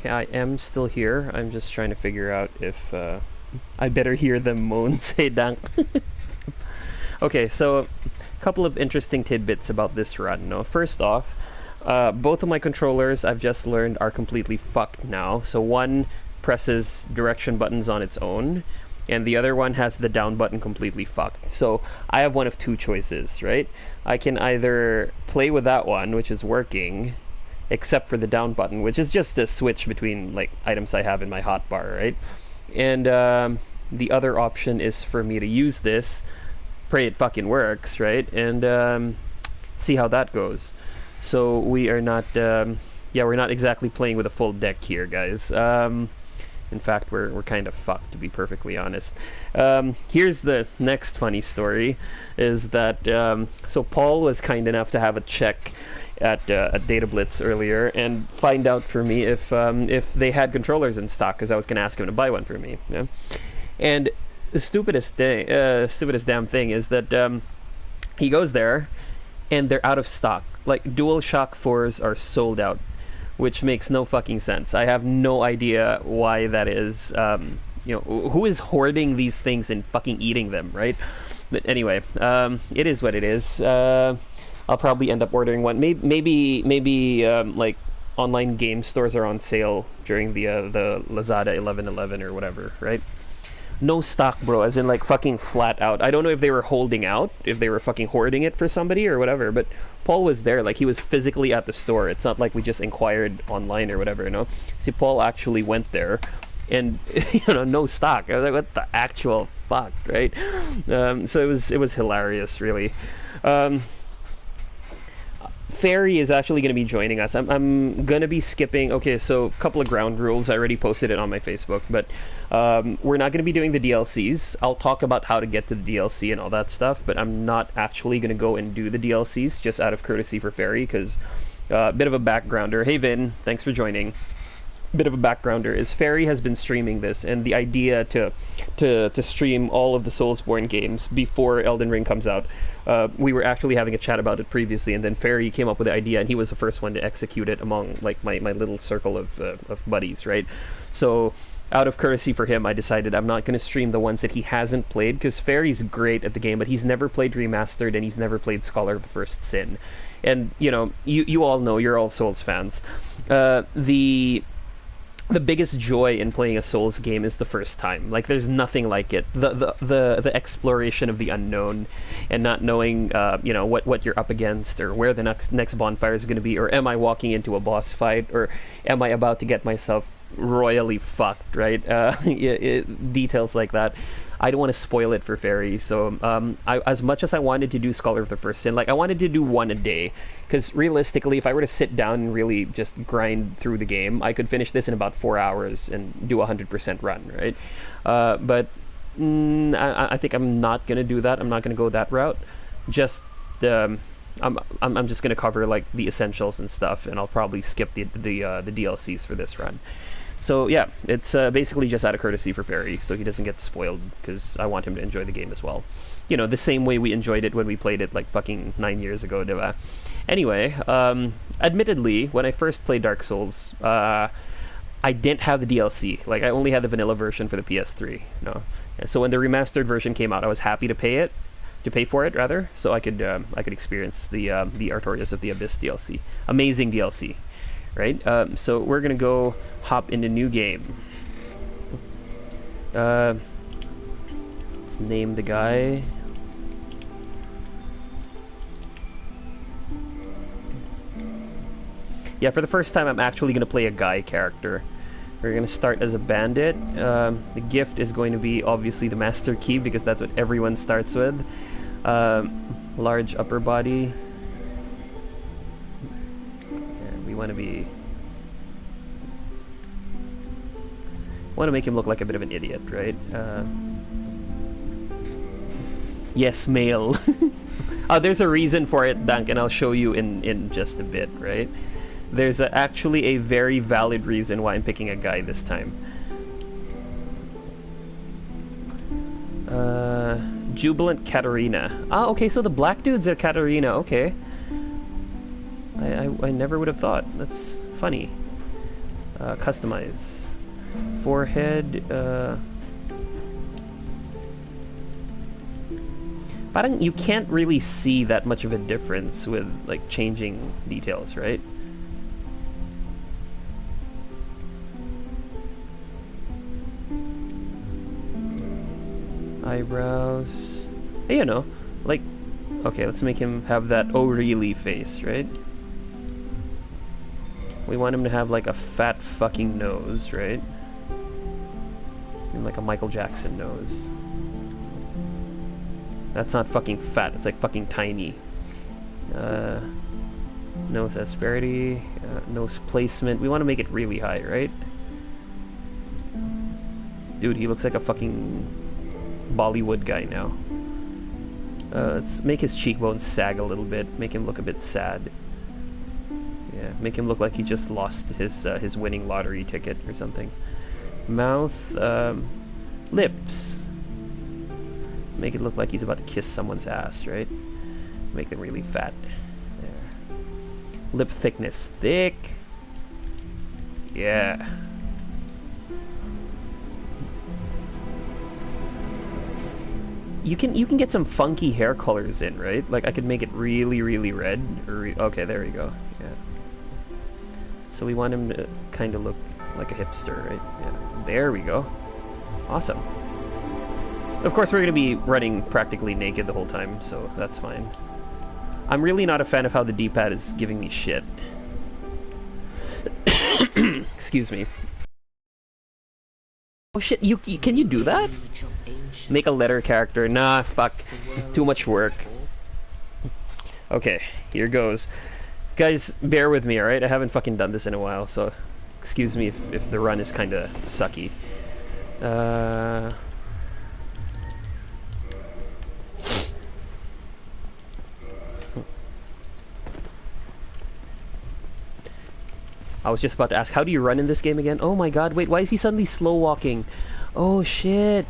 Okay, I am still here. I'm just trying to figure out if I better hear them moan say dank. Okay, so a couple of interesting tidbits about this run. No, first off, both of my controllers I've just learned are completely fucked now. So one presses direction buttons on its own, and the other one has the down button completely fucked. So I have one of two choices, right? I can either play with that one, which is working, except for the down button, which is just a switch between like items I have in my hotbar, right? And the other option is for me to use this, pray it fucking works, right? And see how that goes. So we are not, we're not exactly playing with a full deck here, guys. In fact, we're kind of fucked, to be perfectly honest. Here's the next funny story, is that so Paul was kind enough to have a check at Data Blitz earlier and find out for me if they had controllers in stock, because I was going to ask him to buy one for me. Yeah? And the stupidest damn thing is that he goes there and they're out of stock. Like, DualShock 4s are sold out, which makes no fucking sense. I have no idea why that is. Who is hoarding these things and fucking eating them, right? But anyway, it is what it is. I'll probably end up ordering one. Maybe like online game stores are on sale during the Lazada 11/11 or whatever, right? No stock, bro, as in like fucking flat out. I don't know if they were holding out, if they were fucking hoarding it for somebody or whatever, but Paul was there, like he was physically at the store. It's not like we just inquired online or whatever, you know? See, Paul actually went there and, no stock. I was like, what the actual fuck, right? So it was hilarious, really. Fairy is actually going to be joining us. I'm going to be skipping... Okay, so a couple of ground rules. I already posted it on my Facebook, but we're not going to be doing the DLCs. I'll talk about how to get to the DLC and all that stuff, but I'm not actually going to go and do the DLCs, just out of courtesy for Fairy, because a bit of a backgrounder. Hey, Vin, thanks for joining. Bit of a backgrounder is Fairy has been streaming this, and the idea to stream all of the Soulsborne games before Elden Ring comes out, we were actually having a chat about it previously, and then Fairy came up with the idea, and he was the first one to execute it among like my little circle of buddies, right? So out of courtesy for him, I decided I'm not going to stream the ones that he hasn't played, because Fairy's great at the game, but he's never played Remastered, and he's never played Scholar of the First Sin. And you all know, you're all Souls fans. The biggest joy in playing a Souls game is the first time. Like, there's nothing like it. The exploration of the unknown, and not knowing what you're up against, or where the next bonfire is going to be, or am I walking into a boss fight, or am I about to get myself royally fucked, right? Details like that. I don't want to spoil it for Fairy, so as much as I wanted to do Scholar of the First Sin, like, I wanted to do one a day, because realistically, if I were to sit down and really just grind through the game, I could finish this in about 4 hours and do a 100% run, right? But I think I'm not gonna do that. I'm not gonna go that route. Just I'm just gonna cover like the essentials and stuff, and I'll probably skip the DLCs for this run. So yeah, it's basically just out of courtesy for Fairy, so he doesn't get spoiled, because I want him to enjoy the game as well. The same way we enjoyed it when we played it like fucking 9 years ago, diba? Anyway, admittedly, when I first played Dark Souls, I didn't have the DLC. Like, I only had the vanilla version for the PS3. And so when the remastered version came out, I was happy to pay for it rather, so I could experience the Artorias of the Abyss DLC. Amazing DLC. Right? So we're gonna go hop into new game. Let's name the guy. Yeah, for the first time I'm actually gonna play a guy character. We're gonna start as a bandit. The gift is going to be obviously the Master Key, because that's what everyone starts with. Large upper body. We want to make him look like a bit of an idiot, right? Yes, male. There's a reason for it, Dank, and I'll show you in just a bit, right? There's actually a very valid reason why I'm picking a guy this time. Jubilant Katarina. Okay, so the black dudes are Katarina, okay. I never would have thought. That's funny. Customize. Forehead, parang you can't really see that much of a difference with like changing details, right? Eyebrows. Hey, you know, like, okay, let's make him have that oh really face, right? We want him to have like a fat fucking nose, right? And like a Michael Jackson nose. That's not fucking fat, it's like fucking tiny. Nose asperity, nose placement. We want to make it really high, right? Dude, he looks like a fucking Bollywood guy now. Let's make his cheekbones sag a little bit, make him look a bit sad. Yeah, make him look like he just lost his winning lottery ticket or something. Mouth, lips. Make it look like he's about to kiss someone's ass, right? Make them really fat. There. Lip thickness, thick. Yeah. You can get some funky hair colors in, right? Like I could make it really, really red. Okay, there we go. Yeah. So we want him to kind of look like a hipster, right? Yeah. There we go. Awesome. Of course, we're going to be running practically naked the whole time, so that's fine. I'm really not a fan of how the D-pad is giving me shit. Excuse me. Oh shit, can you do that? Make a letter character. Nah, fuck. Too much work. Okay, here goes. Guys, bear with me, alright? I haven't fucking done this in a while, so excuse me if the run is kinda sucky. I was just about to ask, how do you run in this game again? Oh my god, wait, why is he suddenly slow walking? Oh shit.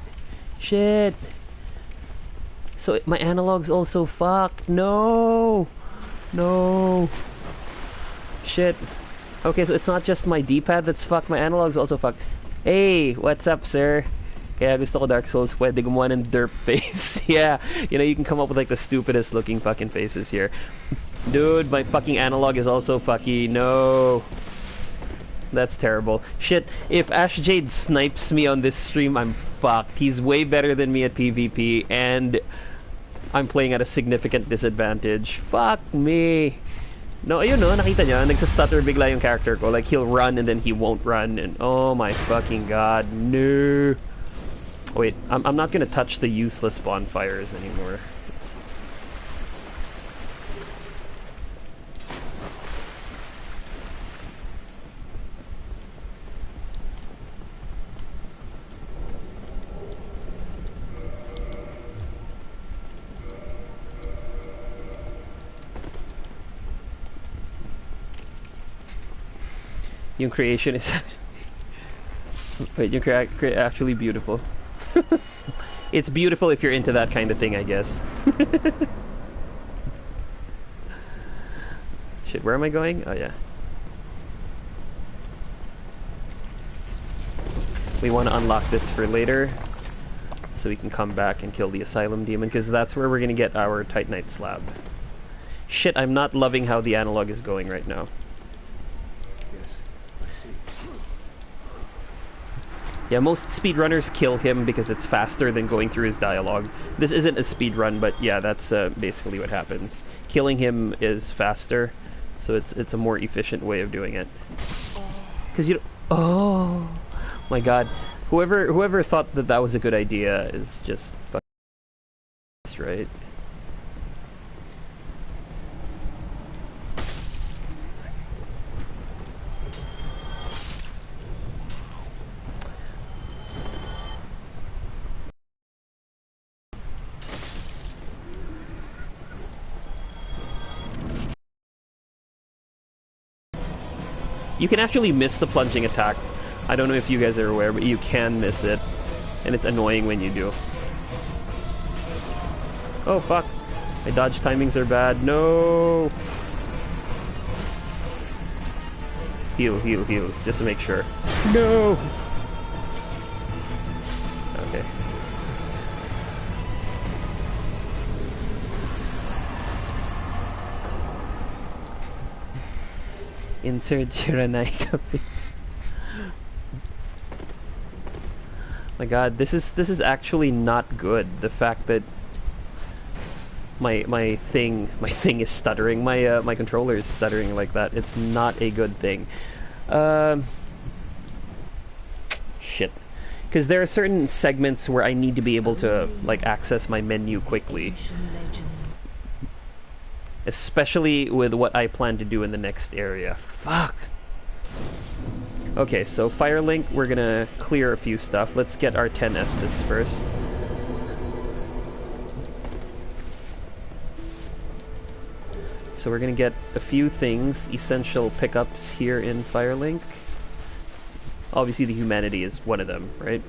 Shit. So my analog's also fucked. No. No. Shit. Okay, so it's not just my D-pad that's fucked, my analog's also fucked. Hey, what's up, sir? Kaya gusto ko Dark Souls, pwede gumawa ng derp face. Yeah, you know, you can come up with like the stupidest looking fucking faces here. Dude, my fucking analog is also fucky. No. That's terrible. Shit, if Ash Jade snipes me on this stream, I'm fucked. He's way better than me at PvP, and I'm playing at a significant disadvantage. Fuck me. No, ayun no, nakita niya, nagsastutter bigla yung character ko. Like, he'll run and then he won't run, and oh my fucking god, no. Wait, I'm not gonna touch the useless bonfires anymore. Yung creation is wait, yung actually beautiful. It's beautiful if you're into that kind of thing, I guess. Shit, where am I going? Oh yeah. We want to unlock this for later, so we can come back and kill the Asylum Demon, because that's where we're gonna get our Titanite slab. Shit, I'm not loving how the analog is going right now. Yeah, most speedrunners kill him because it's faster than going through his dialogue. This isn't a speedrun, but yeah, that's basically what happens. Killing him is faster, so it's a more efficient way of doing it. Because you don't... Oh my god. Whoever thought that that was a good idea is just fucking right. You can actually miss the plunging attack. I don't know if you guys are aware, but you can miss it. And it's annoying when you do. Oh fuck. My dodge timings are bad. No! Heal, heal, heal, just to make sure. No! Okay. Insert Jiranaika pics. My god, this is actually not good. The fact that my thing is stuttering, my controller is stuttering like that. It's not a good thing. Shit. Because there are certain segments where I need to be able to like access my menu quickly. Especially with what I plan to do in the next area. Fuck. Okay, so Firelink, we're gonna clear a few stuff. Let's get our 10 Estus first. So we're gonna get a few things, essential pickups here in Firelink. Obviously the humanity is one of them, right?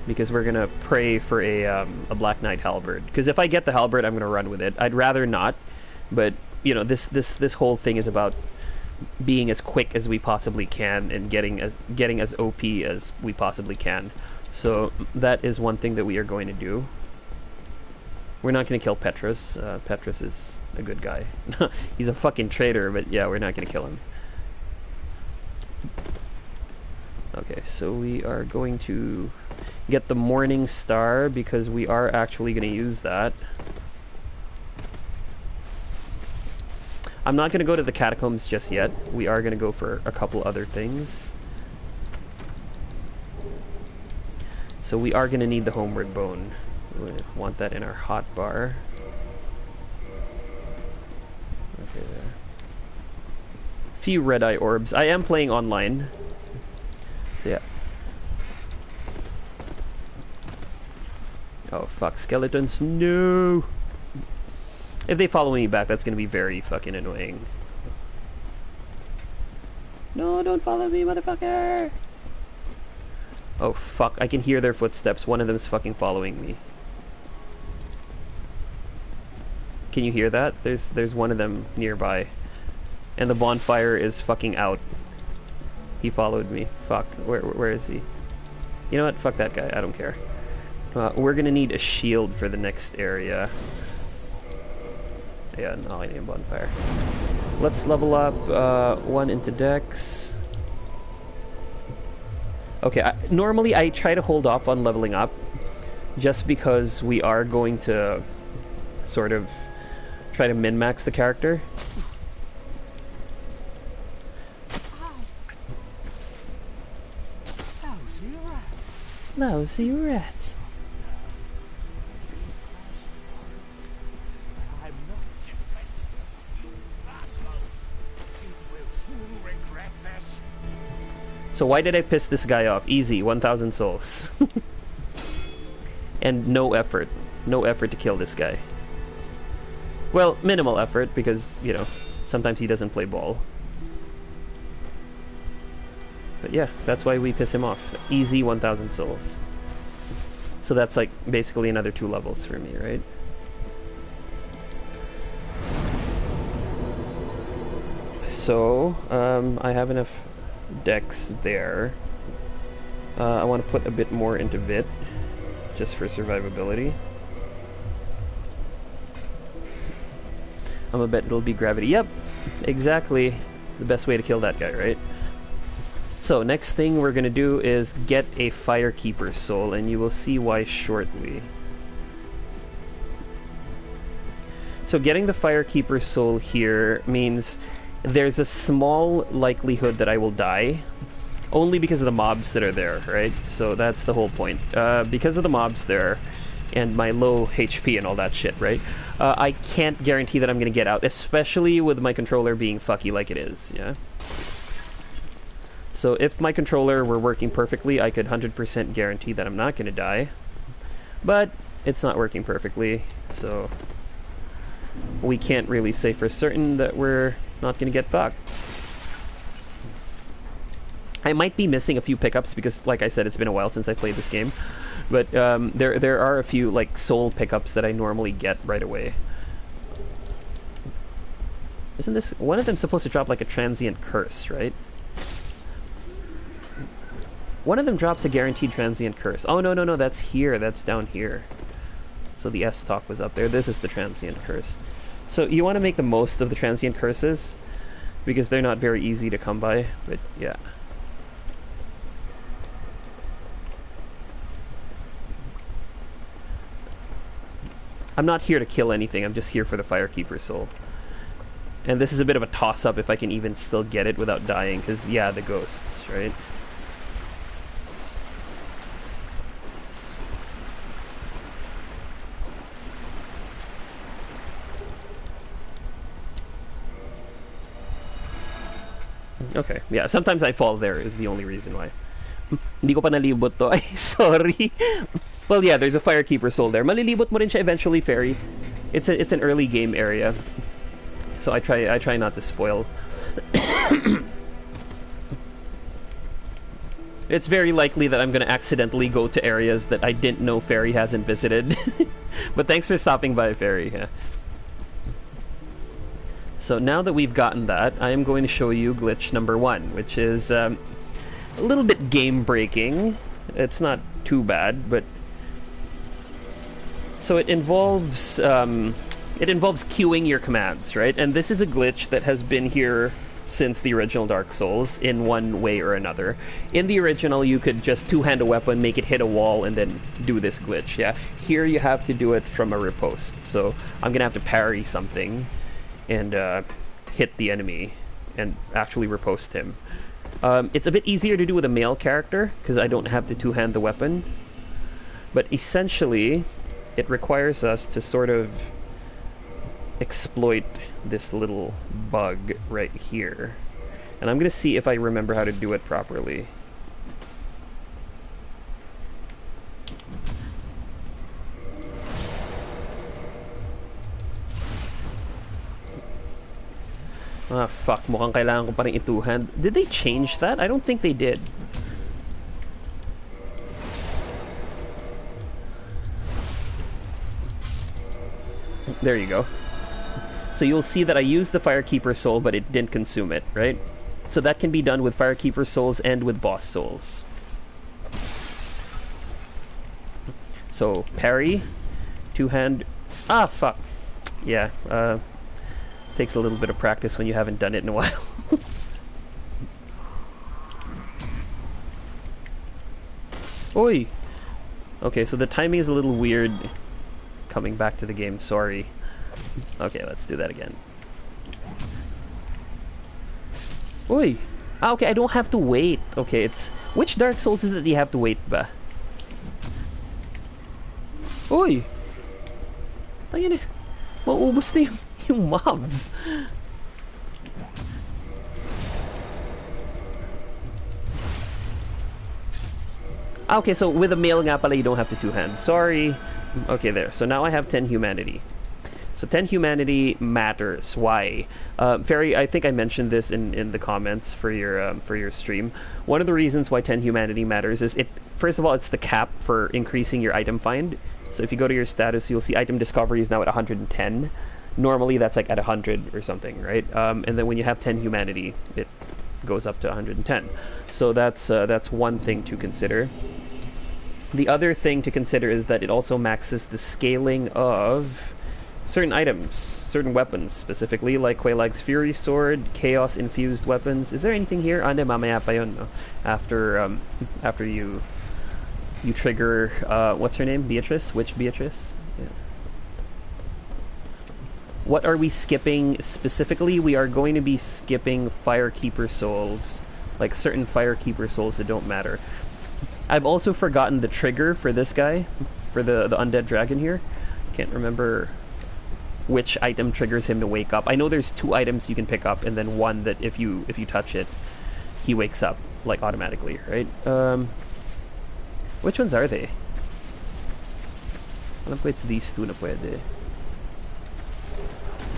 Because we're gonna pray for a Black Knight halberd. Because if I get the halberd, I'm gonna run with it. I'd rather not, but you know, this whole thing is about being as quick as we possibly can and getting as OP as we possibly can. So that is one thing that we are going to do. We're not gonna kill Petrus. Petrus is a good guy. He's a fucking traitor, but yeah, we're not gonna kill him. Okay, so we are going to get the Morning Star because we are actually going to use that. I'm not going to go to the catacombs just yet. We are going to go for a couple other things. So we are going to need the Homeward Bone. We want that in our hotbar. Okay, there. Few red-eye orbs. I am playing online. Yeah. Oh fuck, skeletons, no! If they follow me back, that's gonna be very fucking annoying. No, don't follow me, motherfucker! Oh fuck, I can hear their footsteps. One of them's fucking following me. Can you hear that? There's one of them nearby. And the bonfire is fucking out. He followed me. Fuck. Where is he? You know what? Fuck that guy. I don't care. We're gonna need a shield for the next area. Yeah, no, I need a bonfire. Let's level up one into Dex. Okay, normally I try to hold off on leveling up just because we are going to sort of try to min-max the character. Lousy rats. I'm not defenseless, you rascal. You will soon regret this. So why did I piss this guy off? Easy, 1,000 souls. And no effort. No effort to kill this guy. Well, minimal effort because, you know, sometimes he doesn't play ball. But yeah, that's why we piss him off. Easy 1,000 souls. So that's like basically another 2 levels for me, right? So, I have enough dex there. I want to put a bit more into Vit, just for survivability. I'm gonna bet it'll be gravity. Yep, exactly the best way to kill that guy, right? So next thing we're gonna do is get a Firekeeper soul, and you will see why shortly. So getting the Firekeeper soul here means there's a small likelihood that I will die, only because of the mobs that are there, right? So that's the whole point. Because of the mobs there, and my low HP and all that shit, right? I can't guarantee that I'm gonna get out, especially with my controller being fucky like it is, yeah? So if my controller were working perfectly, I could 100% guarantee that I'm not gonna die. But it's not working perfectly, so we can't really say for certain that we're not gonna get fucked. I might be missing a few pickups because, like I said, it's been a while since I played this game. But there are a few like soul pickups that I normally get right away. Isn't this... One of them supposed to drop like a transient curse, right? One of them drops a guaranteed transient curse. Oh, no, no, no, that's here. That's down here. So the S-Talk was up there. This is the transient curse. So you want to make the most of the transient curses, because they're not very easy to come by, but yeah. I'm not here to kill anything, I'm just here for the Firekeeper soul. And this is a bit of a toss-up if I can even still get it without dying, because, yeah, the ghosts, right? Okay, yeah, sometimes I fall there is the only reason why. Hindi ko pa nalibot to. Ay, sorry. Well, yeah, there's a Firekeeper soul there. Malilibot mo rin siya eventually, Fairy. It's an early game area. So I try not to spoil. It's very likely that I'm going to accidentally go to areas that I didn't know Fairy hasn't visited. But thanks for stopping by, Fairy. Yeah. So now that we've gotten that, I am going to show you glitch number 1, which is a little bit game-breaking. It's not too bad, but... So it involves queuing your commands, right? And this is a glitch that has been here since the original Dark Souls in one way or another. In the original, you could just two-hand a weapon, make it hit a wall, and then do this glitch, yeah? Here you have to do it from a riposte. So I'm gonna have to parry something and hit the enemy and actually riposte him. It's a bit easier to do with a male character because I don't have to two-hand the weapon, but essentially it requires us to sort of exploit this little bug right here, and I'm gonna see if I remember how to do it properly. Ah, fuck. Mukhang kailangan ko pa rin i-two-hand. Did they change that? I don't think they did. There you go. So you'll see that I used the Firekeeper soul, but it didn't consume it, right? So that can be done with Firekeeper souls and with boss souls. So, parry, two-hand... Ah, fuck. Yeah, takes a little bit of practice when you haven't done it in a while. Oi! Okay, so the timing is a little weird coming back to the game, sorry. Okay, let's do that again. Oi! Ah, okay, I don't have to wait. Okay, it's... Which Dark Souls is it that you have to wait ba? Oi! Ayun eh. Mauubos na yung mobs. Ah, okay, so with a male nga pala, you don't have to two-hand. Sorry. Okay, there. So now I have 10 humanity. So 10 humanity matters. Why? Fairy, I think I mentioned this in the comments for your stream. One of the reasons why 10 humanity matters is first of all, it's the cap for increasing your item find. So if you go to your status, you'll see item discovery is now at 110. Normally that's like at 100 or something, right? And then when you have 10 humanity, it goes up to 110. So that's one thing to consider. The other thing to consider is that it also maxes the scaling of certain items, certain weapons, specifically like Quaylag's Fury Sword, Chaos Infused weapons. Is there anything here? Ande mamaya pa yun, no? After you trigger what's her name? Beatrice? Witch Beatrice? Yeah. What are we skipping specifically? We are going to be skipping Firekeeper souls, like certain Firekeeper souls that don't matter. I've also forgotten the trigger for this guy, for the undead dragon here. Can't remember which item triggers him to wake up. I know there's 2 items you can pick up, and then one that if you touch it, he wakes up like automatically, right? Which ones are they? Alam ko it's these 2 na pwede.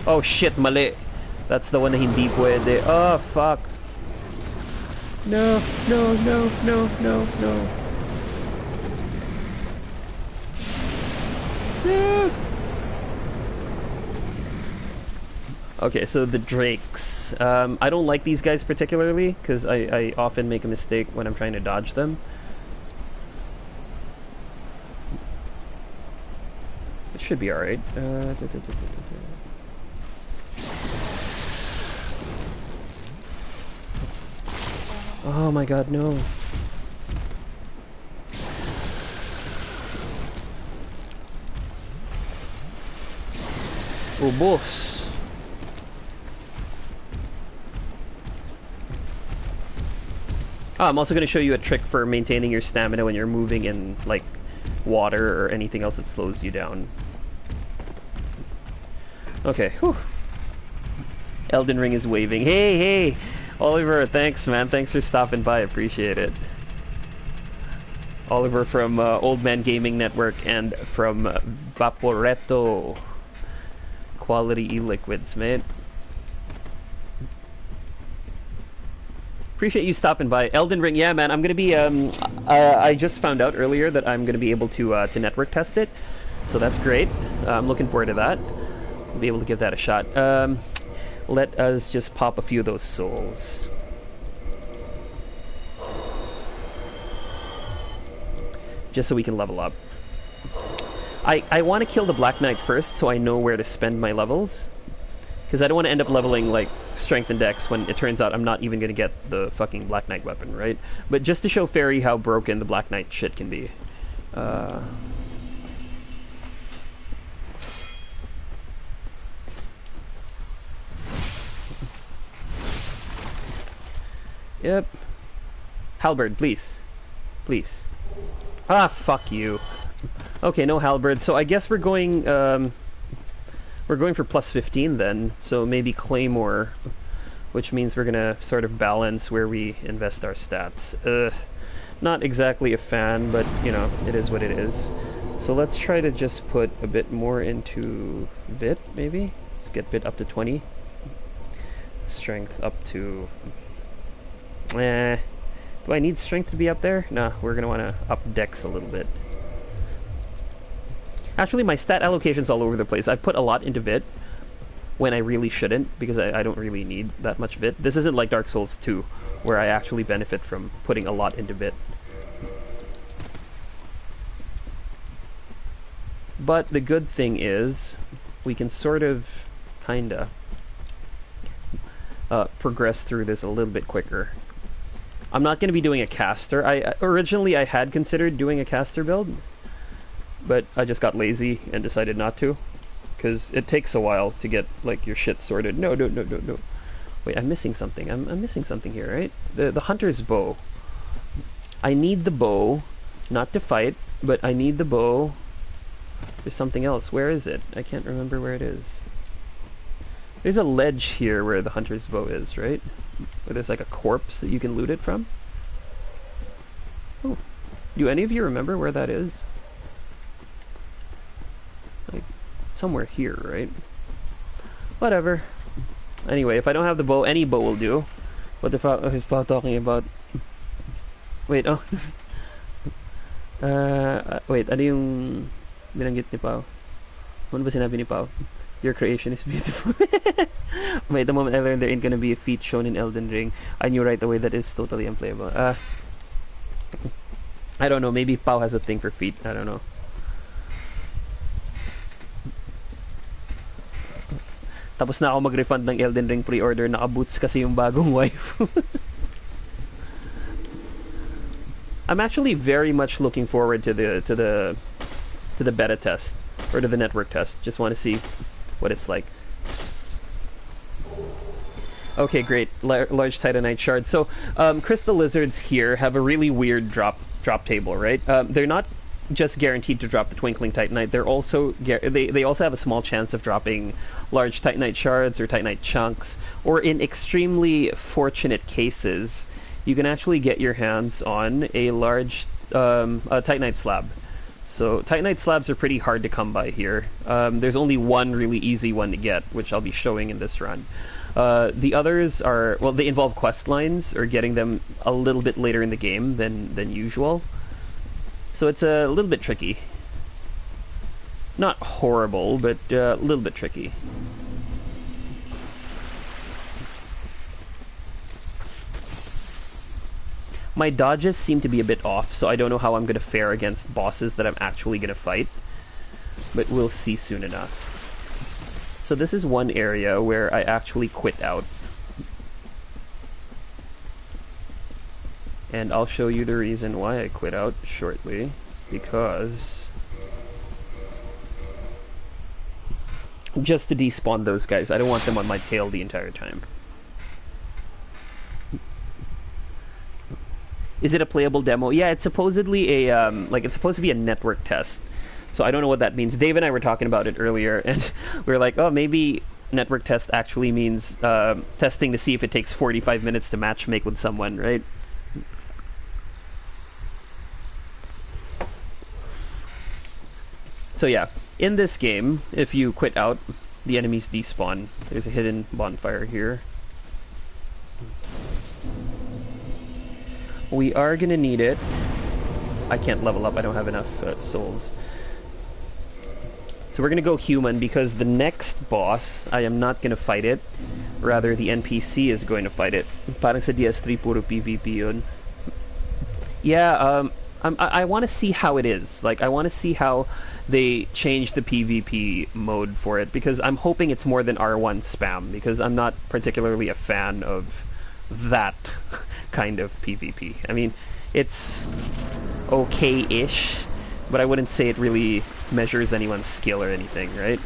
Oh shit, mali. That's the one na hindi pwede. Oh fuck. No, no, no, no, no, no. No. Okay, so the drakes. I don't like these guys particularly because I often make a mistake when I'm trying to dodge them. It should be alright. Oh my god, no. Oh, boss. I'm also going to show you a trick for maintaining your stamina when you're moving in, like, water or anything else that slows you down. Okay, whew. Elden Ring is waving. Hey, hey! Oliver, thanks, man. Thanks for stopping by. Appreciate it. Oliver from Old Man Gaming Network and from Vaporetto. Quality e-liquids, mate. Appreciate you stopping by. Elden Ring, yeah, man. I'm gonna be. I just found out earlier that I'm gonna be able to network test it, so that's great. I'm looking forward to that. I'll be able to give that a shot. Let us just pop a few of those souls. Just so we can level up. I want to kill the Black Knight first so I know where to spend my levels. Because I don't want to end up leveling, like, Strength and Dex when it turns out I'm not even going to get the fucking Black Knight weapon, right? But just to show Fairy how broken the Black Knight shit can be. Yep. Halberd, please. Please. Ah, fuck you. Okay, no halberd. So I guess we're going for plus 15 then. So maybe Claymore, which means we're gonna sort of balance where we invest our stats. Not exactly a fan, but you know, it is what it is. So let's try to just put a bit more into Vit, maybe. Let's get Vit up to 20. Strength up to... do I need strength to be up there? Nah, we're gonna want to up Dex a little bit. Actually, my stat allocation's all over the place. I put a lot into Vit when I really shouldn't, because I don't really need that much Vit. This isn't like Dark Souls 2, where I actually benefit from putting a lot into Vit. But the good thing is, we can sort of, kinda, progress through this a little bit quicker. I'm not going to be doing a caster. Originally I had considered doing a caster build, but I just got lazy and decided not to, because it takes a while to get like your shit sorted. No. Wait, I'm missing something. I'm missing something here, right? The hunter's bow. I need the bow, not to fight, but I need the bow. There's something else. Where is it? I can't remember where it is. There's a ledge here where the hunter's bow is, right? Where there's like a corpse that you can loot it from. Oh. Do any of you remember where that is? Like, somewhere here, right? Whatever. Anyway, if I don't have the bow, any bow will do. What if I was talking about... Wait, oh. Wait, ano yung binanggit ni Pao? Ano ba sinabi ni Pao? Your creation is beautiful. Wait, the moment I learned there ain't gonna be a feat shown in Elden Ring, I knew right away that it's totally unplayable. I don't know, maybe Pao has a thing for feet, I don't know. Tapos na ako mag-refund ng Elden Ring pre-order, naka-boots kasi yung bagong wife. I'm actually very much looking forward to the beta test, or to the network test. Just want to see what it's like. Okay, great. Large Titanite shards. So, crystal lizards here have a really weird drop table, right? They're not just guaranteed to drop the twinkling Titanite. They're also they also have a small chance of dropping large Titanite shards or Titanite chunks, or in extremely fortunate cases, you can actually get your hands on a large Titanite slab. So Titanite slabs are pretty hard to come by here. There's only one really easy one to get, which I'll be showing in this run. The others are, well, they involve quest lines, or getting them a little bit later in the game than usual. So it's a little bit tricky. Not horrible, but a little bit tricky. My dodges seem to be a bit off, so I don't know how I'm going to fare against bosses that I'm actually going to fight. But we'll see soon enough. So this is one area where I actually quit out. And I'll show you the reason why I quit out shortly. Because... just to despawn those guys. I don't want them on my tail the entire time. Is it a playable demo? Yeah, it's supposedly a, it's supposed to be a network test. So I don't know what that means. Dave and I were talking about it earlier, and we were like, oh, maybe network test actually means testing to see if it takes 45 minutes to matchmake with someone, right? So yeah, in this game, if you quit out, the enemies despawn. There's a hidden bonfire here. We are gonna need it. I can't level up, I don't have enough souls. So we're gonna go human because the next boss, I am not gonna fight it. Rather, the NPC is going to fight it. Parang sa DS3 puro PvP yun. Yeah, I want to see how it is. Like, I want to see how they change the PvP mode for it, because I'm hoping it's more than R1 spam, because I'm not particularly a fan of that kind of PvP. I mean, it's okay-ish, but I wouldn't say it really measures anyone's skill or anything, right?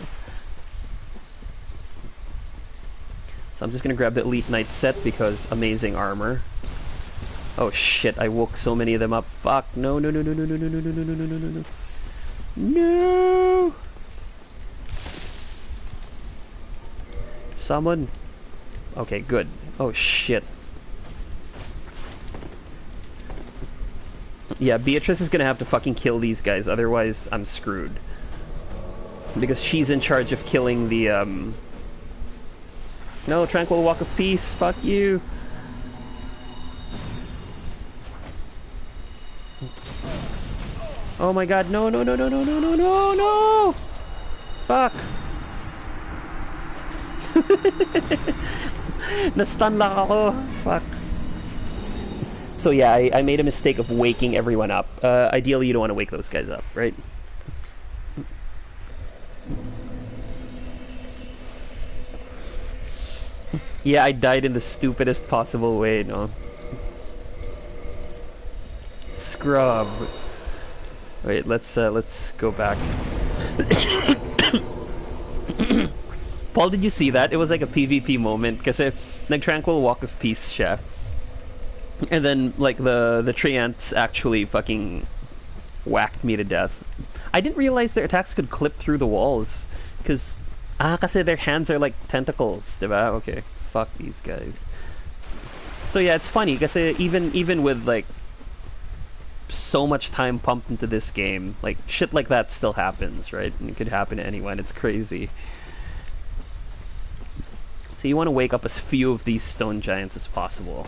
So I'm just gonna grab the Elite Knight set because amazing armor. Oh shit, I woke so many of them up. Fuck, no, no, no, no, no, no, no, no, no, no, no, no, no, no. No! Someone... Okay, good. Oh shit. Yeah, Beatrice is gonna have to fucking kill these guys, otherwise I'm screwed. Because she's in charge of killing the, No, Tranquil Walk of Peace, fuck you! Oh my god, no, no, no, no, no, no, no, no, no! Fuck! Na-stun lang ako, fuck. So yeah, I made a mistake of waking everyone up. Ideally, you don't want to wake those guys up, right? Yeah, I died in the stupidest possible way, no? Scrub. Wait, let's go back. Paul, did you see that? It was like a PvP moment kasi nag-Tranquil Walk of Peace siya. And then like the Treants actually fucking whacked me to death. I didn't realize their attacks could clip through the walls kasi their hands are like tentacles, diba? Okay, fuck these guys. So yeah, it's funny kasi even with like so much time pumped into this game, like shit like that still happens, right? And it could happen to anyone. It's crazy. So you want to wake up as few of these stone giants as possible.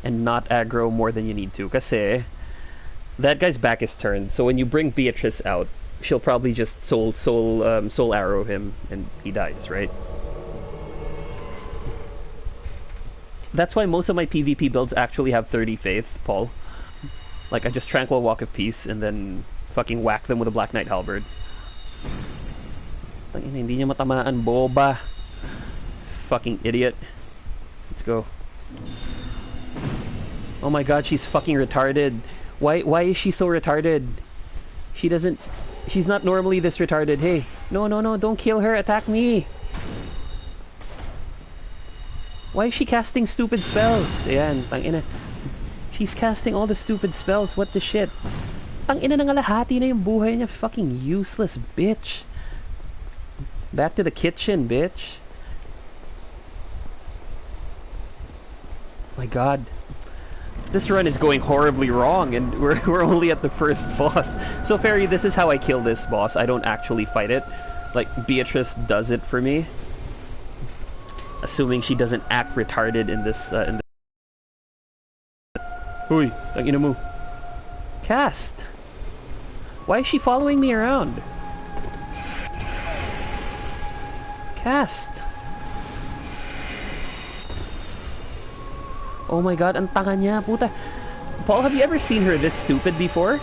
And not aggro more than you need to, kasi that guy's back is turned. So when you bring Beatrice out, she'll probably just soul arrow him and he dies, right? That's why most of my PvP builds actually have 30 faith, Paul. Like, I just Tranquil Walk of Peace and then fucking whack them with a Black Knight Halberd. Hindi niya matamaan, boba. Fucking idiot. Let's go. Oh my god, she's fucking retarded. Why is she so retarded? She's not normally this retarded. Hey, no, don't kill her, attack me. Why is she casting stupid spells? Ayan, tangina. She's casting all the stupid spells, what the shit? Tangina na nga lahati na yung buhay niya, fucking useless bitch. Back to the kitchen, bitch. My god. This run is going horribly wrong, and we're only at the first boss. So Fairy, this is how I kill this boss. I don't actually fight it. Like, Beatrice does it for me. Assuming she doesn't act retarded in this, Uy, tangina mo. Cast. Why is she following me around? Cast. Oh my god, ang tanga niya, puta. Paul, have you ever seen her this stupid before?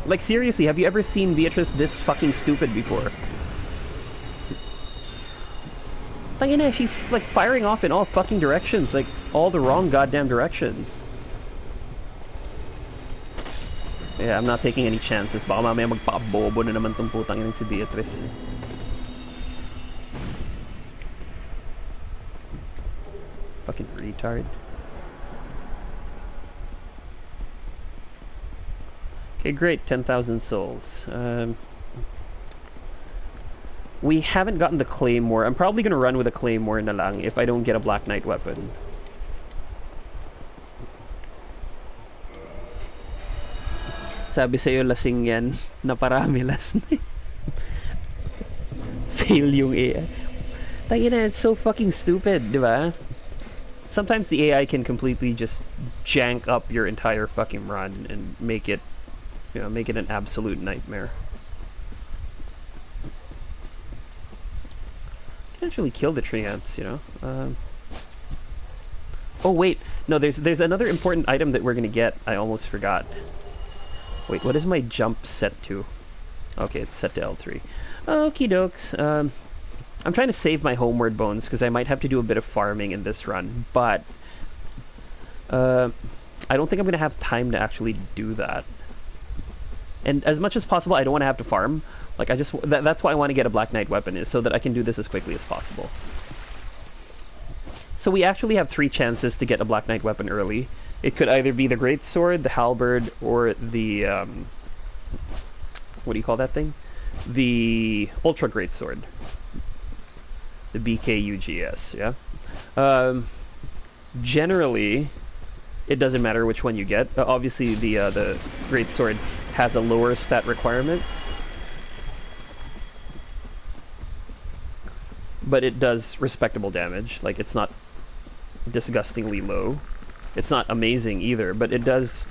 Like, seriously, have you ever seen Beatrice this fucking stupid before? Tangina, she's like firing off in all fucking directions, like all the wrong goddamn directions. Yeah, I'm not taking any chances. Baka mamaya magpabobo na naman tong putang inang si Beatrice. Fucking retard. Okay, great. 10,000 souls. We haven't gotten the Claymore. I'm probably gonna run with a Claymore na lang if I don't get a Black Knight weapon. Sabi sa'yo, lasing yan. Naparami last night. Fail yung AI. Tangina, it's so fucking stupid, di ba? Sometimes the AI can completely just jank up your entire fucking run and make it, you know, make it an absolute nightmare. You can actually kill the tree ants, you know. Oh wait, no, there's another important item that we're gonna get. I almost forgot. Wait, what is my jump set to? Okay, it's set to L3. Okie dokes. I'm trying to save my homeward bones because I might have to do a bit of farming in this run, but I don't think I'm gonna have time to actually do that. And as much as possible, I don't want to have to farm. Like, that's why I want to get a Black Knight weapon, is so that I can do this as quickly as possible. So we actually have 3 chances to get a Black Knight weapon early. It could either be the Great Sword, the Halberd, or the what do you call that thing? The Ultra Great Sword. The BKUGS, yeah? Generally, it doesn't matter which one you get. Obviously, the Great Sword has a lower stat requirement. But it does respectable damage. Like, it's not disgustingly low. It's not amazing either, but it does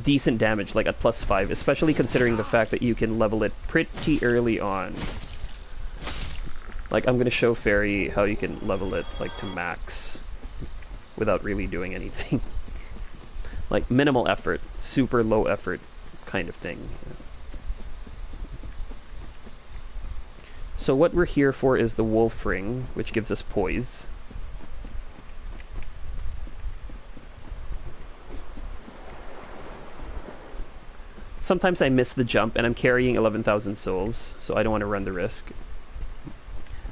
decent damage, like at +5, especially considering the fact that you can level it pretty early on. Like, I'm gonna show Fairy how you can level it, like, to max without really doing anything. Like, minimal effort, super low effort kind of thing. So what we're here for is the Wolf Ring, which gives us poise. Sometimes I miss the jump, and I'm carrying 11,000 souls, so I don't want to run the risk.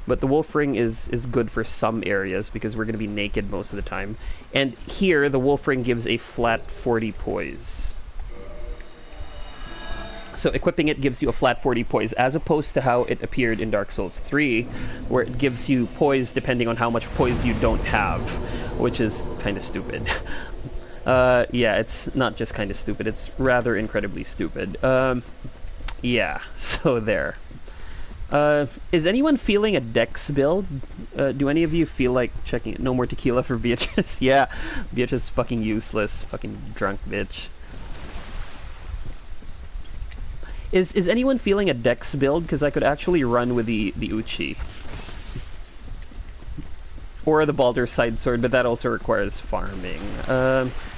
But the Wolf Ring is good for some areas, because we're going to be naked most of the time. And here, the Wolf Ring gives a flat 40 poise. So equipping it gives you a flat 40 poise, as opposed to how it appeared in Dark Souls 3, where it gives you poise depending on how much poise you don't have, which is kind of stupid. Yeah, it's not just kind of stupid, it's rather incredibly stupid. Yeah, so there. Is anyone feeling a Dex build? Do any of you feel like checking it? No more tequila for Beatrice? Yeah, Beatrice is fucking useless, fucking drunk bitch. Is anyone feeling a Dex build? Because I could actually run with the Uchi. Or the Baldur's Side Sword, but that also requires farming.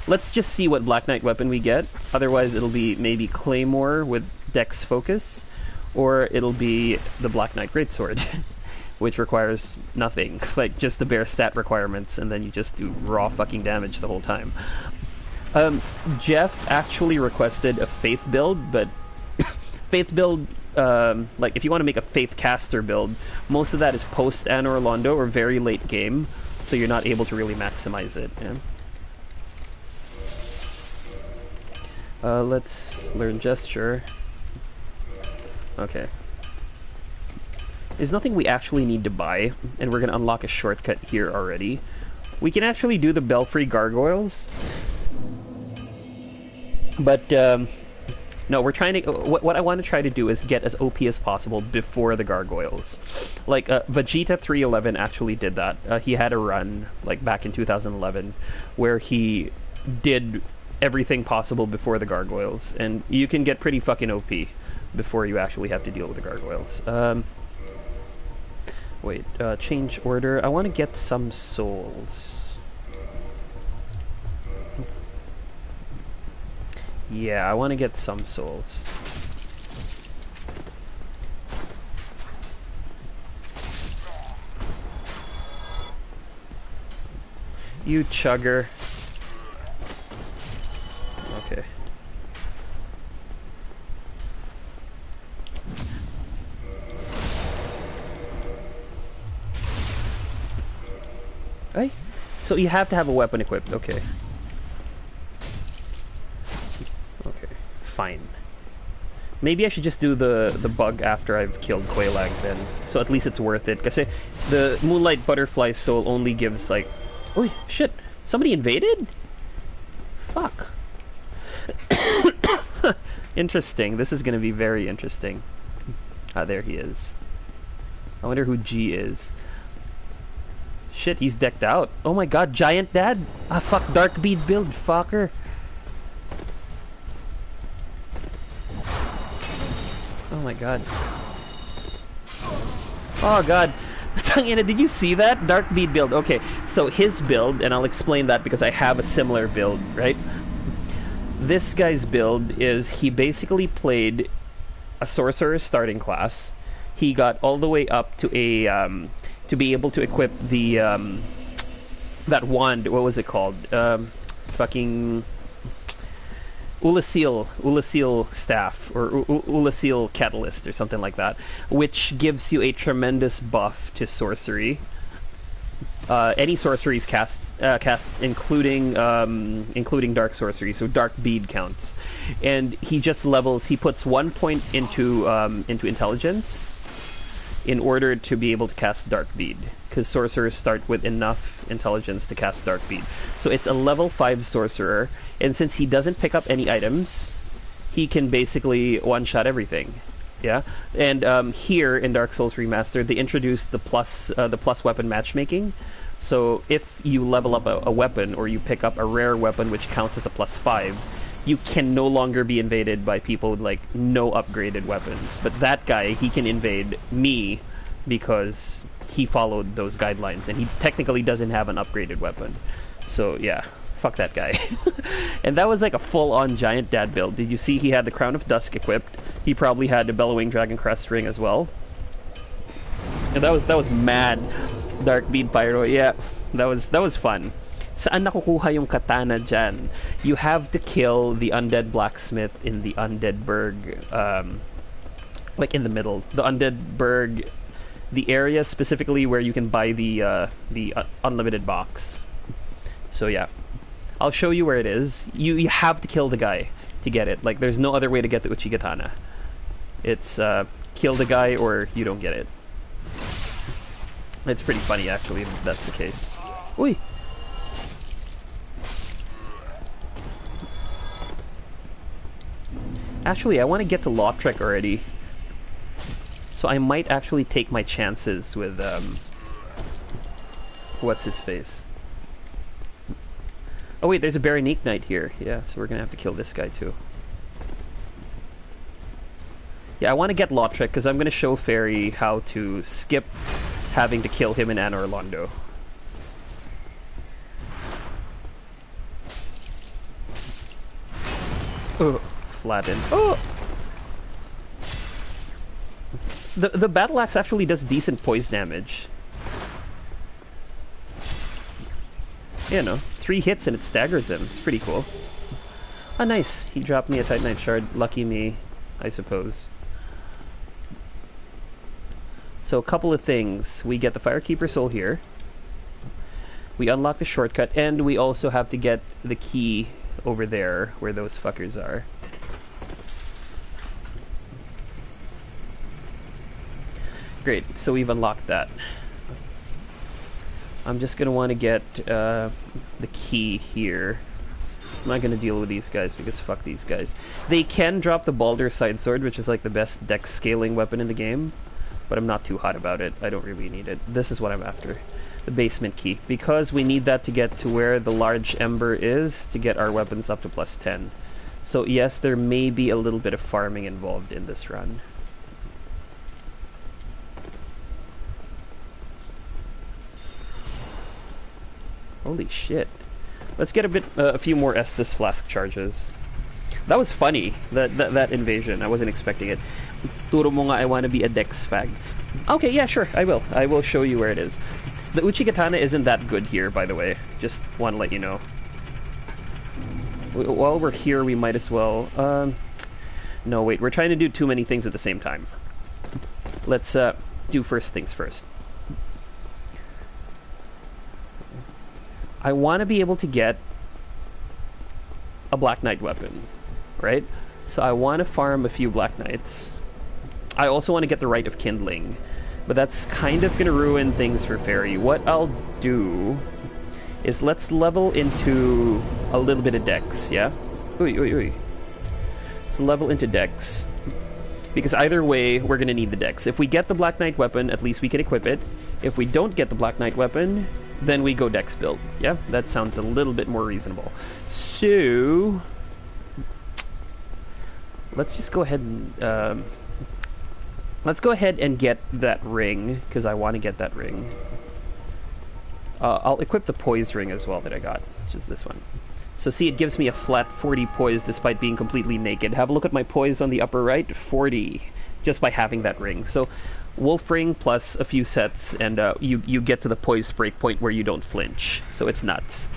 Let's just see what Black Knight weapon we get. Otherwise it'll be maybe Claymore with Dex focus, or it'll be the Black Knight Greatsword, which requires nothing, like just the bare stat requirements, and then you just do raw fucking damage the whole time. Jeff actually requested a Faith build, but Faith build, like if you want to make a Faith caster build, most of that is post Anor Londo or very late game, so you're not able to really maximize it. Yeah? Let's learn gesture. Okay. There's nothing we actually need to buy, and we're gonna unlock a shortcut here already. We can actually do the Belfry Gargoyles, but no, we're trying to. What I want to try to do is get as OP as possible before the Gargoyles. Like Vegeta 311 actually did that. He had a run like back in 2011 where he did everything possible before the Gargoyles, and you can get pretty fucking OP before you actually have to deal with the Gargoyles. Wait, change order. I want to get some souls. Yeah, I want to get some souls. You chugger. Okay. Hey, so you have to have a weapon equipped. Okay. Okay, fine. Maybe I should just do the bug after I've killed Quailag then. So at least it's worth it. Because the Moonlight Butterfly Soul only gives like... Oh, shit. Somebody invaded? Fuck. Interesting. This is going to be very interesting. Ah, there he is. I wonder who G is. Shit, he's decked out. Oh my god, Giant Dad? Ah, fuck, Dark Bead build, fucker. Oh my god. Oh god. Did you see that? Dark Bead build. Okay, so his build, and I'll explain that because I have a similar build, right? This guy's build is he basically played a sorcerer starting class. He got all the way up to a to be able to equip the that wand. What was it called? Fucking Ulasil staff or Ulasil catalyst or something like that, which gives you a tremendous buff to sorcery. Any sorceries cast including dark sorcery, so dark bead counts, and he just levels. He puts 1 point into intelligence in order to be able to cast dark bead, because sorcerers start with enough intelligence to cast dark bead. So it's a level 5 sorcerer, and since he doesn't pick up any items, he can basically one-shot everything. Yeah, and here in Dark Souls Remastered, they introduced the plus weapon matchmaking. So if you level up a weapon, or you pick up a rare weapon which counts as a +5, you can no longer be invaded by people with like no upgraded weapons. But that guy, he can invade me because he followed those guidelines, and he technically doesn't have an upgraded weapon. So yeah, fuck that guy. And that was like a full-on Giant Dad build. Did you see he had the Crown of Dusk equipped? He probably had the Bellowing Dragon Crest ring as well. And that was mad. Dark Bead Pyro, yeah, that was fun. Saan nakukuha yung katana dyan? You have to kill the undead blacksmith in the undead burg, like in the middle. The undead burg, the area specifically where you can buy the unlimited box. So yeah, I'll show you where it is. You have to kill the guy to get it. Like, there's no other way to get the Uchigatana. It's kill the guy or you don't get it. It's pretty funny actually if that's the case. Oi! Actually, I want to get to Lautrec already. So I might actually take my chances with what's his face? Oh wait, there's a Berenique Knight here. Yeah, so we're gonna have to kill this guy too. Yeah, I want to get Lautrec because I'm gonna show Fairy how to skip having to kill him in Anor Londo. Oh, flattened. Oh! The battle axe actually does decent poise damage. You know, 3 hits and it staggers him. It's pretty cool. Ah, nice. He dropped me a Titanite shard. Lucky me, I suppose. So a couple of things. We get the Firekeeper Soul here. We unlock the shortcut, and we also have to get the key over there where those fuckers are. Great, so we've unlocked that. I'm just gonna want to get the key here. I'm not gonna deal with these guys because fuck these guys. They can drop the Baldur Side Sword, which is like the best dex scaling weapon in the game, but I'm not too hot about it. I don't really need it. This is what I'm after. The basement key. Because we need that to get to where the large ember is to get our weapons up to +10. So yes, there may be a little bit of farming involved in this run. Holy shit. Let's get a few more Estus flask charges. That was funny, that invasion. I wasn't expecting it. Turo mo nga I wanna be a Dex fag. Okay, yeah, sure, I will. I will show you where it is. The Uchi Katana isn't that good here, by the way. Just want to let you know. While we're here, we might as well... no, wait, we're trying to do too many things at the same time. Let's do first things first. I want to be able to get a Black Knight weapon, right? So I want to farm a few Black Knights. I also want to get the Rite of Kindling, but that's kind of going to ruin things for Fairy. What I'll do is let's level into a little bit of Dex, yeah? Let's level into Dex. Because either way, we're going to need the Dex. If we get the Black Knight weapon, at least we can equip it. If we don't get the Black Knight weapon, then we go Dex build. Yeah, that sounds a little bit more reasonable. So, let's just go ahead and... let's go ahead and get that ring, because I want to get that ring. I'll equip the poise ring as well that I got, which is this one. So see, it gives me a flat 40 poise despite being completely naked. Have a look at my poise on the upper right, 40, just by having that ring. So wolf ring plus a few sets, and you get to the poise break point where you don't flinch. So it's nuts.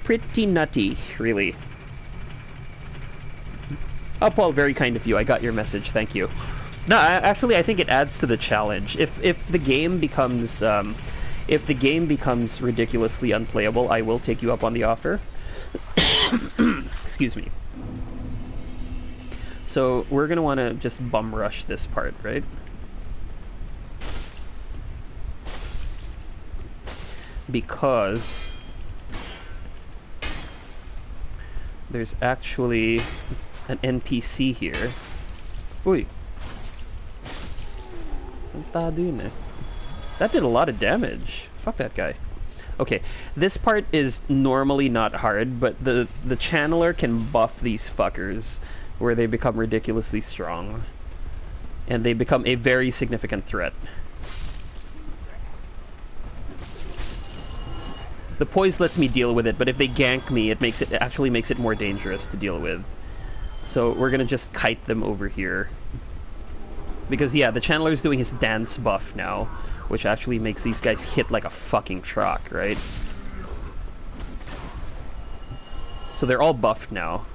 Pretty nutty, really. Oh, Paul, very kind of you. I got your message. Thank you. No, actually, I think it adds to the challenge. If the game becomes ridiculously unplayable, I will take you up on the offer. Excuse me. So we're gonna want to just bum rush this part, right? Because there's actually an NPC here. Uy. That did a lot of damage. Fuck that guy. Okay, this part is normally not hard, but the channeler can buff these fuckers where they become ridiculously strong. And they become a very significant threat. The poise lets me deal with it, but if they gank me, it actually makes it more dangerous to deal with. So we're gonna just kite them over here. Because yeah, the channeler's doing his dance buff now, which actually makes these guys hit like a fucking truck, right? So they're all buffed now.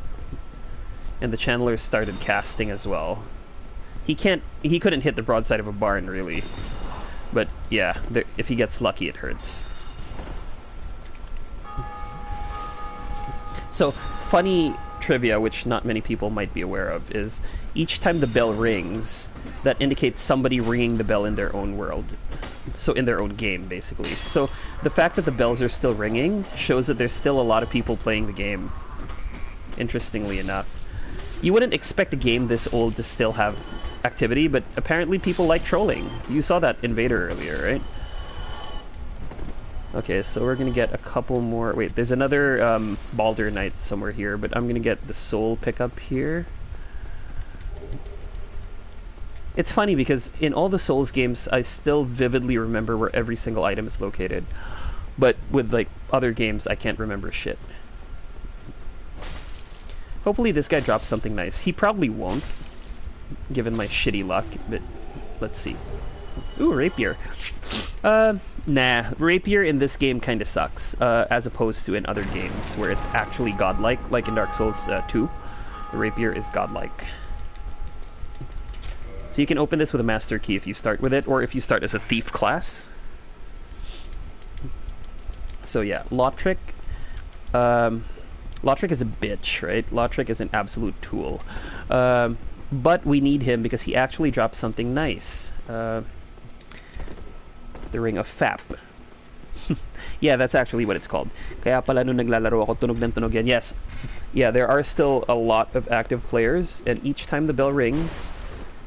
And the channeler started casting as well. He couldn't hit the broadside of a barn, really. But yeah, if he gets lucky, it hurts. So, funny trivia, which not many people might be aware of, is each time the bell rings, that indicates somebody ringing the bell in their own world. So in their own game, basically. So the fact that the bells are still ringing shows that there's still a lot of people playing the game. Interestingly enough. You wouldn't expect a game this old to still have activity, but apparently people like trolling. You saw that Invader earlier, right? Okay, so we're gonna get a couple more... Wait, there's another Baldur Knight somewhere here, but I'm gonna get the Soul pickup here. It's funny because in all the Souls games, I still vividly remember where every single item is located. But with, like, other games, I can't remember shit. Hopefully this guy drops something nice. He probably won't, given my shitty luck, but let's see. Ooh, Rapier. Nah, Rapier in this game kind of sucks, as opposed to in other games where it's actually godlike, like in Dark Souls 2. The Rapier is godlike. So you can open this with a Master Key if you start with it, or if you start as a Thief class. So yeah, Lothric. Lothric is a bitch, right? Lothric is an absolute tool. But we need him because he actually drops something nice. The Ring of Fap. Yeah, that's actually what it's called. Kaya pala nung naglalaro ako, tunog ng tunog yan. Yes. Yeah, there are still a lot of active players, and each time the bell rings,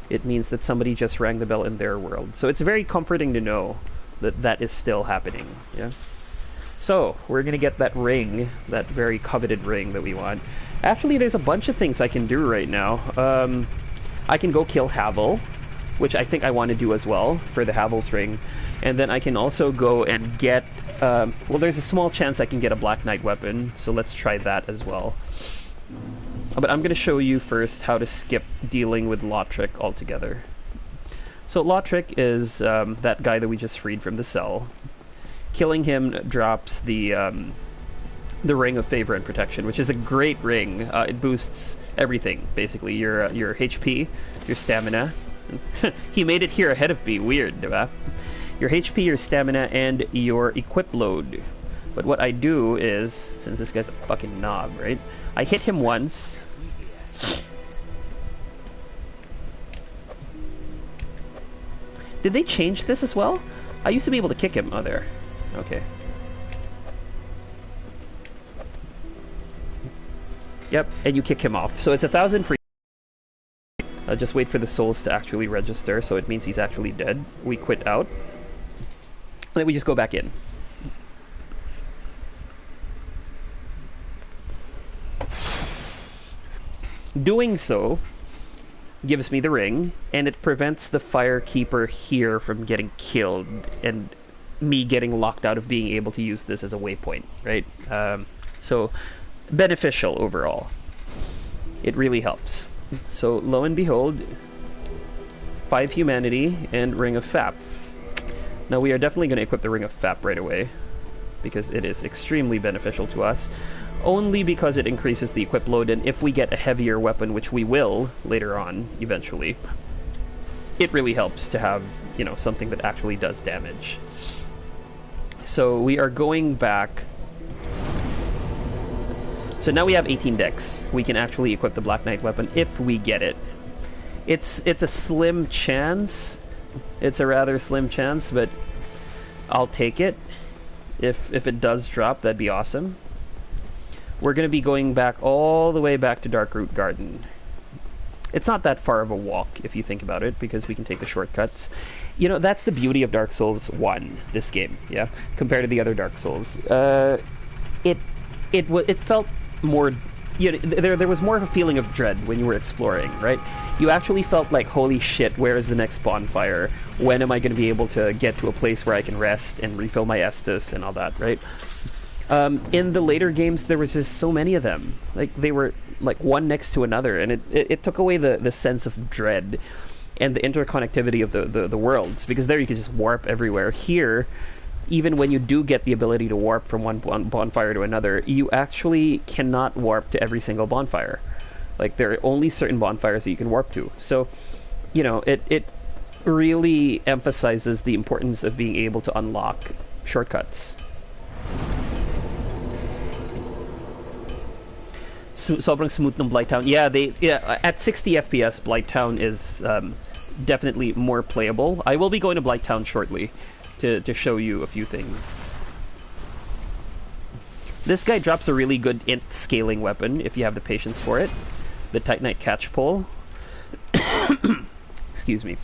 it means that somebody just rang the bell in their world. So it's very comforting to know that that is still happening. Yeah. So, we're gonna get that ring, that very coveted ring that we want. Actually, there's a bunch of things I can do right now. I can go kill Havel, which I think I want to do as well for the Havel's Ring. And then I can also go and get... well, there's a small chance I can get a Black Knight weapon, so let's try that as well. But I'm going to show you first how to skip dealing with Lothric altogether. So Lothric is that guy that we just freed from the cell. Killing him drops the Ring of Favor and Protection, which is a great ring. It boosts everything, basically. Your HP, your stamina. He made it here ahead of me. Weird, diba? Your HP, your stamina, and your equip load. But what I do is, since this guy's a fucking knob, right? I hit him once. Did they change this as well? I used to be able to kick him. Oh, there. Okay. Yep, and you kick him off. So it's 1,000 free. I'll just wait for the souls to actually register, so it means he's actually dead. We quit out. And then we just go back in. Doing so gives me the ring, and it prevents the Firekeeper here from getting killed, and me getting locked out of being able to use this as a waypoint, right? So, beneficial overall. It really helps. So, lo and behold, 5 Humanity and Ring of Fap. Now, we are definitely going to equip the Ring of Fap right away, because it is extremely beneficial to us. Only because it increases the equip load, and if we get a heavier weapon, which we will later on, eventually, it really helps to have, you know, something that actually does damage. So we are going back. So now we have 18 decks. We can actually equip the Black Knight weapon if we get it. It's a slim chance. It's a rather slim chance, but I'll take it. If it does drop, that'd be awesome. We're going to be going back all the way back to Darkroot Garden. It's not that far of a walk, if you think about it, because we can take the shortcuts. You know, that's the beauty of Dark Souls 1, this game, yeah? Compared to the other Dark Souls. It felt more... You know, there was more of a feeling of dread when you were exploring, right? You actually felt like, holy shit, where is the next bonfire? When am I going to be able to get to a place where I can rest and refill my Estus and all that, right? In the later games, there was just so many of them. Like, they were like one next to another, and it took away the sense of dread and the interconnectivity of the worlds, because there you could just warp everywhere. Here, even when you do get the ability to warp from one bonfire to another, you actually cannot warp to every single bonfire. Like, there are only certain bonfires that you can warp to. So, you know, it really emphasizes the importance of being able to unlock shortcuts. Sobrang smooth ng Blighttown. Yeah, at 60 FPS, Blighttown is definitely more playable. I will be going to Blighttown shortly to show you a few things. This guy drops a really good int scaling weapon if you have the patience for it. The Titanite Catchpole. Excuse me.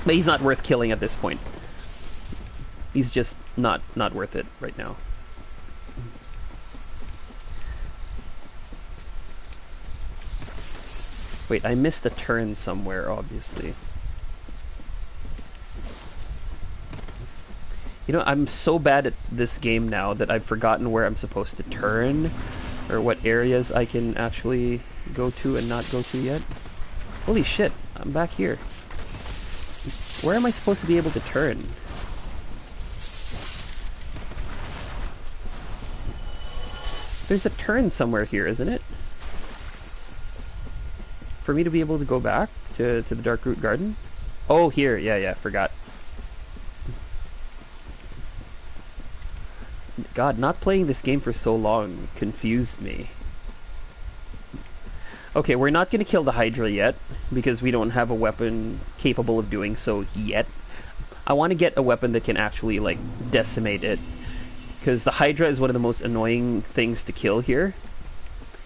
But he's not worth killing at this point. He's just not worth it right now. Wait, I missed a turn somewhere, obviously. You know, I'm so bad at this game now that I've forgotten where I'm supposed to turn, or what areas I can actually go to and not go to yet. Holy shit, I'm back here. Where am I supposed to be able to turn? There's a turn somewhere here, isn't it? For me to be able to go back to the Darkroot Garden? Oh, here. Yeah, forgot. God, not playing this game for so long confused me. Okay, we're not going to kill the Hydra yet, because we don't have a weapon capable of doing so yet. I want to get a weapon that can actually, like, decimate it. Because the Hydra is one of the most annoying things to kill here.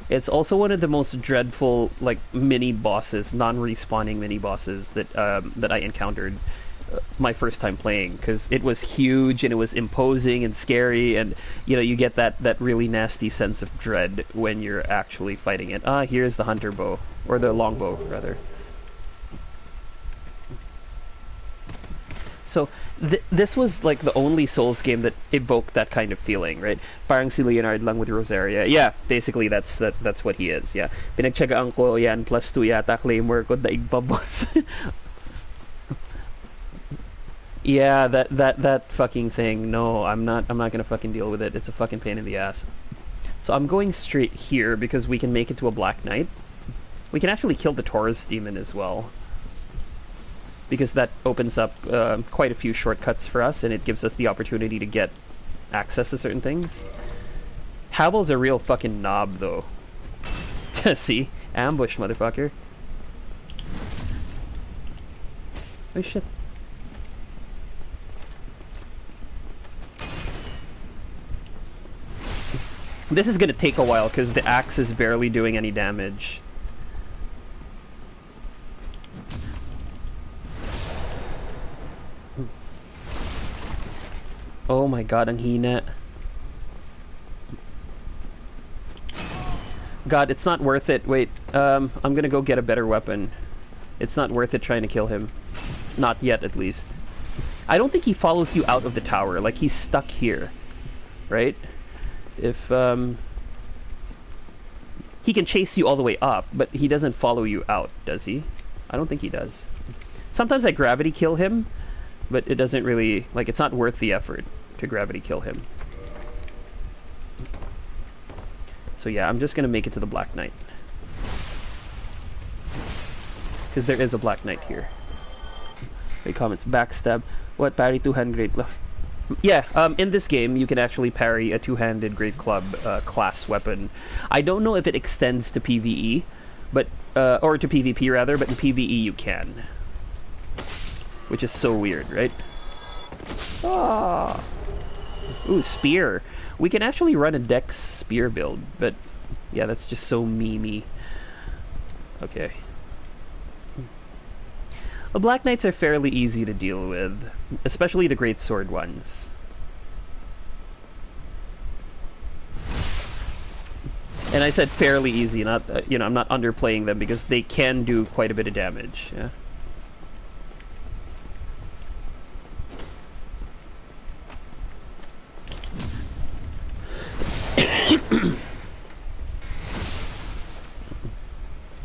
It's also one of the most dreadful, like, mini-bosses, non-respawning mini-bosses that I encountered my first time playing, because it was huge and it was imposing and scary, and, you know, you get that really nasty sense of dread when you're actually fighting it. Here's the hunter bow, or the longbow, rather. So this was like the only Souls game that evoked that kind of feeling, right? Parang si Leonard lang with Rosaria. Yeah, basically that's what he is. Yeah. Pinagtsagaan ko yan +2 yata claimer ko daig pa boss. Yeah, that fucking thing. No, I'm not gonna fucking deal with it. It's a fucking pain in the ass. So I'm going straight here because we can make it to a Black Knight. We can actually kill the Taurus demon as well, because that opens up quite a few shortcuts for us, and it gives us the opportunity to get access to certain things. Havel's a real fucking knob, though. See? Ambush, motherfucker. Oh, shit. This is gonna take a while, because the axe is barely doing any damage. Oh my god, ang hina. God, it's not worth it. Wait, I'm gonna go get a better weapon. It's not worth it trying to kill him. Not yet, at least. I don't think he follows you out of the tower. Like, he's stuck here. Right? If, he can chase you all the way up, but he doesn't follow you out, does he? I don't think he does. Sometimes I gravity kill him, but it doesn't really... Like, it's not worth the effort to gravity kill him. So yeah, I'm just gonna make it to the Black Knight. Because there is a Black Knight here. Great comments. Backstab. What? Parry two-hand great club. Yeah, in this game, you can actually parry a two-handed great club class weapon. I don't know if it extends to PvE, but or to PvP rather, but in PvE you can. Which is so weird, right? Ah. Ooh, spear. We can actually run a Dex spear build, but yeah, that's just so memey. Okay. The Black Knights are fairly easy to deal with, especially the great sword ones. And I said fairly easy, not you know, I'm not underplaying them because they can do quite a bit of damage. Yeah.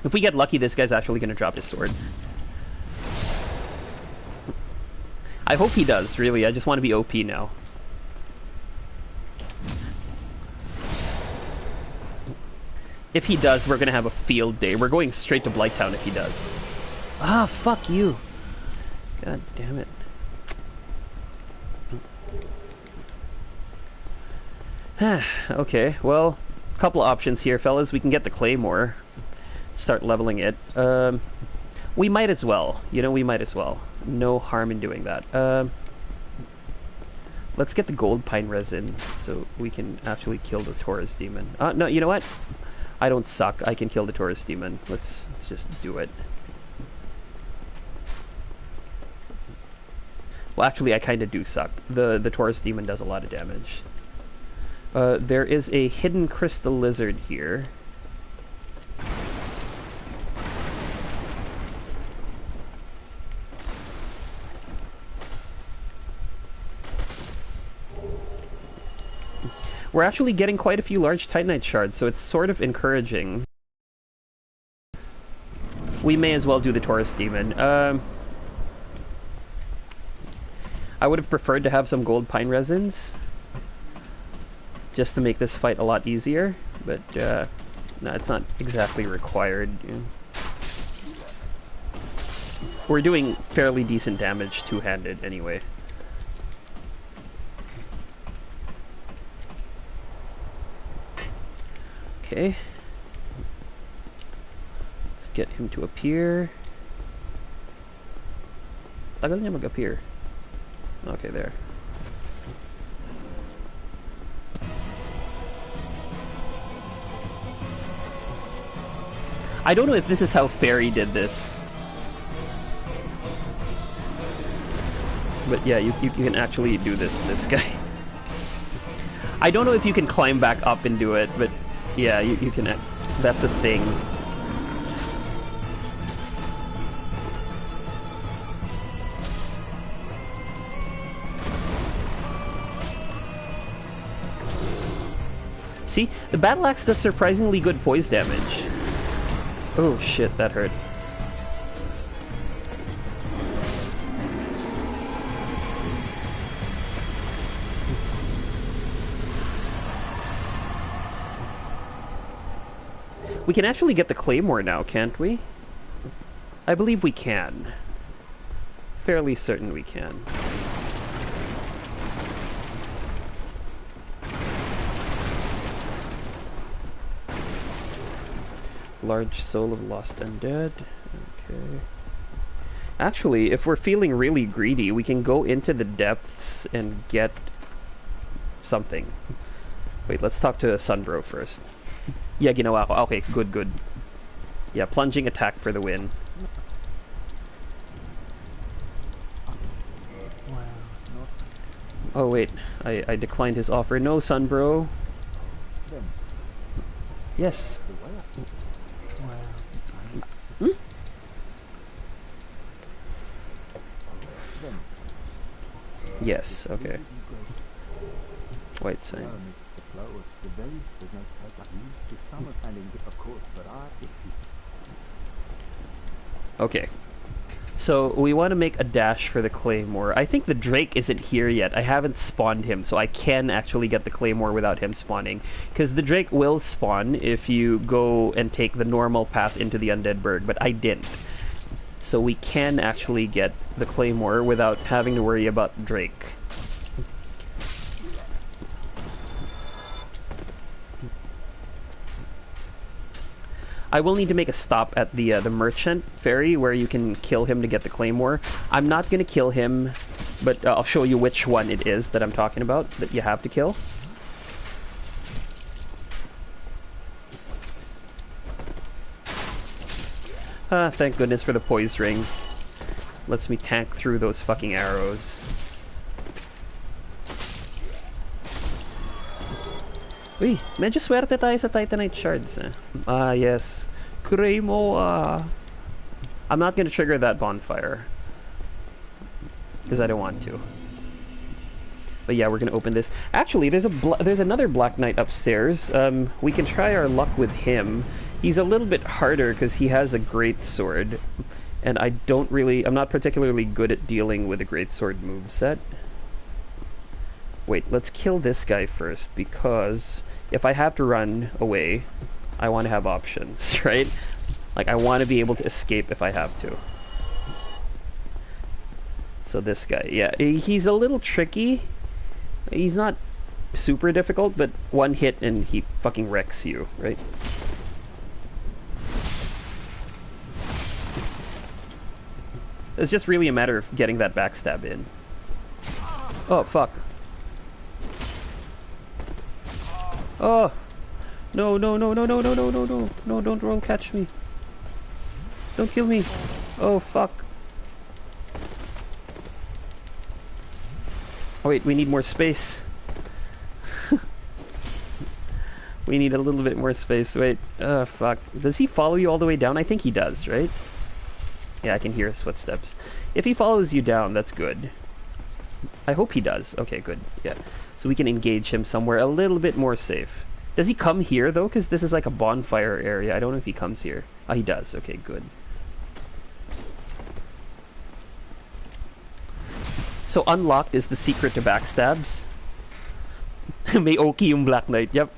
If we get lucky, this guy's actually going to drop his sword. I hope he does, really. I just want to be OP now. If he does, we're going to have a field day. We're going straight to Blighttown if he does. Ah, fuck you. God damn it. Okay, well, a couple options here, fellas. We can get the Claymore. Start leveling it. We might as well. You know, we might as well. No harm in doing that. Let's get the gold pine resin so we can actually kill the Taurus demon. No, you know what? I don't suck. I can kill the Taurus demon. Let's just do it. Well, actually, I kind of do suck. The Taurus demon does a lot of damage. There is a hidden crystal lizard here. We're actually getting quite a few large Titanite shards, so it's sort of encouraging. We may as well do the Taurus demon. I would have preferred to have some gold pine resins, just to make this fight a lot easier, but no, it's not exactly required. We're doing fairly decent damage two-handed anyway. Okay. Let's get him to appear. Tagal niya mag-appear. Okay, there. I don't know if this is how Fairy did this. But yeah, you can actually do this guy. I don't know if you can climb back up and do it, but yeah, you can. That's a thing. See, the battle axe does surprisingly good poise damage. Oh shit, that hurt. We can actually get the claymore now, can't we? I believe we can. Fairly certain we can. Large soul of lost undead. Okay. Actually, if we're feeling really greedy, we can go into the depths and get something. Wait, let's talk to Sunbro first. Yeah, ginawa ko. Okay, good, good. Yeah, plunging attack for the win. Oh wait, I declined his offer. No, Sunbro. Yes. Hmm? Yes, okay. White sign. Okay. So we want to make a dash for the claymore. I think the Drake isn't here yet. I haven't spawned him, so I can actually get the claymore without him spawning. Because the Drake will spawn if you go and take the normal path into the Undead Burg, but I didn't. So we can actually get the claymore without having to worry about Drake. I will need to make a stop at the merchant ferry where you can kill him to get the claymore. I'm not gonna kill him, but I'll show you which one it is that I'm talking about that you have to kill. Ah, thank goodness for the poise ring. Lets me tank through those fucking arrows. Uy, medyo swerte tayo sa Titanite shards. Ah, yes. Cremo, I'm not gonna trigger that bonfire. Because I don't want to. But yeah, we're gonna open this. Actually, there's another Black Knight upstairs. We can try our luck with him. He's a little bit harder because he has a great sword. And I'm not particularly good at dealing with a great sword moveset. Wait, let's kill this guy first, because if I have to run away, I want to have options, right? Like, I want to be able to escape if I have to. So this guy, yeah, he's a little tricky. He's not super difficult, but one hit and he fucking wrecks you, right? It's just really a matter of getting that backstab in. Oh, fuck. Oh! No, no, no, no, no, no, no, no, no. No, don't roll catch me. Don't kill me. Oh, fuck. Oh, wait, we need more space. We need a little bit more space. Wait. Oh, fuck. Does he follow you all the way down? I think he does, right? Yeah, I can hear his footsteps. If he follows you down, that's good. I hope he does. Okay, good. Yeah. So we can engage him somewhere a little bit more safe. Does he come here, though? Because this is like a bonfire area. I don't know if he comes here. Oh, he does. Okay, good. So unlocked is the secret to backstabs. May Oki yung Black Knight. Yep.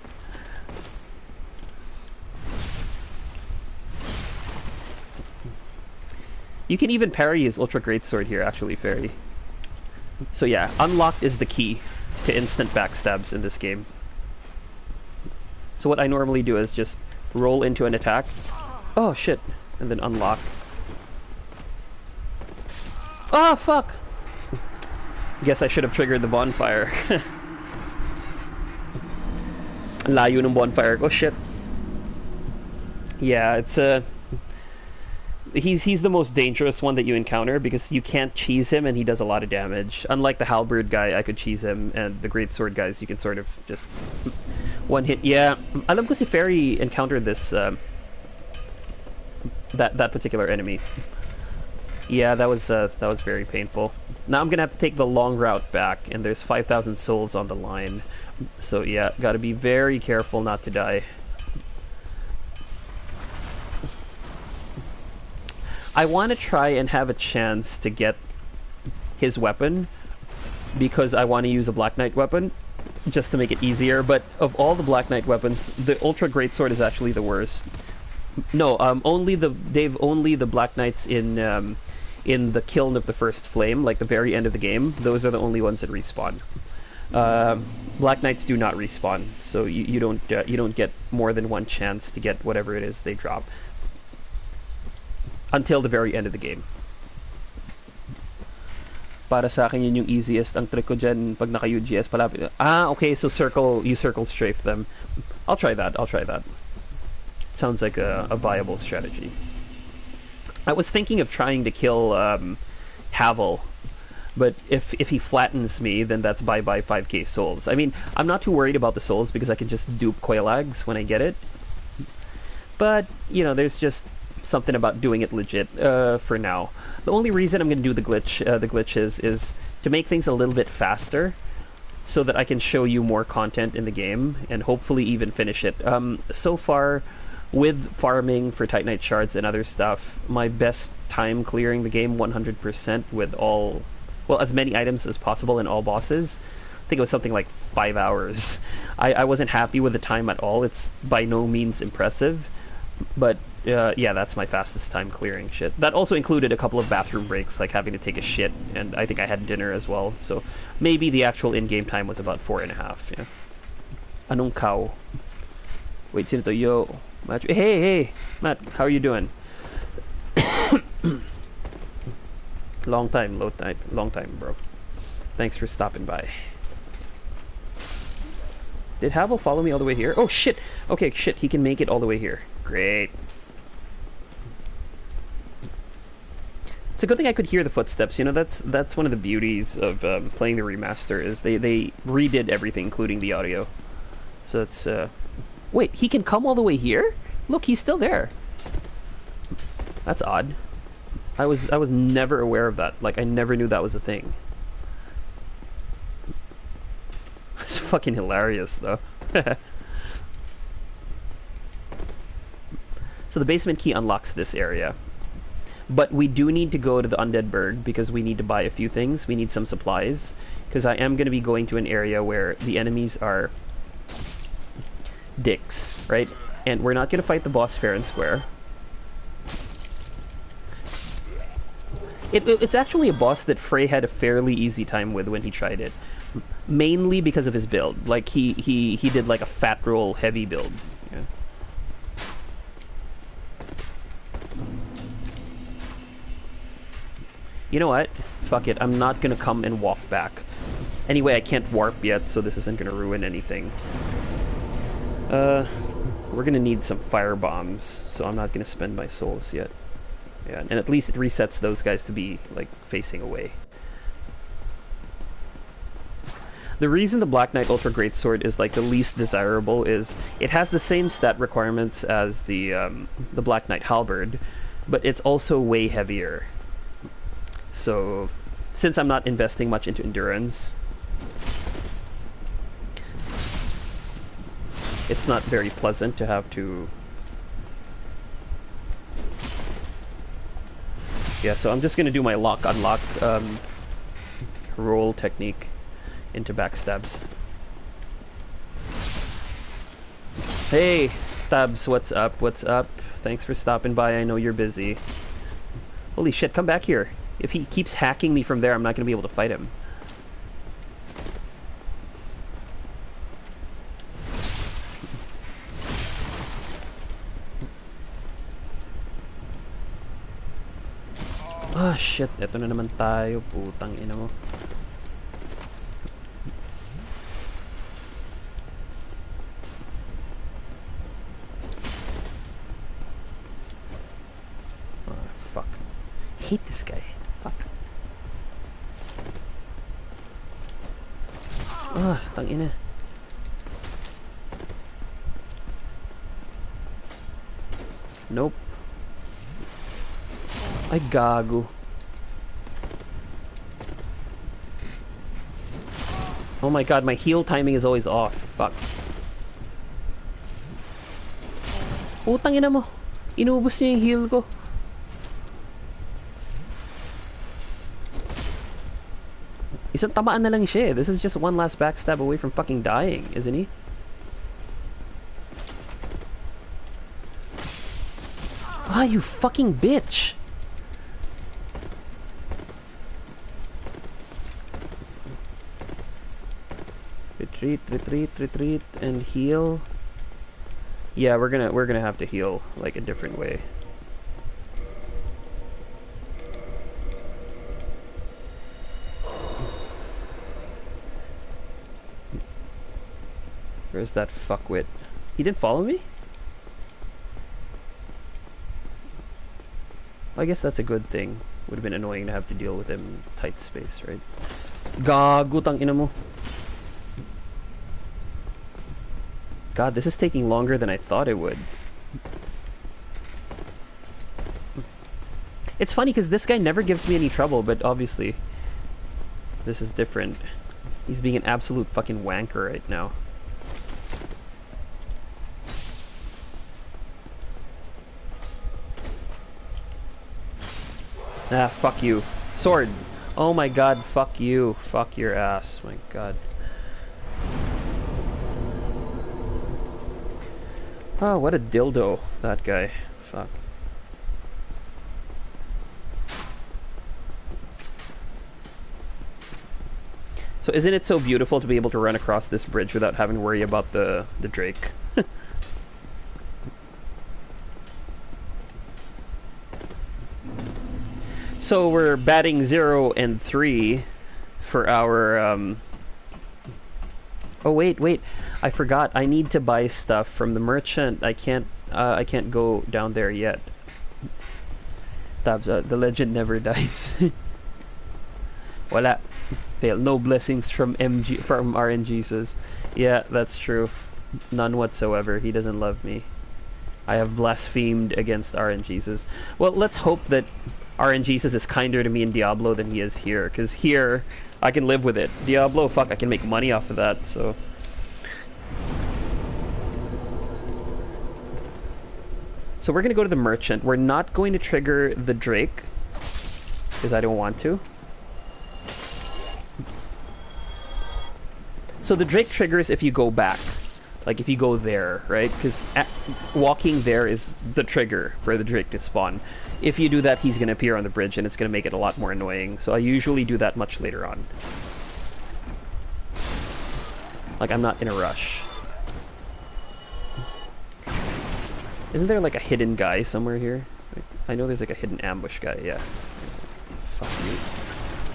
You can even parry his Ultra Greatsword here, actually, Fairy. So yeah, unlocked is the key to instant backstabs in this game. So what I normally do is just roll into an attack. Oh shit. And then unlock. Oh fuck! Guess I should have triggered the bonfire. Ang layo ng bonfire. Oh shit. Yeah, it's he's the most dangerous one that you encounter because you can't cheese him and he does a lot of damage. Unlike the halberd guy, I could cheese him, and the great sword guys, you can sort of just one hit. Yeah, alam ko si Fairy encountered this that particular enemy. Yeah, that was very painful. Now I'm gonna have to take the long route back, and there's 5,000 souls on the line. So yeah, gotta be very careful not to die. I want to try and have a chance to get his weapon, because I want to use a Black Knight weapon, just to make it easier. But of all the Black Knight weapons, the Ultra Greatsword is actually the worst. No, only the Black Knights in the Kiln of the First Flame, like the very end of the game. Those are the only ones that respawn. Black Knights do not respawn, so you don't get more than one chance to get whatever it is they drop until the very end of the game. Para sa akin yun yung easiest. Ang trick ko dyan, pag naka-UGS palapit. Ah, okay, so you circle strafe them. I'll try that. Sounds like a viable strategy. I was thinking of trying to kill Havel, but if he flattens me, then that's bye-bye 5k souls. I mean, I'm not too worried about the souls because I can just dupe Quelags when I get it. But, you know, there's just something about doing it legit for now. The only reason I'm going to do the glitches is to make things a little bit faster, so that I can show you more content in the game and hopefully even finish it. So far, with farming for Titanite shards and other stuff, my best time clearing the game 100% with as many items as possible in all bosses. I think it was something like 5 hours. I wasn't happy with the time at all. It's by no means impressive, but yeah, that's my fastest time clearing shit. That also included a couple of bathroom breaks, like having to take a shit, and I think I had dinner as well. So maybe the actual in-game time was about 4.5. Yeah. Anong cow? Wait, sino to? Yo, Matt. Hey, Matt. How are you doing? Long time, bro. Thanks for stopping by. Did Havel follow me all the way here? Oh shit! Okay, shit. He can make it all the way here. Great. It's a good thing I could hear the footsteps. You know, that's one of the beauties of playing the remaster, is they redid everything, including the audio. So that's wait, he can come all the way here? Look, he's still there. That's odd. I was never aware of that. Like, I never knew that was a thing. It's fucking hilarious, though. So the basement key unlocks this area. But we do need to go to the Undead Burg because we need to buy a few things. We need some supplies. Because I am going to be going to an area where the enemies are dicks, right? And we're not going to fight the boss fair and square. It's actually a boss that Frey had a fairly easy time with when he tried it. Mainly because of his build. Like, he did like a fat roll heavy build. Yeah. You know what? Fuck it. I'm not gonna come and walk back. Anyway, I can't warp yet, so this isn't gonna ruin anything. We're gonna need some fire bombs, so I'm not gonna spend my souls yet. Yeah, and at least it resets those guys to be, like, facing away. The reason the Black Knight Ultra Greatsword is, like, the least desirable is it has the same stat requirements as the Black Knight Halberd, but it's also way heavier. So, since I'm not investing much into endurance, it's not very pleasant to have to... Yeah, so I'm just gonna do my lock-unlock roll technique into backstabs. Hey, Tabs, what's up? What's up? Thanks for stopping by. I know you're busy. Holy shit, come back here. If he keeps hacking me from there, I'm not gonna be able to fight him. Ah, shit. Eto na naman tayo. Putang ina mo. Oh, fuck. I hate this guy. Fuck. Ah, tang ina. Nope. Ay, gago. Oh my god, my heal timing is always off. Fuck. Utang ina mo. Inubos niya yung heal ko. Isang tamaan na lang siya. This is just one last backstab away from fucking dying, isn't he? Ah, you fucking bitch! Retreat, retreat, retreat, and heal. Yeah, we're gonna have to heal like a different way. Where's that fuckwit? He didn't follow me? I guess that's a good thing. Would have been annoying to have to deal with him in tight space, right? Gago tang ina mo. God, this is taking longer than I thought it would. It's funny because this guy never gives me any trouble, but obviously this is different. He's being an absolute fucking wanker right now. Ah, fuck you. Sword. Oh my god, fuck you. Fuck your ass. My god. Oh, what a dildo, that guy. Fuck. So isn't it so beautiful to be able to run across this bridge without having to worry about the Drake? So we're batting 0 and 3 for our oh wait, I forgot. I need to buy stuff from the merchant. I can't go down there yet. Tabs, the legend never dies. Wala. Fail. No blessings from RNG says. Yeah, that's true. None whatsoever. He doesn't love me. I have blasphemed against RNG says. Well, let's hope that RNG says is kinder to me in Diablo than he is here, because here I can live with it. Diablo, fuck, I can make money off of that, so. So we're gonna go to the merchant. We're not going to trigger the Drake, because I don't want to. So the Drake triggers if you go back. Like if you go there, right? Because walking there is the trigger for the Drake to spawn. If you do that, he's going to appear on the bridge and it's going to make it a lot more annoying. So I usually do that much later on. Like, I'm not in a rush. Isn't there like a hidden guy somewhere here? Like, I know there's like a hidden ambush guy, yeah. Fuck you.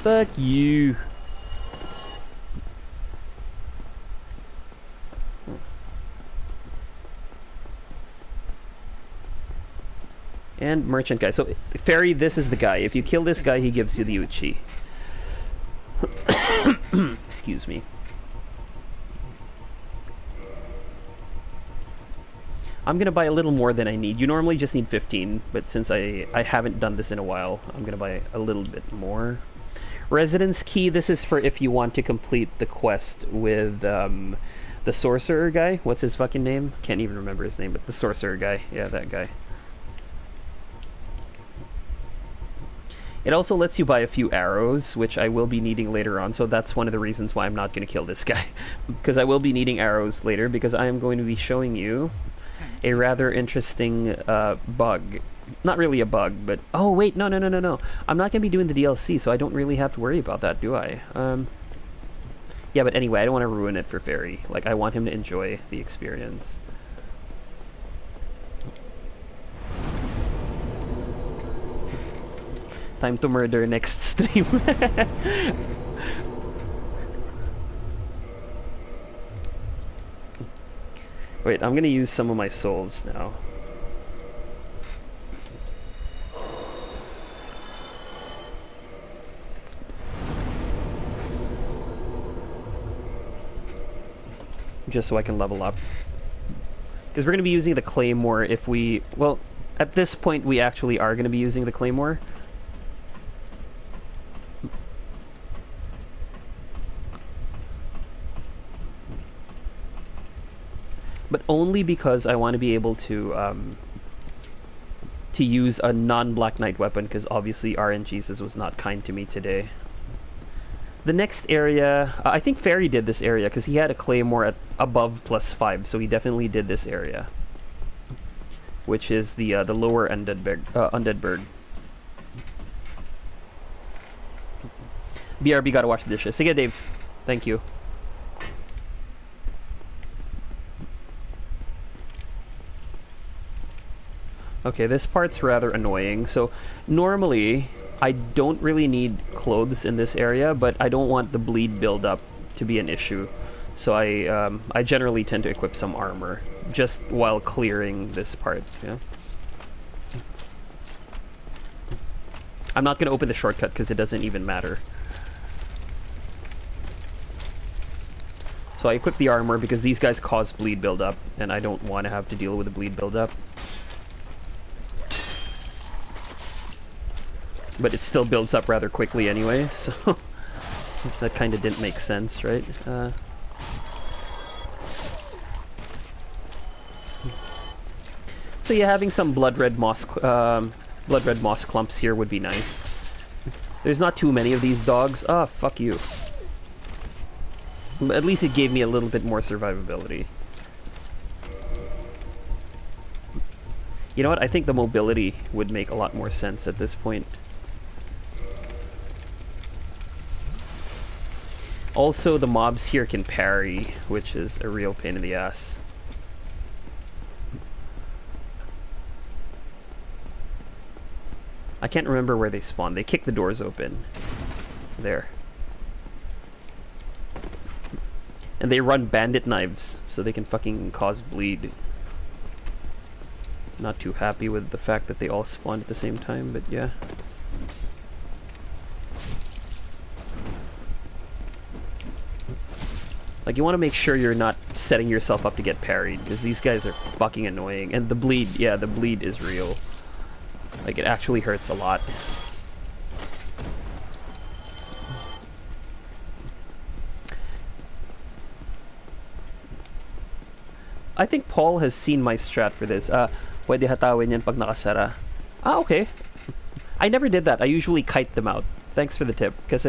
Fuck you. And merchant guy. So, Fairy, this is the guy. If you kill this guy, he gives you the Uchi. Excuse me. I'm gonna buy a little more than I need. You normally just need 15, but since I haven't done this in a while, I'm gonna buy a little bit more. Residence Key, this is for if you want to complete the quest with the sorcerer guy. What's his fucking name? Can't even remember his name, but the sorcerer guy. Yeah, that guy. It also lets you buy a few arrows, which I will be needing later on, so that's one of the reasons why I'm not going to kill this guy. Because I will be needing arrows later, because I am going to be showing you a rather interesting bug. Not really a bug, but... Oh, wait, no. I'm not going to be doing the DLC, so I don't really have to worry about that, do I? Yeah, but anyway, I don't want to ruin it for Fairy. Like, I want him to enjoy the experience. Time to murder next stream. Wait, I'm gonna use some of my souls now. Just so I can level up. Because we're gonna be using the Claymore if we... Well, at this point we actually are gonna be using the Claymore. but only because I want to be able to use a non-Black Knight weapon, because obviously RNGesus was not kind to me today. The next area, I think Fairy did this area because he had a Claymore at above +5, so he definitely did this area, which is the lower undead bird. BRB gotta wash the dishes. Sige, Dave. Thank you. Okay, this part's rather annoying. So normally I don't really need clothes in this area, but I don't want the bleed buildup to be an issue. So I generally tend to equip some armor just while clearing this part. Yeah. I'm not going to open the shortcut because it doesn't even matter. So I equip the armor because these guys cause bleed buildup, and I don't want to have to deal with the bleed buildup. But it still builds up rather quickly anyway, so that kind of didn't make sense, right? So yeah, having some blood red moss clumps here would be nice. There's not too many of these dogs. Ah, fuck you. But at least it gave me a little bit more survivability. You know what? I think the mobility would make a lot more sense at this point. Also, the mobs here can parry, which is a real pain in the ass. I can't remember where they spawn. They kick the doors open. There. And they run bandit knives, so they can fucking cause bleed. Not too happy with the fact that they all spawned at the same time, but yeah. Like, you want to make sure you're not setting yourself up to get parried, because these guys are fucking annoying. And the bleed, yeah, the bleed is real. Like, it actually hurts a lot. I think Paul has seen my strat for this. Pwede hatawin yan pag nakasara. Ah, okay. I never did that. I usually kite them out. Thanks for the tip, because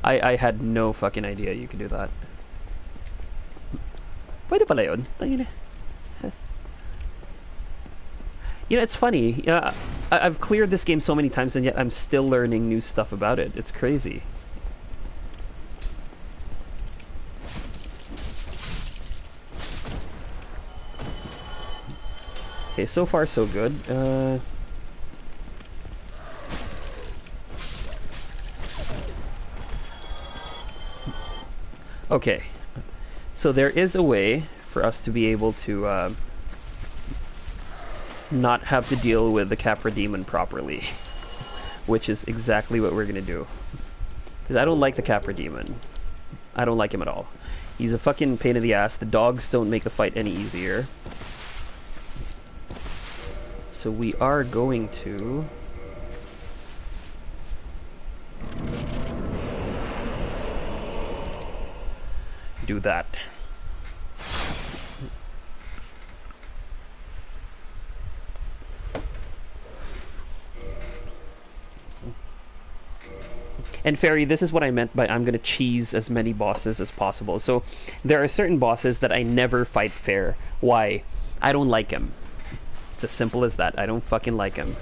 I had no fucking idea you could do that. Pwede pala yun. You know, it's funny. I've cleared this game so many times, and yet I'm still learning new stuff about it. It's crazy. Okay, so far so good. Okay. So there is a way for us to be able to not have to deal with the Capra Demon properly, which is exactly what we're gonna do. Because I don't like the Capra Demon. I don't like him at all. He's a fucking pain in the ass. The dogs don't make the fight any easier. So we are going to do that. And Fairy, this is what I meant by I'm going to cheese as many bosses as possible. So there are certain bosses that I never fight fair. Why? I don't like them. It's as simple as that. I don't fucking like them.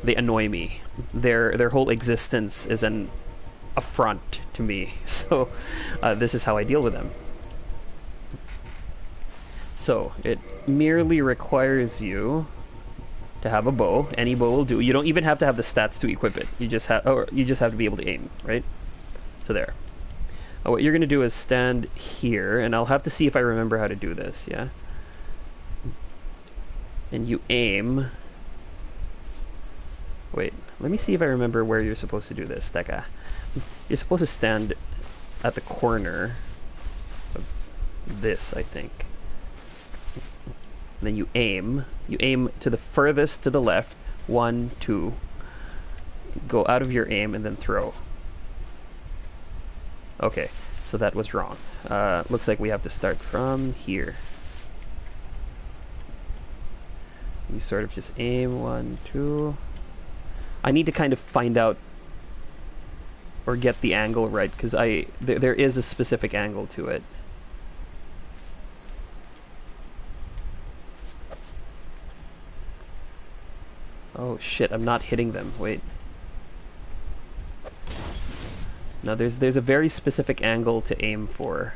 They annoy me. Their whole existence is an affront to me. So this is how I deal with them. So it merely requires you to have a bow. Any bow will do. You don't even have to have the stats to equip it. You just have to be able to aim, right? So there. What you're gonna do is stand here, and I'll have to see if I remember how to do this. Yeah. And you aim. Wait, let me see if I remember where you're supposed to do this. Teka. You're supposed to stand at the corner of this, I think. Then you aim. You aim to the furthest to the left. 1, 2. Go out of your aim and then throw. Okay, so that was wrong. Looks like we have to start from here. You sort of just aim 1, 2. I need to kind of find out or get the angle right, because there is a specific angle to it. Oh shit, I'm not hitting them. Wait. No, there's a very specific angle to aim for,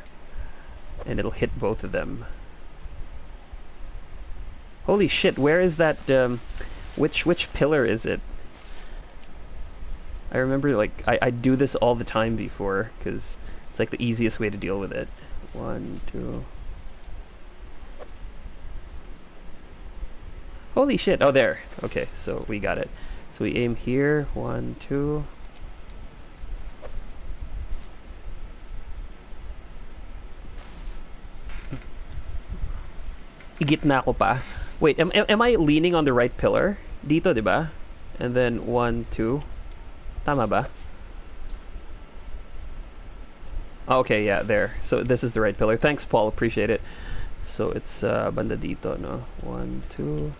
and it'll hit both of them. Holy shit, where is that, which pillar is it? I remember, like, I do this all the time before, because it's like the easiest way to deal with it. 1, 2... Holy shit, oh there. Okay, so we got it. So we aim here, 1, 2... Gitna ko pa. Wait, am I leaning on the right pillar? Dito, diba? And then 1, 2... Tama ba? Okay, yeah, there. So this is the right pillar. Thanks, Paul. Appreciate it. So it's banda dito, no? 1, 2.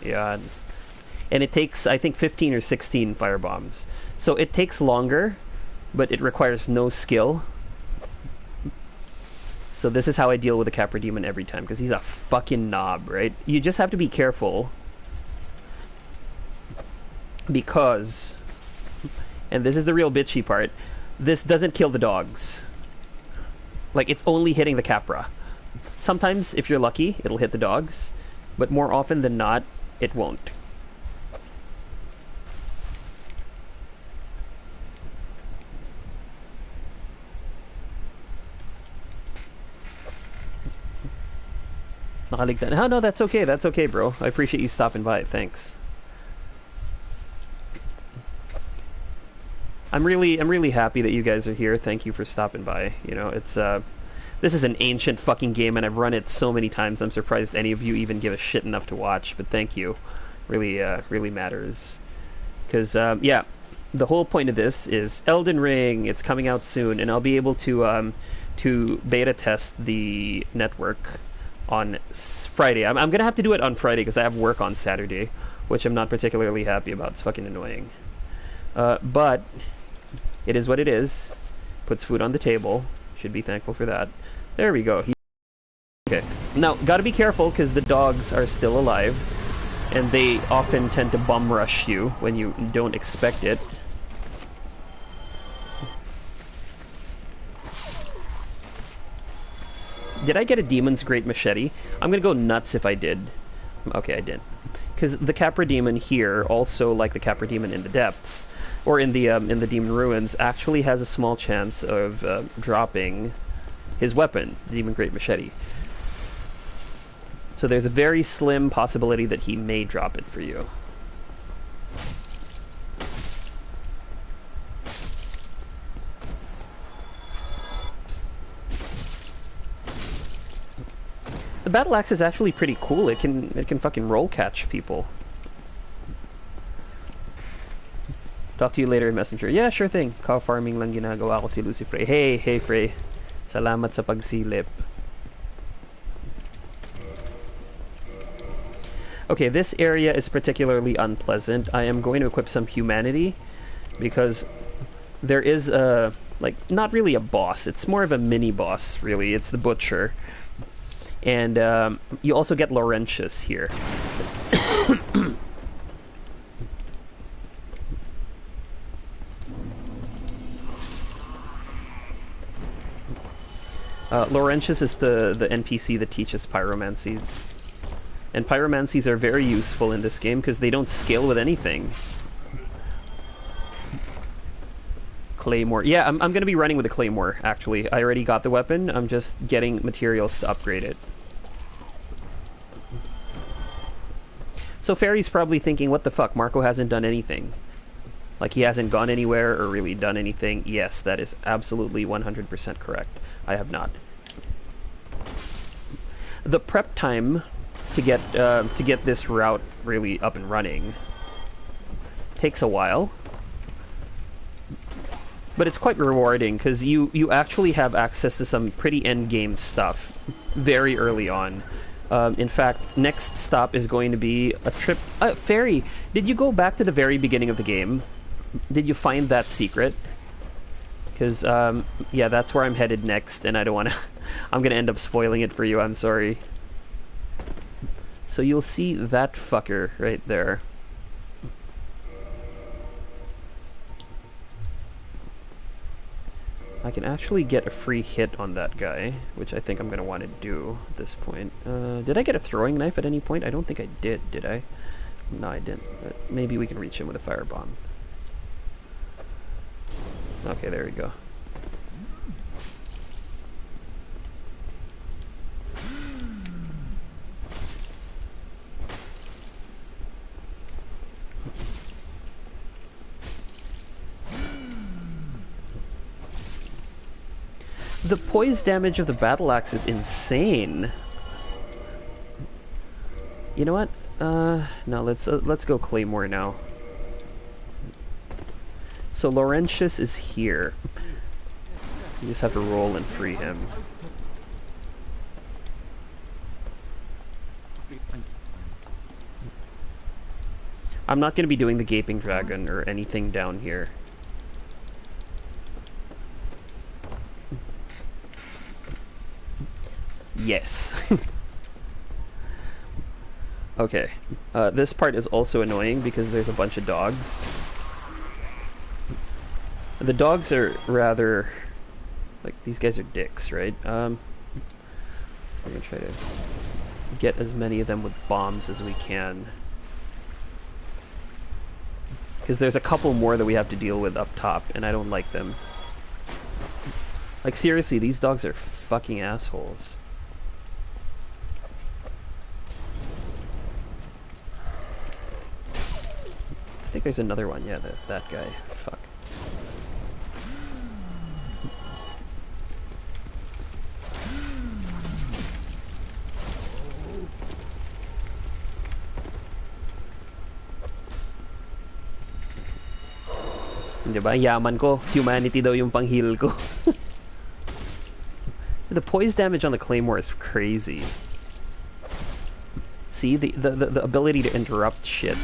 Yeah. And it takes, I think, 15 or 16 firebombs. So it takes longer, but it requires no skill. So this is how I deal with the Capra Demon every time, because he's a fucking knob, right? You just have to be careful. Because, and this is the real bitchy part, this doesn't kill the dogs. Like, it's only hitting the Capra. Sometimes, if you're lucky, it'll hit the dogs, but more often than not, it won't. Nakaligtan. Oh, no, that's okay, bro. I appreciate you stopping by. Thanks. I'm really happy that you guys are here. Thank you for stopping by. You know, it's this is an ancient fucking game, and I've run it so many times. I'm surprised any of you even give a shit enough to watch. But thank you, really matters. Because yeah, the whole point of this is Elden Ring. It's coming out soon, and I'll be able to beta test the network on Friday. I'm gonna have to do it on Friday because I have work on Saturday, which I'm not particularly happy about. It's fucking annoying. But it is what it is. Puts food on the table. Should be thankful for that. There we go. Okay. Now, gotta be careful because the dogs are still alive, and they often tend to bum rush you when you don't expect it. Did I get a Demon's Great Machete? I'm gonna go nuts if I did. Okay, I did. Because the Capra Demon here, also like the Capra Demon in the Depths, or in the Demon Ruins, actually has a small chance of dropping his weapon, the Demon Great Machete. So there's a very slim possibility that he may drop it for you. The battle axe is actually pretty cool. It can fucking roll catch people. Talk to you later, Messenger. Yeah, sure thing. Cow farming lang ginagawa ko si Lucy Frey. Hey Frey. Salamat sa pagsilip. Okay, this area is particularly unpleasant. I am going to equip some humanity because there is a, like, not really a boss. It's more of a mini boss, really. It's the Butcher. And you also get Laurentius here. Laurentius is the NPC that teaches pyromancies. And pyromancies are very useful in this game because they don't scale with anything. Claymore. Yeah, I'm going to be running with a Claymore, actually. I already got the weapon. I'm just getting materials to upgrade it. So Fairy's probably thinking, what the fuck, Marco hasn't done anything. Like, he hasn't gone anywhere or really done anything. Yes, that is absolutely 100% correct. I have not. The prep time to get this route really up and running takes a while. but it's quite rewarding because you actually have access to some pretty end game stuff very early on. In fact, next stop is going to be a trip. Ferry, did you go back to the very beginning of the game? Did you find that secret? Because yeah, that's where I'm headed next, and I don't want to. I'm gonna end up spoiling it for you. I'm sorry. So you'll see that fucker right there. I can actually get a free hit on that guy, which I think I'm going to want to do at this point. Did I get a throwing knife at any point? I don't think I did I? No, I didn't. But maybe we can reach him with a firebomb. Okay, there we go. The poise damage of the battle axe is insane. You know what? No, let's go Claymore now. So Laurentius is here. You just have to roll and free him. I'm not going to be doing the Gaping Dragon or anything down here. Yes. Okay. This part is also annoying because there's a bunch of dogs. The dogs are rather... like, these guys are dicks, right? We're gonna try to get as many of them with bombs as we can. Because there's a couple more that we have to deal with up top, and I don't like them. Like, seriously, these dogs are fucking assholes. I think there's another one, yeah, that guy. Fuck. Diba? Yaman ko. Humanity daw yung pang-heal ko. The poise damage on the Claymore is crazy. See? The ability to interrupt shit.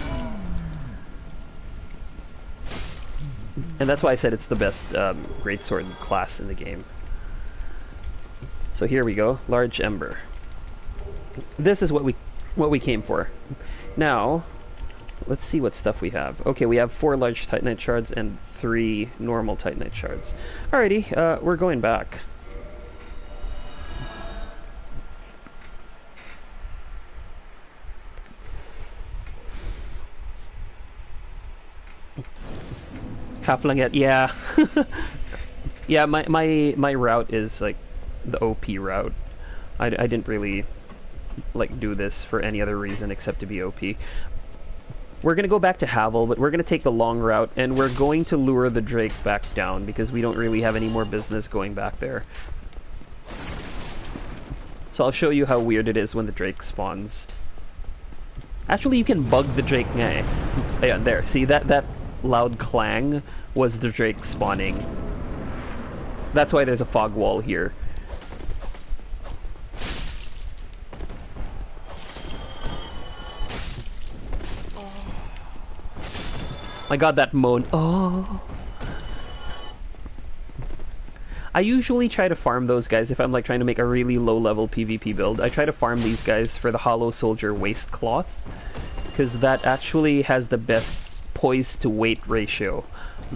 And that's why I said it's the best greatsword class in the game. So here we go. Large Ember. This is what we came for. Now... let's see what stuff we have. Okay, we have 4 large Titanite shards and 3 normal Titanite shards. Alrighty, we're going back. Half lang yet, yeah. Yeah, my route is like the OP route. I didn't really like do this for any other reason except to be OP. We're going to go back to Havel, but we're going to take the long route, and we're going to lure the Drake back down, because we don't really have any more business going back there. So I'll show you how weird it is when the Drake spawns. Actually, you can bug the Drake nga eh. Ayan, there. See, that loud clang was the Drake spawning. That's why there's a fog wall here. My god, that moan. Oh. I usually try to farm those guys if I'm like trying to make a really low level PvP build. I try to farm these guys for the Hollow Soldier Waist Cloth, because that actually has the best poise to weight ratio.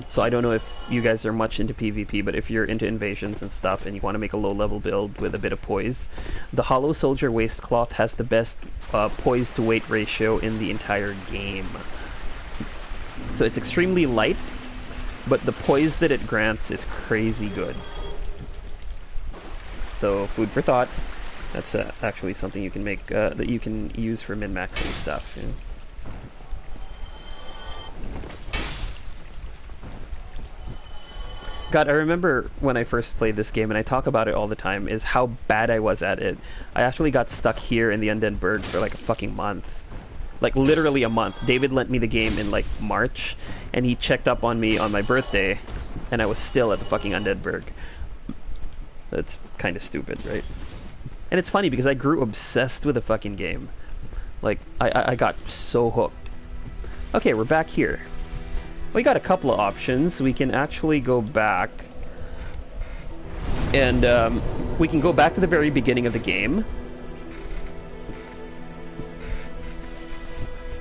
So I don't know if you guys are much into PvP, but if you're into invasions and stuff and you want to make a low level build with a bit of poise, the Hollow Soldier Waist Cloth has the best poise to weight ratio in the entire game. So it's extremely light, but the poise that it grants is crazy good. So food for thought. That's actually something you can make that you can use for min-maxing stuff. You know? God, I remember when I first played this game, and I talk about it all the time, is how bad I was at it. I actually got stuck here in the Undead Burg for like a fucking month. Like literally a month. David lent me the game in like March, and he checked up on me on my birthday and I was still at the fucking Undead Burg. That's kind of stupid, right? And it's funny because I grew obsessed with the fucking game. Like, I got so hooked. Okay, we're back here. We got a couple of options. We can actually go back, and we can go back to the very beginning of the game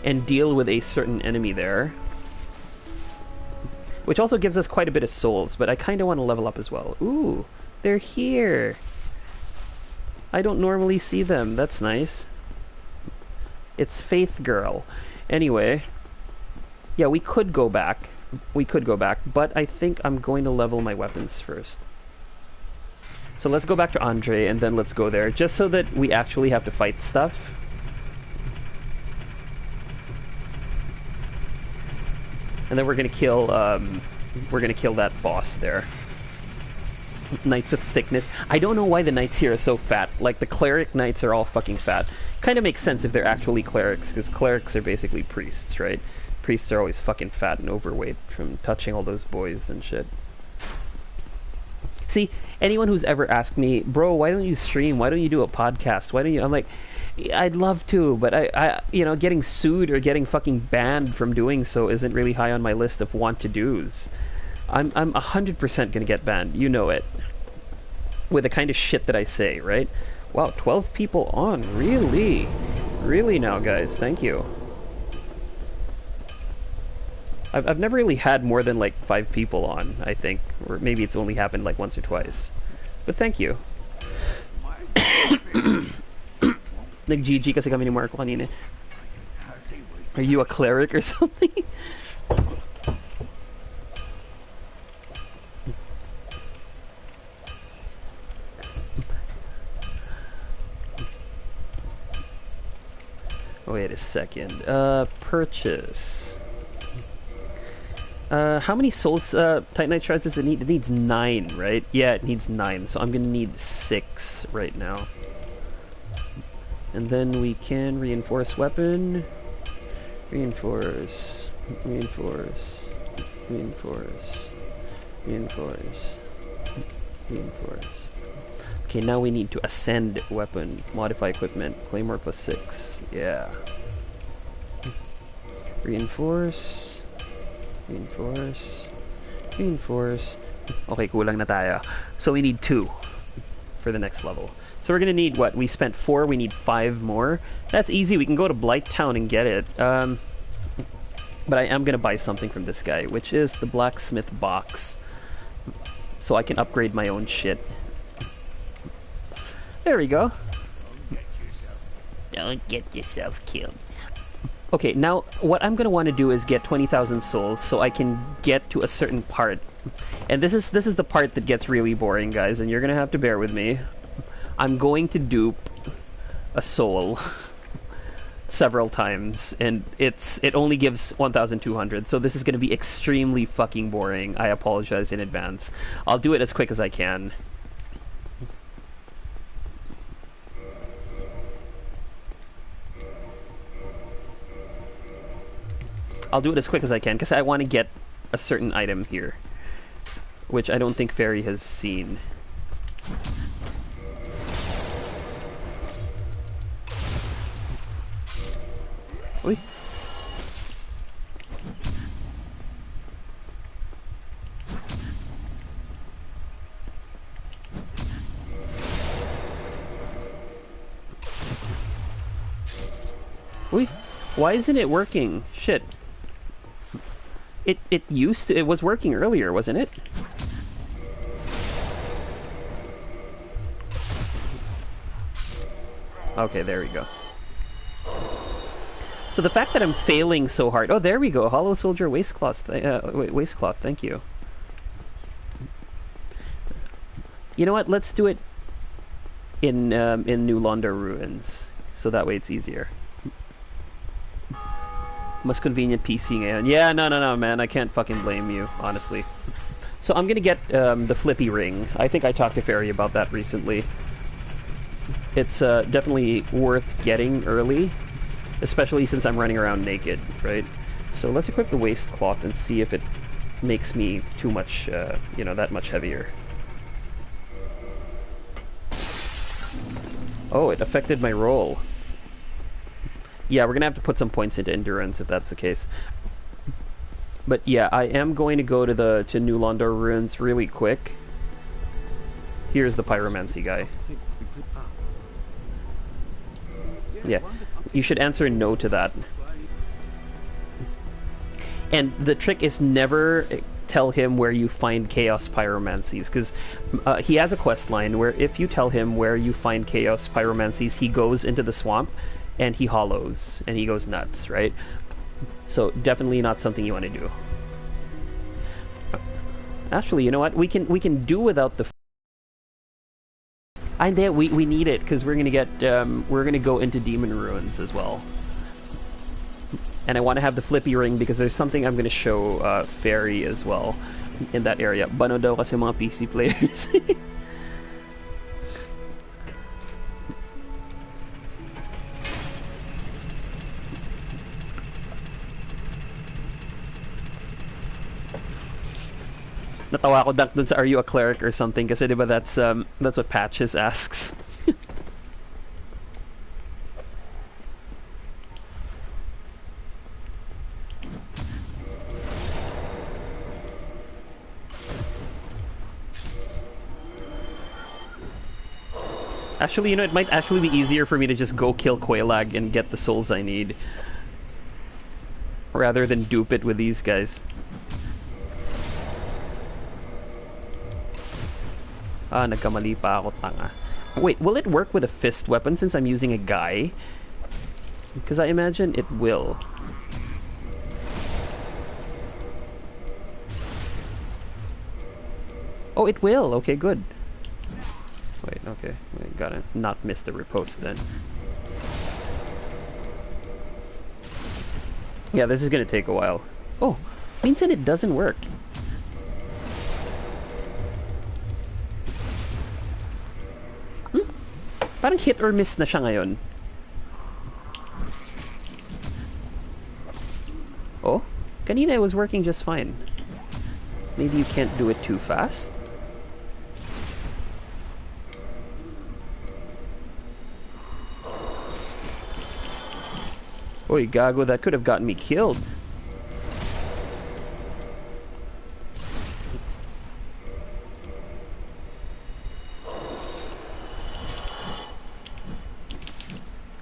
and deal with a certain enemy there, which also gives us quite a bit of souls, but I kind of want to level up as well. Ooh, they're here. I don't normally see them. That's nice. It's Faith Girl. Anyway, yeah, we could go back. We could go back, but I think I'm going to level my weapons first. So let's go back to Andre, and then let's go there, just so that we actually have to fight stuff. And then we're gonna kill that boss there. Knights of Thickness. I don't know why the knights here are so fat. Like, the cleric knights are all fucking fat. Kind of makes sense if they're actually clerics, because clerics are basically priests, right? Priests are always fucking fat and overweight from touching all those boys and shit. See, anyone who's ever asked me, bro, why don't you stream? Why don't you do a podcast? Why don't you... I'm like, I'd love to, but I you know, getting sued or getting fucking banned from doing so isn't really high on my list of want-to-dos. I'm 100% gonna get banned, you know it. With the kind of shit that I say, right? Wow, 12 people on, really? Really now, guys, thank you. I've never really had more than like 5 people on, I think. Or maybe it's only happened like once or twice. But thank you. Nag-GG kasi kami ni Marco kanina. Are you a cleric or something? Wait a second. Purchase. How many souls, Titanite shards does it need? It needs 9, right? Yeah, it needs 9, so I'm gonna need 6 right now. And then we can reinforce weapon. Reinforce. Reinforce. Reinforce. Reinforce. Reinforce. Okay, now we need to ascend weapon. Modify equipment. Claymore plus 6. Yeah. Reinforce. Reinforce. Reinforce. Okay, kulang na tayo. So we need 2 for the next level. So we're gonna need what? We spent 4, we need 5 more. That's easy, we can go to Blighttown and get it. But I am gonna buy something from this guy, which is the blacksmith box. So I can upgrade my own shit. There we go. Don't get yourself killed. Okay, now what I'm gonna want to do is get 20,000 souls so I can get to a certain part. And this is the part that gets really boring, guys, and you're gonna have to bear with me. I'm going to dupe a soul several times, and it only gives 1,200, so this is going to be extremely fucking boring. I apologize in advance. I'll do it as quick as I can. I'll do it as quick as I can, because I want to get a certain item here, which I don't think Fairy has seen. Oi. Oi. Why isn't it working? Shit. It was working earlier, wasn't it? Okay, there we go. So the fact that I'm failing so hard... Oh, there we go. Hollow Soldier Waistcloth. Waistcloth, thank you. You know what? Let's do it in New Londo Ruins. So that way it's easier. Most convenient PC ngayon. Yeah, no, man. I can't fucking blame you, honestly. So I'm gonna get the Flippy Ring. I think I talked to Fairy about that recently. It's definitely worth getting early, especially since I'm running around naked, right? So let's equip the waistcloth and see if it makes me too much, you know, that much heavier. Oh, it affected my roll. Yeah, we're gonna have to put some points into endurance if that's the case. But yeah, I am going to go to New Londor Ruins really quick. Here's the pyromancy guy. Yeah, you should answer no to that. And the trick is never tell him where you find chaos pyromancies, because he has a quest line where if you tell him where you find chaos pyromancies, he goes into the swamp and he hollows and he goes nuts, right? So definitely not something you want to do. Actually, you know what? We can do without the. We need it because we're gonna get we're gonna go into Demon Ruins as well. And I want to have the flippy ring because there's something I'm going to show Fairy as well in that area. Bano daw kasi mga PC players. Natawa ko dun sa are you a cleric or something kasi diba that's what Patches asks. Actually, you know, it might actually be easier for me to just go kill Quailag and get the souls I need. Rather than dupe it with these guys. Ah, nagkamali pa ako, tanga. Wait, will it work with a fist weapon since I'm using a guy? Because I imagine it will. Oh, it will! Okay, good. Wait, okay. I gotta not miss the riposte then. Yeah, this is gonna take a while. Oh, minsan it doesn't work. Parang hit or miss na siya ngayon. Oh, kanina it was working just fine. Maybe you can't do it too fast? Oy, gago, that could have gotten me killed.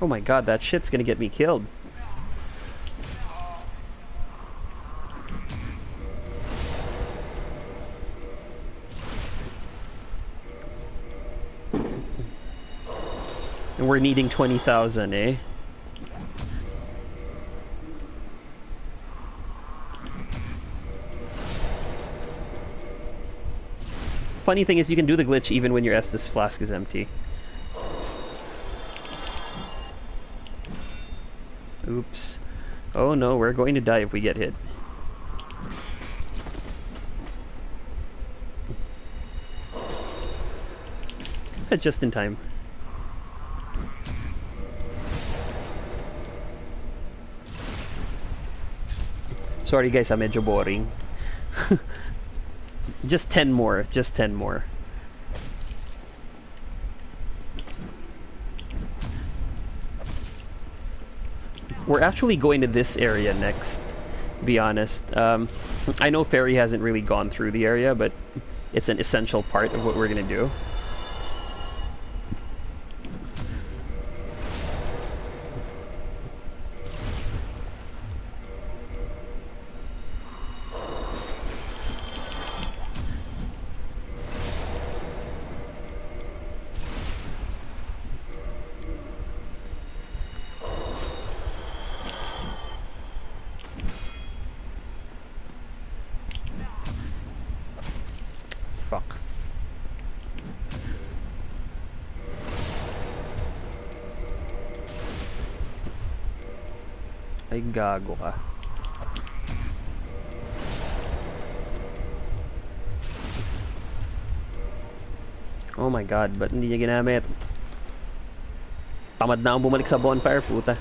Oh my god, that shit's gonna get me killed. And we're needing 20,000, eh? Funny thing is you can do the glitch even when your Estus flask is empty. Oops. Oh no, we're going to die if we get hit. Just in time. Sorry guys, I'm medyo boring. Just 10 more, just 10 more. We're actually going to this area next, to be honest. I know Fairy hasn't really gone through the area, but it's an essential part of what we're gonna do. Fuck. Ay, gago ka. Oh my god, ba't hindi niya ginamit? Tamad na akong bumalik sa bonfire, puta.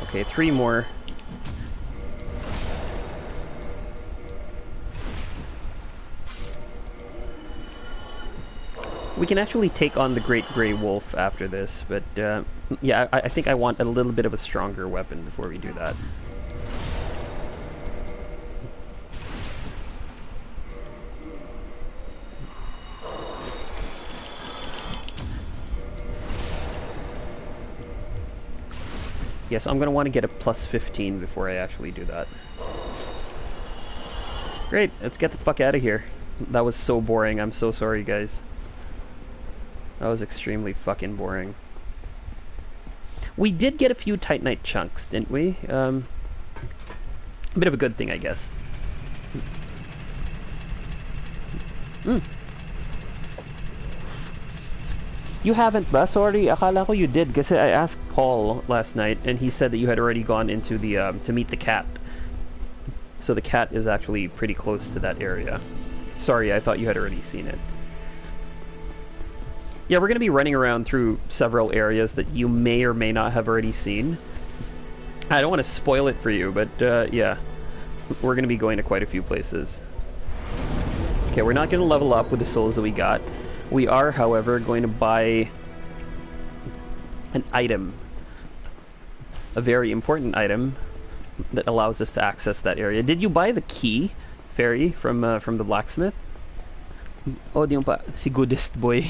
Okay, 3 more. We can actually take on the Great Grey Wolf after this, but yeah, I think I want a little bit of a stronger weapon before we do that. Yes, I'm going to want to get a plus 15 before I actually do that. Great, let's get the fuck out of here. That was so boring, I'm so sorry guys. That was extremely fucking boring. We did get a few Titanite chunks, didn't we? A bit of a good thing, I guess. You haven't ba? Sorry, akala ko you did kasi I asked Paul last night and he said that you had already gone into the to meet the cat. So the cat is actually pretty close to that area. Sorry, I thought you had already seen it. Yeah, we're going to be running around through several areas that you may or may not have already seen. I don't want to spoil it for you, but yeah. We're going to be going to quite a few places. Okay, we're not going to level up with the souls that we got. We are, however, going to buy an item. A very important item that allows us to access that area. Did you buy the key, Fairy, from the blacksmith? Oh, di mo pa. Si Goodest Boy.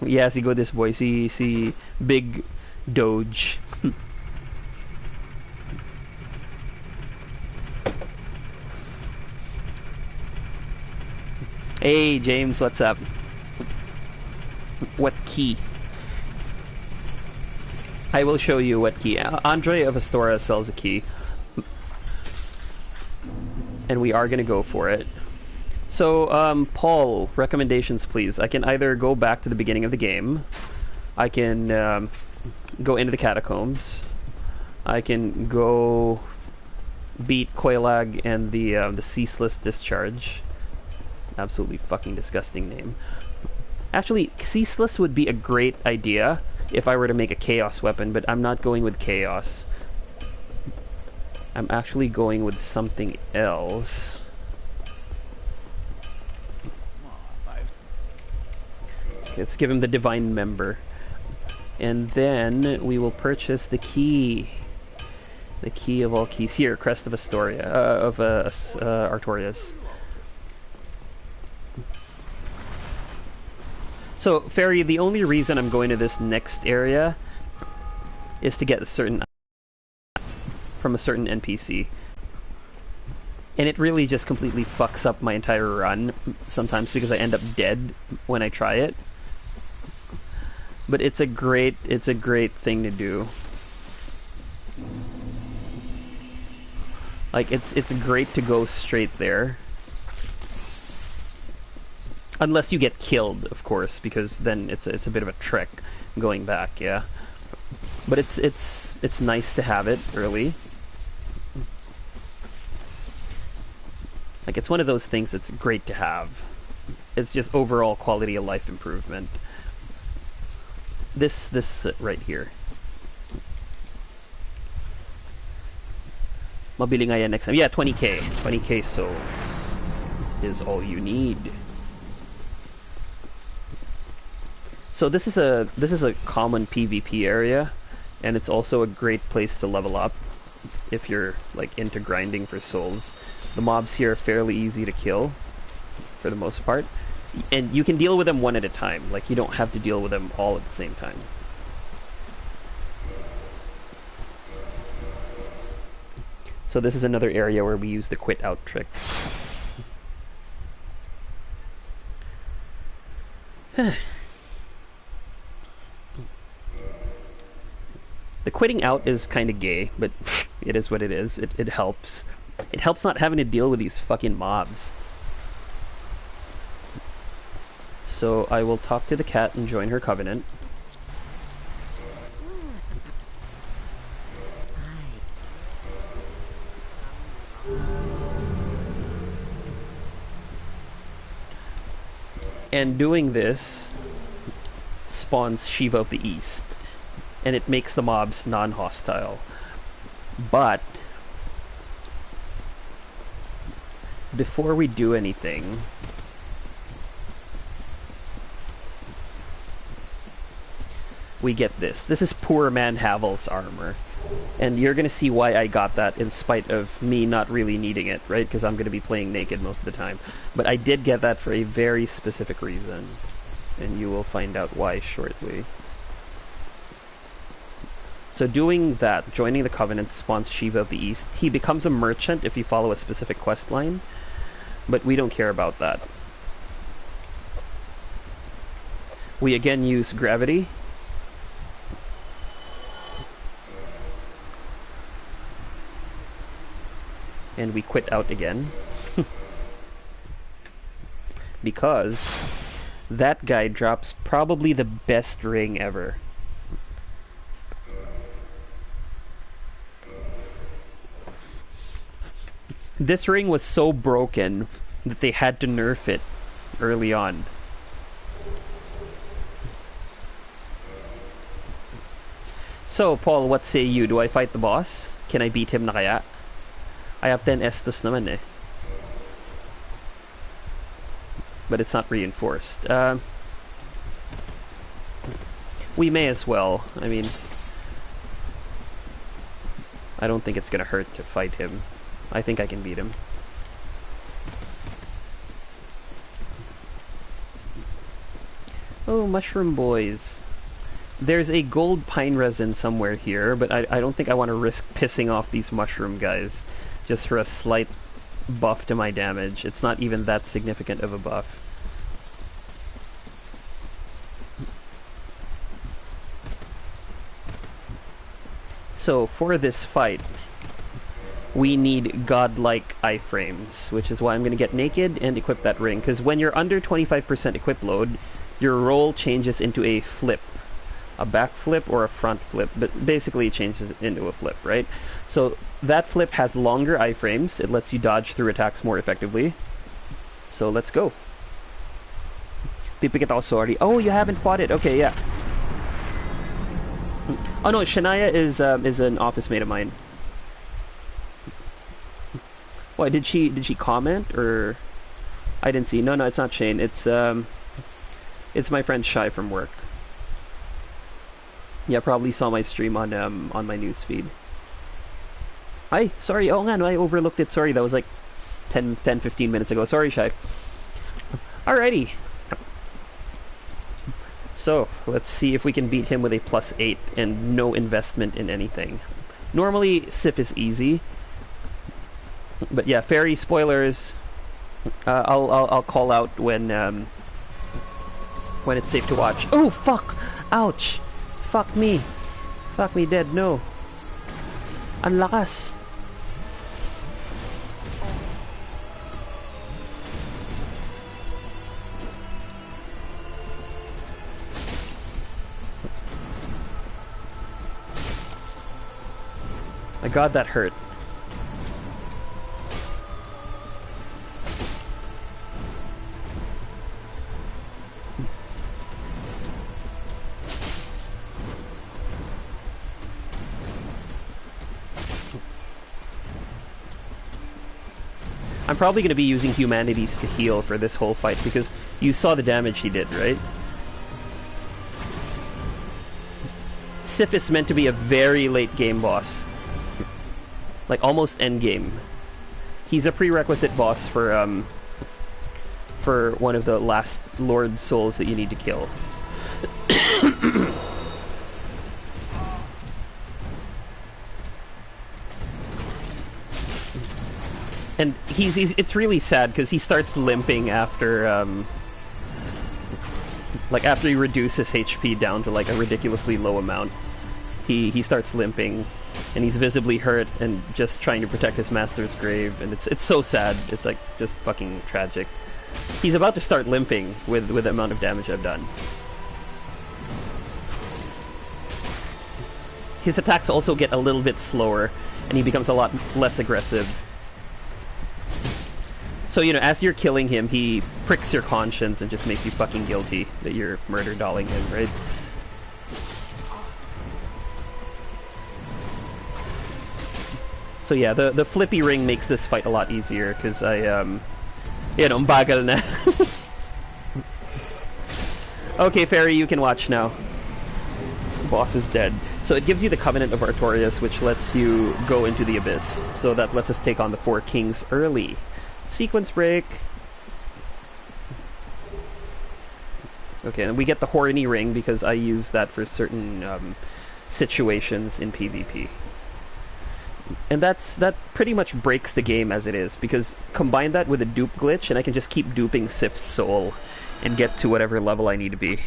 Yeah, si Goodest Boy. Si Big Doge. Hey, James, what's up? What key? I will show you what key. Andre of Astora sells a key. And we are going to go for it. So, Paul, recommendations please. I can either go back to the beginning of the game. I can go into the catacombs. I can go beat Koilag and the Ceaseless Discharge. Absolutely fucking disgusting name. Actually, Ceaseless would be a great idea if I were to make a Chaos weapon, but I'm not going with Chaos. I'm actually going with something else. Okay, let's give him the Divine Member. And then we will purchase the key. The key of all keys. Here, Crest of Astoria, Artorias. So, Fairy, the only reason I'm going to this next area is to get a certain from a certain NPC. And it really just completely fucks up my entire run sometimes because I end up dead when I try it. But it's a great thing to do. Like it's great to go straight there. Unless you get killed, of course, because then it's a bit of a trick going back, yeah. But it's nice to have it early. Like it's one of those things that's great to have. It's just overall quality of life improvement. This right here. Mabili nga yan next time. Yeah, 20k. 20k souls is all you need. So this is a common PvP area, and it's also a great place to level up if you're like into grinding for souls. The mobs here are fairly easy to kill for the most part, and you can deal with them one at a time. Like you don't have to deal with them all at the same time. So this is another area where we use the quit out tricks. The quitting out is kind of gay, but it is what it is. It helps. It helps not having to deal with these fucking mobs. So I will talk to the cat and join her covenant. And doing this spawns Shiva of the East, and it makes the mobs non-hostile. But before we do anything, we get this. This is Poor Man Havel's armor. And you're going to see why I got that in spite of me not really needing it, right? Because I'm going to be playing naked most of the time. But I did get that for a very specific reason. And you will find out why shortly. So doing that, joining the Covenant, spawns Shiva of the East. He becomes a merchant if you follow a specific quest line. But we don't care about that. We again use gravity. And we quit out again. Because that guy drops probably the best ring ever. This ring was so broken that they had to nerf it early on. So, Paul, what say you? Do I fight the boss? Can I beat him na kaya? I have 10 Estus naman eh. But it's not reinforced. We may as well. I mean, I don't think it's gonna hurt to fight him. I think I can beat him. Oh, mushroom boys. There's a gold pine resin somewhere here, but I don't think I want to risk pissing off these mushroom guys just for a slight buff to my damage. It's not even that significant of a buff. So for this fight, we need godlike iframes, which is why I'm going to get naked and equip that ring, because when you're under 25% equip load, your roll changes into a flip. A back flip or a front flip, but basically it changes into a flip, right? So that flip has longer iframes. It lets you dodge through attacks more effectively. So let's go. Pipikit ako, sorry. Oh, you haven't fought it. Okay, yeah. Oh no, Shania is an office mate of mine. Why did she comment, or I didn't see? No, it's not Shane. It's my friend Shai from work. Yeah, probably saw my stream on my newsfeed. Ay, sorry. Oh, nga, no, I overlooked it. Sorry, that was like 10-15 minutes ago. Sorry, Shai. Alrighty. So, let's see if we can beat him with a +8 and no investment in anything. Normally, Sif is easy. But yeah, fairy spoilers. I'll call out when it's safe to watch. Oh, fuck! Ouch! Fuck me. Fuck me dead, no. Ang lakas. My god, that hurt. I'm probably going to be using humanities to heal for this whole fight, because you saw the damage he did, right? Sif is meant to be a very late game boss. Like, almost end game. He's a prerequisite boss for one of the last Lord Souls that you need to kill. And it's really sad because he starts limping after like after he reduces HP down to like a ridiculously low amount. He starts limping, and he's visibly hurt and just trying to protect his master's grave, and it's so sad. It's like just fucking tragic. He's about to start limping with the amount of damage I've done. His attacks also get a little bit slower, and he becomes a lot less aggressive. So, you know, as you're killing him, he pricks your conscience and just makes you fucking guilty that you're murder-dolling him, right? So yeah, the flippy ring makes this fight a lot easier because I bagal na. Okay, Fairy, you can watch now. Boss is dead. So it gives you the Covenant of Artorias, which lets you go into the Abyss. So that lets us take on the 4 kings early. Sequence break. Okay, and we get the Horny Ring because I use that for certain situations in PvP. And that pretty much breaks the game as it is, because combine that with a dupe glitch and I can just keep duping Sif's soul and get to whatever level I need to be.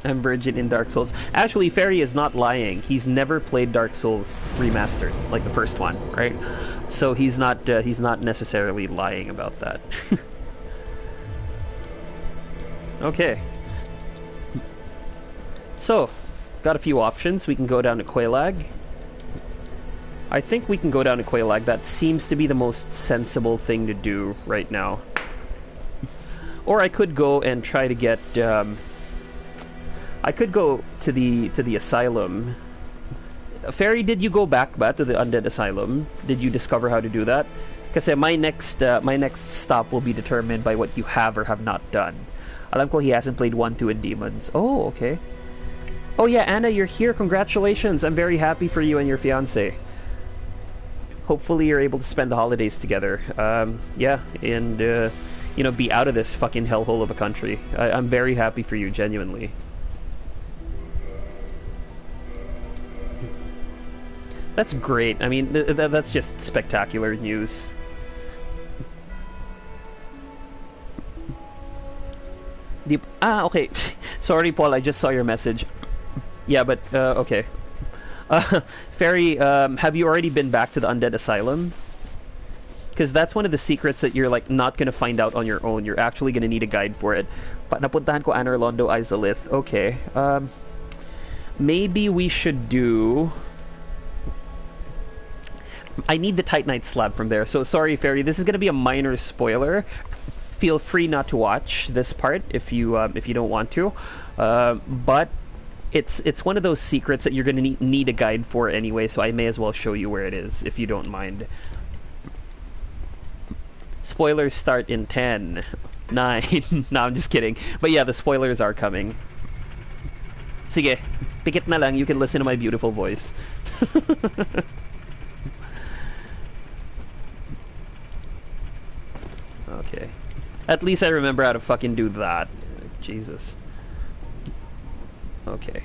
I'm virgin in Dark Souls. Actually, Fairy is not lying. He's never played Dark Souls Remastered, like the first one, right? So he's not necessarily lying about that. Okay. So, got a few options. We can go down to Quelaag. I think we can go down to Quelaag. That seems to be the most sensible thing to do right now. Or I could go and try to get... I could go to the asylum. Fairy, did you go back to the undead asylum? Did you discover how to do that? Because my next stop will be determined by what you have or have not done. Alam ko he hasn't played 1, 2, and Demons. Oh, okay. Oh yeah, Anna, you're here. Congratulations. I'm very happy for you and your fiance. Hopefully you're able to spend the holidays together. Yeah, and be out of this fucking hellhole of a country. I'm very happy for you, genuinely. That's great. I mean, that's just spectacular news. Okay. Sorry, Paul, I just saw your message. Yeah, but, okay. Fairy, have you already been back to the Undead Asylum? Because that's one of the secrets that you're, like, not gonna find out on your own. You're actually gonna need a guide for it. But napuntahan ko Anor Londo Izalith. Okay. Maybe we should do... I need the Titanite slab from there. So sorry, Fairy, this is gonna be a minor spoiler. Feel free not to watch this part if you don't want to. But it's one of those secrets that you're gonna need a guide for anyway, so I may as well show you where it is if you don't mind. Spoilers start in 10, 9. No, I'm just kidding. But yeah, the spoilers are coming. Sige, pikit na lang. You can listen to my beautiful voice. Okay. At least I remember how to fucking do that. Jesus. Okay.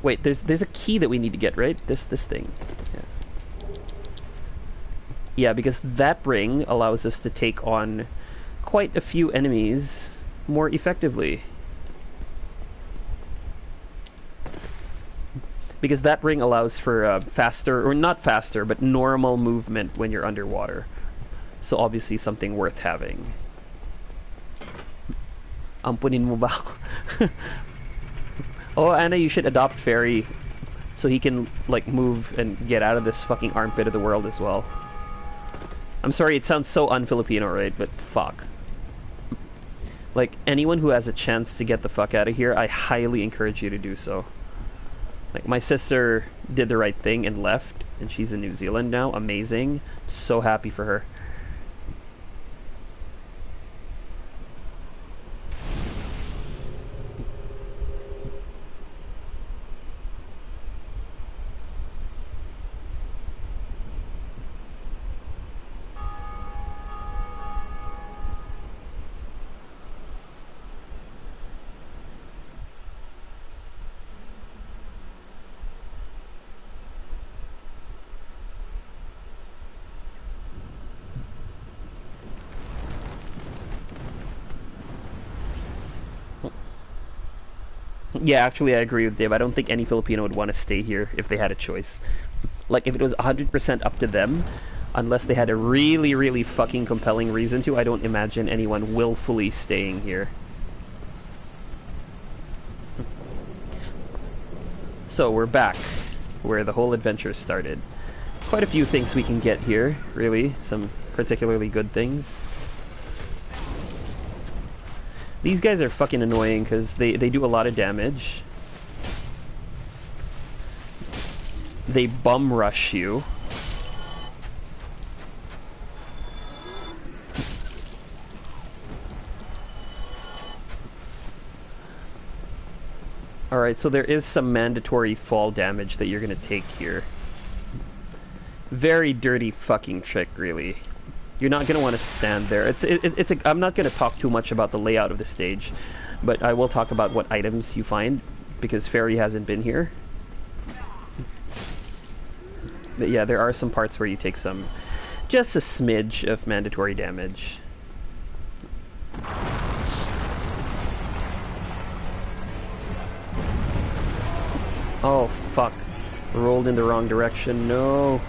Wait, there's a key that we need to get, right? This thing. Yeah. Yeah, because that ring allows us to take on quite a few enemies more effectively. Because that ring allows for faster, or not faster, but normal movement when you're underwater. So obviously something worth having. Ampunin mo ba ako? Oh, Anna, you should adopt Fairy so he can, like, move and get out of this fucking armpit of the world as well. I'm sorry, it sounds so un-Filipino, right? But fuck. Like, anyone who has a chance to get the fuck out of here, I highly encourage you to do so. Like, my sister did the right thing and left, and she's in New Zealand now. Amazing. I'm so happy for her. Yeah, actually, I agree with Dave. I don't think any Filipino would want to stay here if they had a choice. Like, if it was 100% up to them, unless they had a really, really fucking compelling reason to, I don't imagine anyone willfully staying here. So, we're back, where the whole adventure started. Quite a few things we can get here, really. Some particularly good things. These guys are fucking annoying because they do a lot of damage. They bum rush you. Alright, so there is some mandatory fall damage that you're gonna take here. Very dirty fucking trick, really. You're not gonna want to stand there. I'm not gonna talk too much about the layout of the stage, but I will talk about what items you find, because Fairy hasn't been here. But yeah, there are some parts where you take just a smidge of mandatory damage. Oh, fuck. Rolled in the wrong direction. No.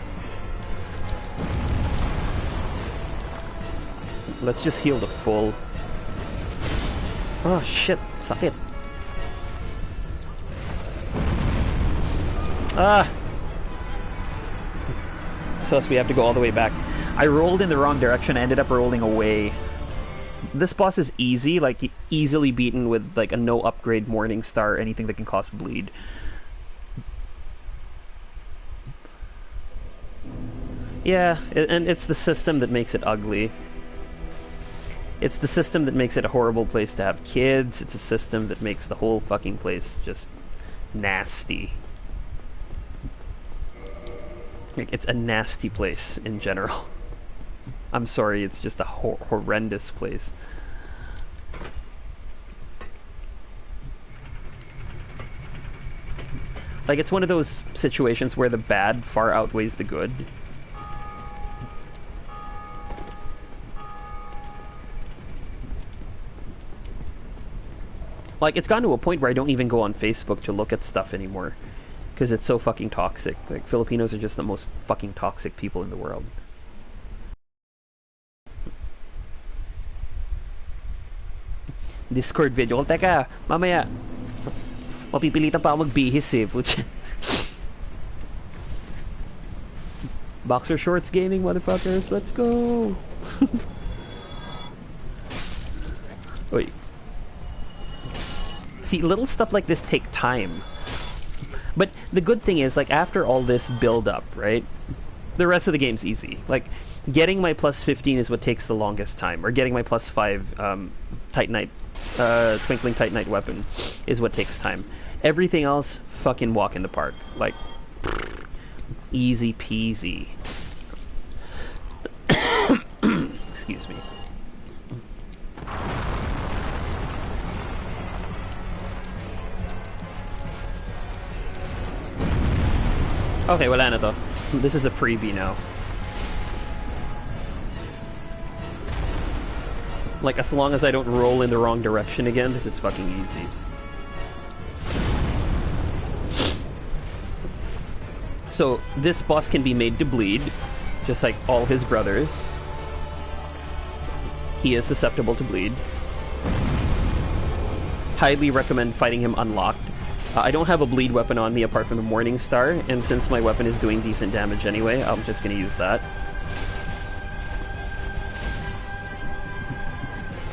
Let's just heal the full. Oh, shit. Suck it. Ah! So we have to go all the way back. I rolled in the wrong direction. I ended up rolling away. This boss is easy. Like, easily beaten with, like, a no upgrade Morning Star or anything that can cause bleed. Yeah, and it's the system that makes it ugly. It's the system that makes it a horrible place to have kids. It's a system that makes the whole fucking place just nasty. Like, it's a nasty place in general. I'm sorry, it's just a horrendous place. Like, it's one of those situations where the bad far outweighs the good. Like, it's gotten to a point where I don't even go on Facebook to look at stuff anymore. Because it's so fucking toxic. Like, Filipinos are just the most fucking toxic people in the world. Discord video. Well, teka, mamaya. Mapipilitan pa ako magbihis eh. Boxer shorts gaming, motherfuckers. Let's go. Wait. See, little stuff like this take time. But the good thing is, like, after all this build-up, right? The rest of the game's easy. Like, getting my plus 15 is what takes the longest time. Or getting my plus 5 Titanite, Twinkling Titanite weapon is what takes time. Everything else, fucking walk in the park. Like, easy peasy. Excuse me. Okay, wala na to. This is a freebie now. Like, as long as I don't roll in the wrong direction again, this is fucking easy. So, this boss can be made to bleed, just like all his brothers. He is susceptible to bleed. Highly recommend fighting him unlocked. I don't have a bleed weapon on me apart from the Morning Star, and since my weapon is doing decent damage anyway, I'm just gonna use that.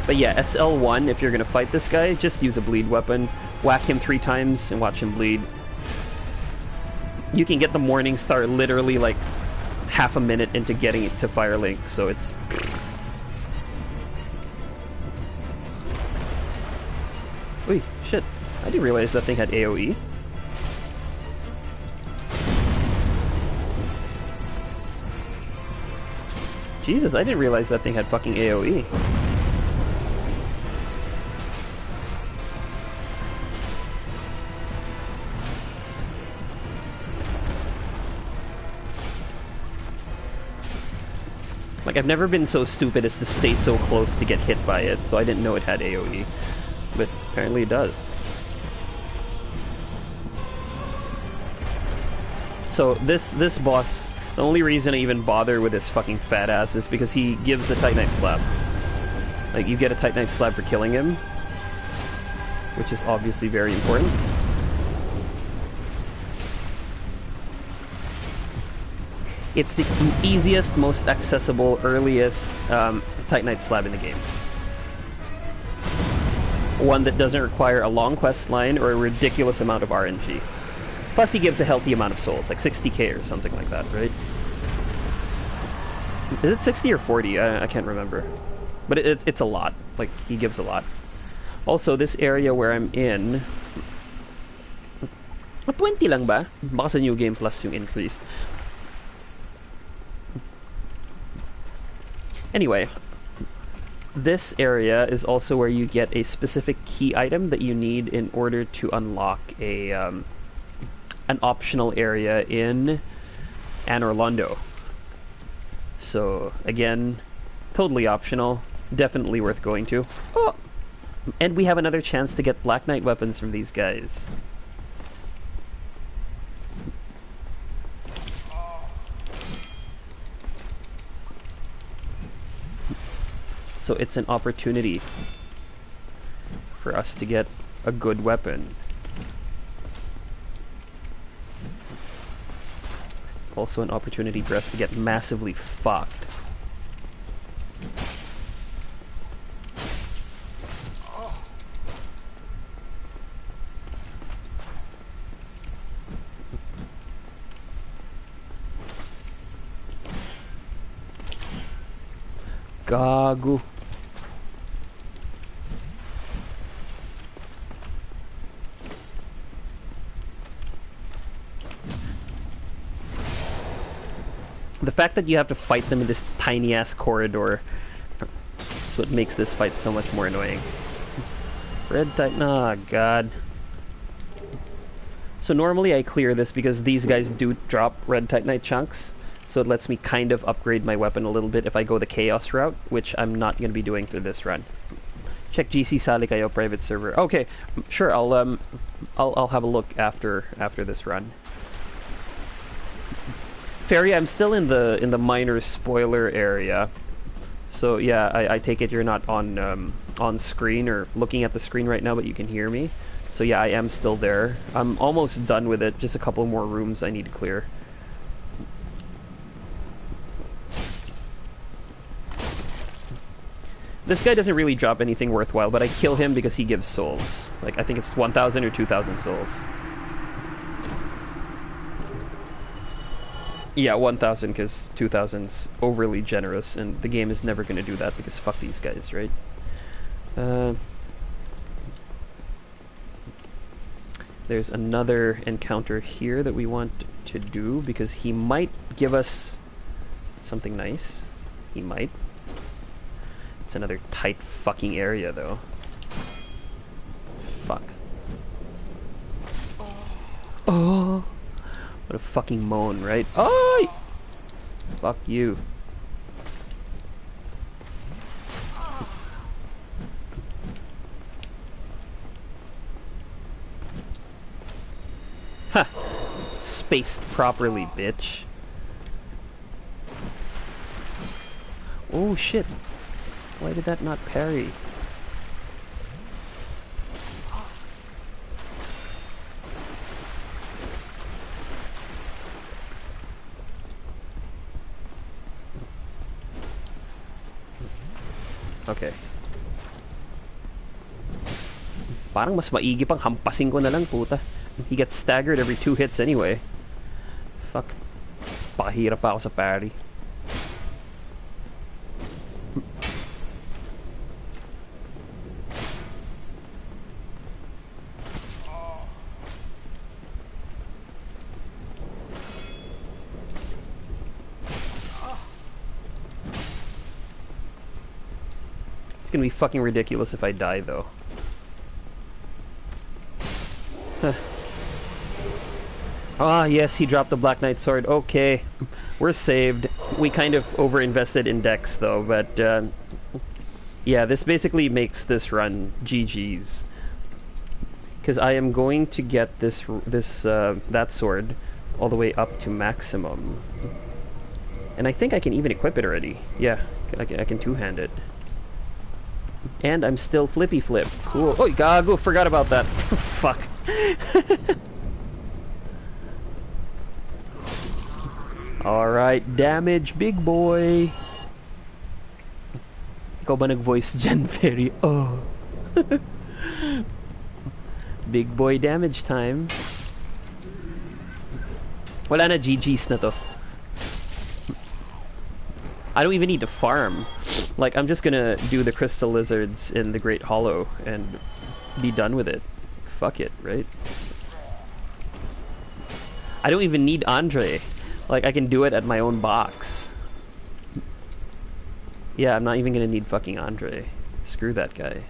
But yeah, SL1, if you're gonna fight this guy, just use a bleed weapon. Whack him 3 times and watch him bleed. You can get the Morning Star literally like half a minute into getting it to Firelink, so it's... Wait, shit. I didn't realize that thing had AoE. Jesus, I didn't realize that thing had fucking AoE. Like, I've never been so stupid as to stay so close to get hit by it, so I didn't know it had AoE. But apparently it does. So this boss, the only reason I even bother with this fucking fat ass is because he gives a Titanite slab. Like, you get a Titanite slab for killing him, which is obviously very important. It's the easiest, most accessible, earliest Titanite slab in the game. one that doesn't require a long quest line or a ridiculous amount of RNG. Plus, he gives a healthy amount of souls, like 60k or something like that, right? Is it 60 or 40? I can't remember. But it's a lot. Like, he gives a lot. Also, this area where I'm in... 20 lang ba? Baka sa New Game Plus yung increased. Anyway, this area is also where you get a specific key item that you need in order to unlock a an optional area in Anor Londo. So again, totally optional, definitely worth going to. Oh, and we have another chance to get Black Knight weapons from these guys. So it's an opportunity for us to get a good weapon. It's also an opportunity for us to get massively fucked. Gago. The fact that you have to fight them in this tiny-ass corridor is what makes this fight so much more annoying. Red Titan, oh god. So normally I clear this because these guys do drop Red Titanite chunks, so it lets me kind of upgrade my weapon a little bit if I go the Chaos route, which I'm not going to be doing through this run. Check GC Sali kayo private server. Okay, sure, I'll have a look after this run. Ferry, I'm still in the minor spoiler area, so yeah, I take it you're not on screen or looking at the screen right now, but you can hear me. So yeah, I am still there. I'm almost done with it. Just a couple more rooms I need to clear. This guy doesn't really drop anything worthwhile, but I kill him because he gives souls. Like, I think it's 1,000 or 2,000 souls. Yeah, 1,000 because 2,000's overly generous, and the game is never going to do that because fuck these guys, right? There's another encounter here that we want to do because he might give us something nice. He might. It's another tight fucking area though. Fuck. Oh. What a fucking moan, right? Oh! Fuck you. Ha! Spaced properly, bitch. Oh shit. Why did that not parry? Okay. Parang mas maigi pang hampasin ko na lang, puta. He gets staggered every 2 hits anyway. Fuck. Pakahirap pa ako sa parry. It's gonna be fucking ridiculous if I die though. Ah, yes, he dropped the Black Knight sword. Okay, we're saved. We kind of overinvested in Dex though, but yeah, this basically makes this run GG's. Because I am going to get that sword all the way up to maximum, and I think I can even equip it already. Yeah, I can two-hand it. And I'm still flippy flip. Cool. Oh, gago! Forgot about that. Fuck. Alright, damage, big boy. Ikaw ba nag-voice dyan, Ferry? Oh. Big boy damage time. Wala na, GG's na to. I don't even need to farm. Like, I'm just gonna do the crystal lizards in the Great Hollow and be done with it. Fuck it, right? I don't even need Andre. Like, I can do it at my own box. Yeah, I'm not even gonna need fucking Andre. Screw that guy.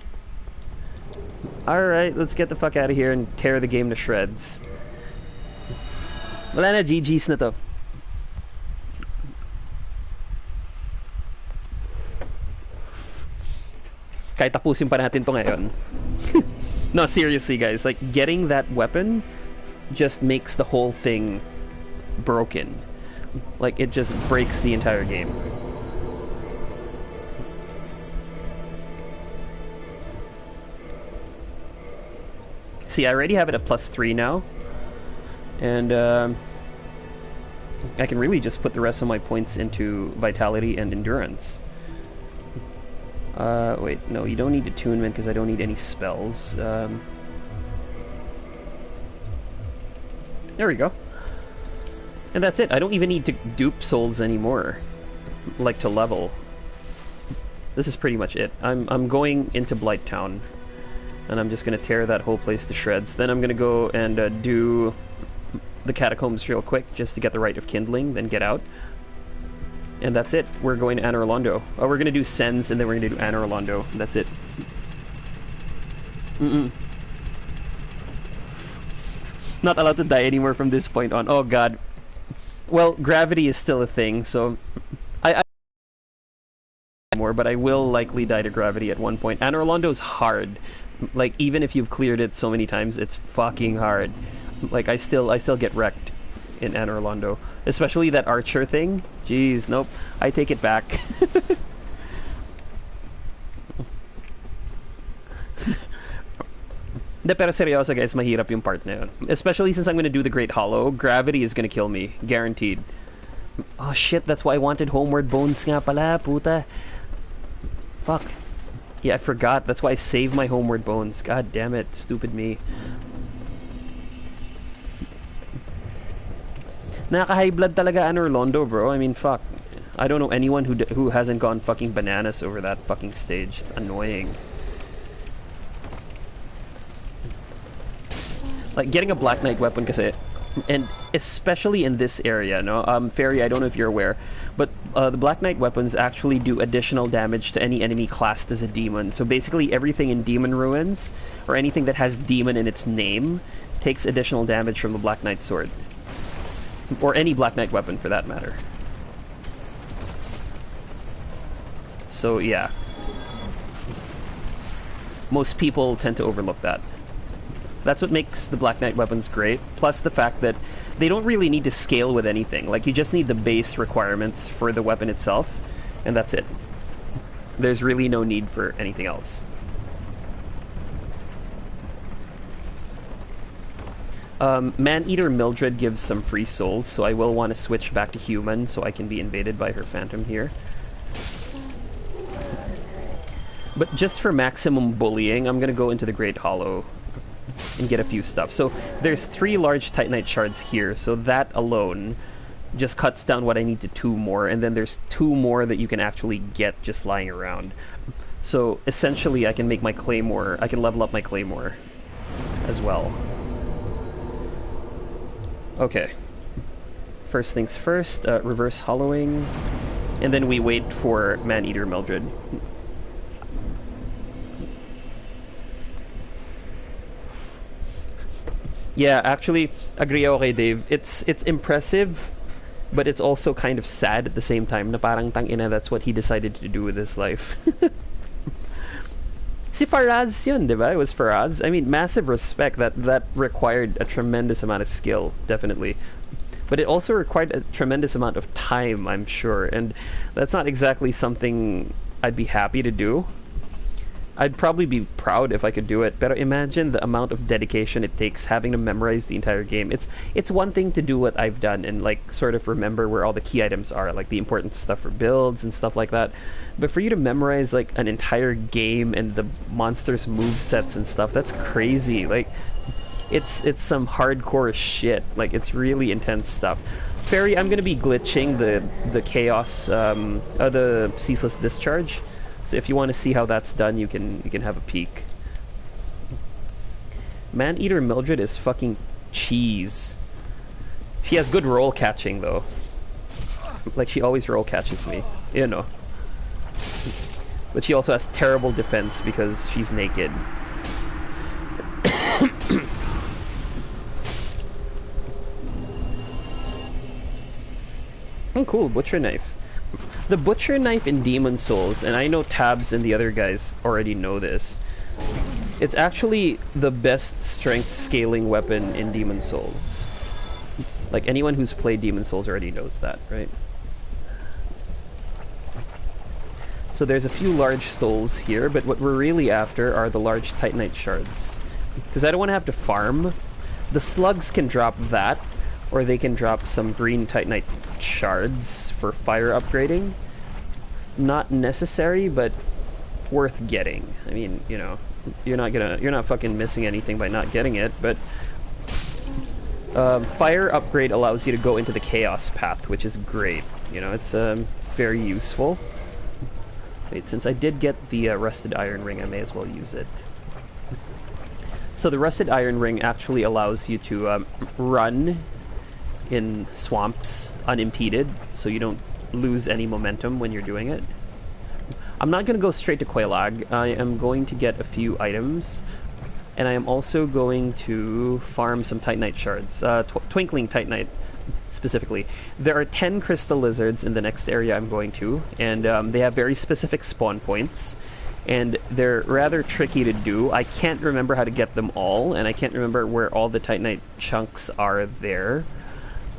Alright, let's get the fuck out of here and tear the game to shreds. Wala na, GG's na to. Kahit tapusin pa natin to ngayon. No, seriously guys, like, getting that weapon just makes the whole thing broken. Like, it just breaks the entire game. See, I already have it at +3 now. And I can really just put the rest of my points into vitality and endurance. Wait, no, you don't need attunement because I don't need any spells. There we go. And that's it. I don't even need to dupe souls anymore, like to level. This is pretty much it. I'm going into Blight Town, and I'm just gonna tear that whole place to shreds. Then I'm gonna go and do the catacombs real quick, just to get the Rite of Kindling, then get out. And that's it. We're going to Anor Londo. Oh, we're gonna do Sens, and then we're gonna do Anor Londo. That's it. Not allowed to die anymore from this point on. Oh god. Well, gravity is still a thing, so I more, but I will likely die to gravity at one point. Anor Londo's hard. Like, even if you've cleared it so many times, it's fucking hard. Like, I still get wrecked in Anor Londo. Especially that archer thing. Jeez, nope. I take it back. De, pero seryoso guys, mahirap yung part na yun. Especially since I'm gonna do the Great Hollow. Gravity is gonna kill me. Guaranteed. Oh shit, that's why I wanted Homeward Bones nga pala, puta. Fuck. Yeah, I forgot. That's why I saved my Homeward Bones. God damn it. Stupid me. Nakaka-high blood talaga Anor Londo, bro. I mean, fuck. I don't know anyone who hasn't gone fucking bananas over that fucking stage. It's annoying. Like, getting a Black Knight weapon kasi, and especially in this area, no? Fairy, I don't know if you're aware, but the Black Knight weapons actually do additional damage to any enemy classed as a demon. So basically everything in Demon Ruins, or anything that has demon in its name, takes additional damage from the Black Knight sword. Or any Black Knight weapon, for that matter. So, yeah. Most people tend to overlook that. That's what makes the Black Knight weapons great, plus the fact that they don't really need to scale with anything. Like, you just need the base requirements for the weapon itself, and that's it. There's really no need for anything else. Man-Eater Mildred gives some free souls, so I will want to switch back to human so I can be invaded by her phantom here. But just for maximum bullying, I'm gonna go into the Great Hollow and get a few stuff. So there's 3 large Titanite shards here, so that alone just cuts down what I need to 2 more, and then there's 2 more that you can actually get just lying around. So essentially I can make my Claymore, I can level up my Claymore as well. Okay. First things first, reverse hollowing, and then we wait for Man-Eater Mildred. Yeah, actually, agree ako kay Dave. It's impressive, but it's also kind of sad at the same time na parang tangina, that's what he decided to do with his life. Si Faraz yun, diba? It was Faraz. I mean, massive respect. That required a tremendous amount of skill, definitely. But it also required a tremendous amount of time, I'm sure. And that's not exactly something I'd be happy to do. I'd probably be proud if I could do it, but imagine the amount of dedication it takes having to memorize the entire game. It's one thing to do what I've done and like sort of remember where all the key items are, like the important stuff for builds and stuff like that. But for you to memorize like an entire game and the monsters' move sets and stuff, that's crazy. Like it's some hardcore shit. Like it's really intense stuff. Fairy, I'm gonna be glitching the chaos, the ceaseless discharge. So if you want to see how that's done, you can have a peek. Man-Eater Mildred is fucking cheese. She has good roll catching though. Like she always roll catches me, you know. But she also has terrible defense because she's naked. Oh cool, butcher knife. The butcher knife in Demon Souls, and I know Tabs and the other guys already know this, it's actually the best strength scaling weapon in Demon Souls. Like anyone who's played Demon Souls already knows that, right? So there's a few large souls here, but what we're really after are the large Titanite shards. Because I don't want to have to farm. The slugs can drop that, or they can drop some green Titanite shards for fire upgrading. Not necessary, but worth getting. I mean, you know, you're not fucking missing anything by not getting it, but fire upgrade allows you to go into the chaos path, which is great. You know, it's very useful. Wait, since I did get the rusted iron ring, I may as well use it. So the rusted iron ring actually allows you to run in swamps unimpeded, so you don't lose any momentum when you're doing it. I'm not going to go straight to Quelaag. I am going to get a few items, and I am also going to farm some Titanite shards, Twinkling Titanite specifically. There are 10 crystal lizards in the next area I'm going to, and they have very specific spawn points, and they're rather tricky to do. I can't remember how to get them all, and I can't remember where all the Titanite chunks are there.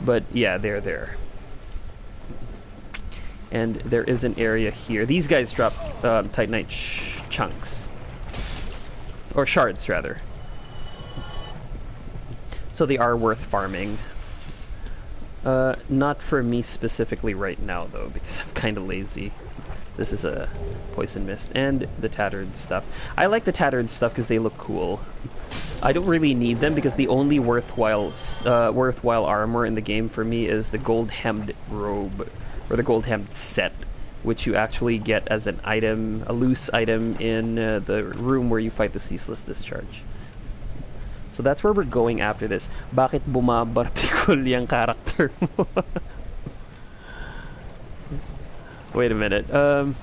But yeah, they're there. And there is an area here. These guys drop Titanite chunks. Or shards, rather. So they are worth farming. Not for me specifically right now, though, because I'm kind of lazy. This is a poison mist. And the tattered stuff. I like the tattered stuff because they look cool. I don't really need them because the only worthwhile armor in the game for me is the gold-hemmed robe, or the gold-hemmed set, which you actually get as an item, a loose item in the room where you fight the ceaseless discharge. So that's where we're going after this. Bakit bumabartikul yung character mo? Wait a minute.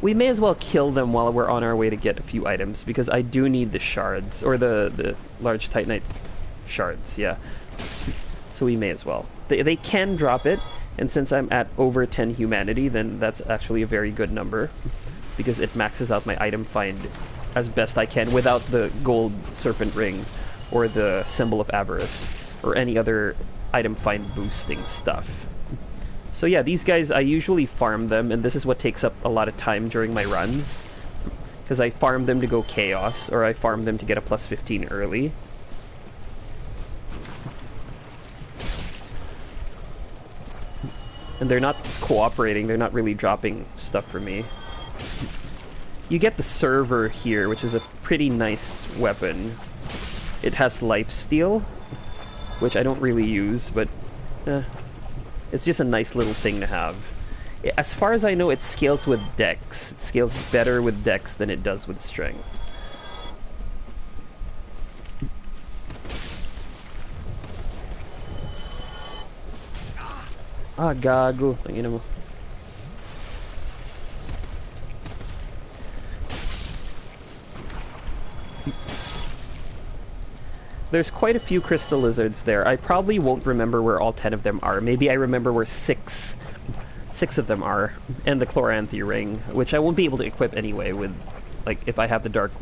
We may as well kill them while we're on our way to get a few items, because I do need the shards, or the large Titanite shards, yeah. So we may as well. They can drop it, and since I'm at over 10 humanity, then that's actually a very good number, because it maxes out my item find as best I can without the gold serpent ring, or the symbol of avarice, or any other item find boosting stuff. So yeah, these guys, I usually farm them, and this is what takes up a lot of time during my runs. Because I farm them to go chaos, or I farm them to get a plus 15 early. And they're not cooperating, they're not really dropping stuff for me. You get the server here, which is a pretty nice weapon. It has lifesteal, which I don't really use, but it's just a nice little thing to have. As far as I know, it scales with dex. It scales better with dex than it does with strength. Ah, gago. Tangina mo. There's quite a few crystal lizards there. I probably won't remember where all 10 of them are. Maybe I remember where six of them are, and the Chloranthy ring, which I won't be able to equip anyway with, like, if I have the dark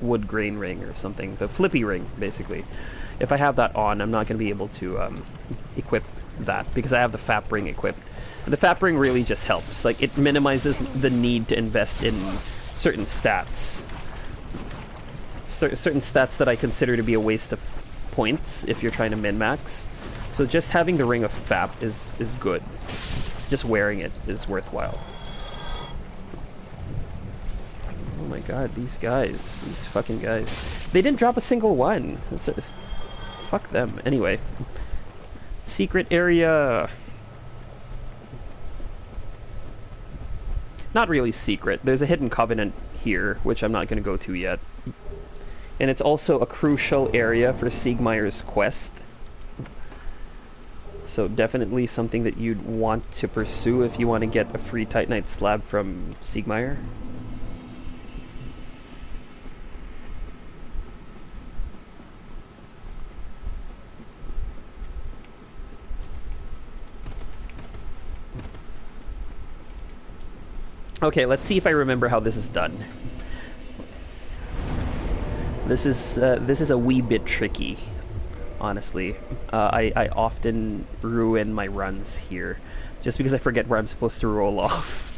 wood grain ring or something, the flippy ring, basically. If I have that on, I'm not going to be able to equip that, because I have the FAP ring equipped. And the FAP ring really just helps. Like, it minimizes the need to invest in certain stats. Certain stats that I consider to be a waste of points if you're trying to min-max. So just having the Ring of Fap is good. Just wearing it is worthwhile. Oh my god, these fucking guys. They didn't drop a single one. Fuck them. Anyway. Secret area. Not really secret. There's a hidden covenant here, which I'm not going to go to yet. And it's also a crucial area for Siegmeyer's quest. So definitely something that you'd want to pursue if you want to get a free Titanite slab from Siegmeyer. Okay, let's see if I remember how this is done. This is a wee bit tricky, honestly. I often ruin my runs here, just because I forget where I'm supposed to roll off.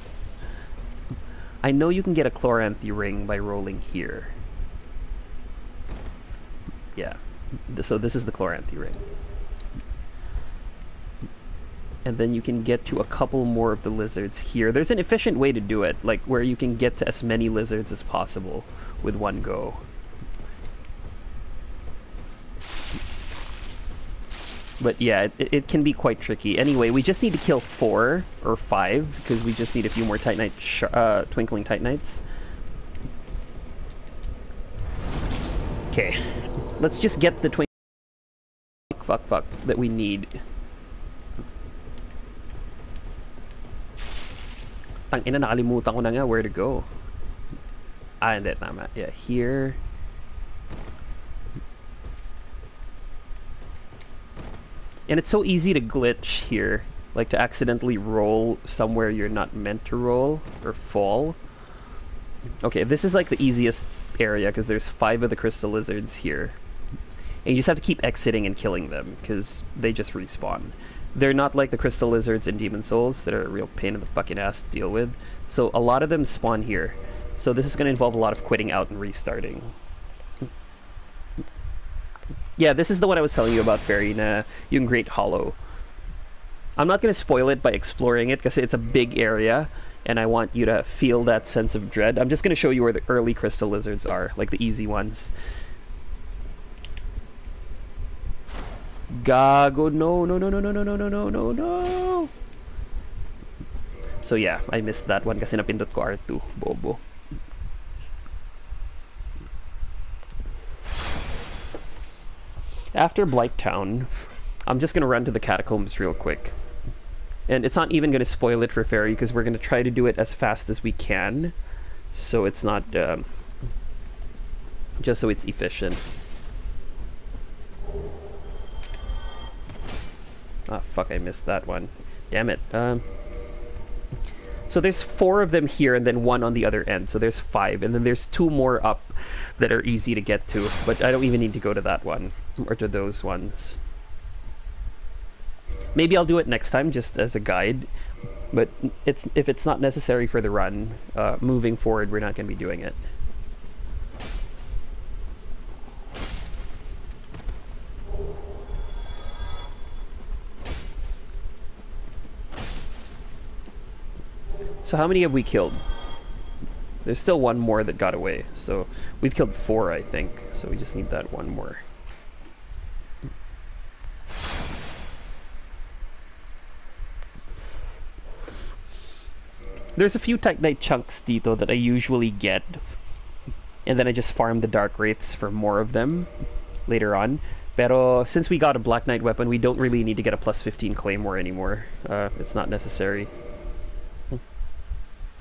I know you can get a Chloranthy ring by rolling here. Yeah, so this is the Chloranthy ring. And then you can get to a couple more of the lizards here. There's an efficient way to do it, like where you can get to as many lizards as possible with one go. But yeah, it can be quite tricky. Anyway, we just need to kill 4 or 5 because we just need a few more Titanite Twinkling Titanites. Okay, let's just get the fuck that we need. Tangina, nakalimutan ko na nga where to go. Ah, hindi, tama. Yeah, here. And it's so easy to glitch here, like to accidentally roll somewhere you're not meant to roll or fall. Okay, this is like the easiest area because there's 5 of the crystal lizards here. And you just have to keep exiting and killing them because they just respawn. They're not like the crystal lizards in Demon Souls that are a real pain in the fucking ass to deal with. So a lot of them spawn here. So this is going to involve a lot of quitting out and restarting. Yeah, this is the one I was telling you about, Fairy, na yung Great Hollow. I'm not going to spoil it by exploring it because it's a big area and I want you to feel that sense of dread. I'm just going to show you where the early crystal lizards are, like the easy ones. Gago, no. So yeah, I missed that one kasi napindot ko R2, bobo. After Blighttown, I'm just gonna run to the catacombs real quick. And it's not even gonna spoil it for Fairy because we're gonna try to do it as fast as we can. So it's not, just so it's efficient. Ah, fuck, I missed that one. Damn it. So there's 4 of them here and then 1 on the other end. So there's 5. And then there's 2 more up that are easy to get to. But I don't even need to go to that one. Or to those ones. Maybe I'll do it next time just as a guide. But if it's not necessary for the run, moving forward, we're not going to be doing it. So how many have we killed? There's still 1 more that got away. So we've killed 4, I think. So we just need that 1 more. There's a few Titanite chunks dito that I usually get. And then I just farm the Dark Wraiths for more of them later on. Pero since we got a Black Knight weapon, we don't really need to get a plus 15 Claymore anymore. It's not necessary.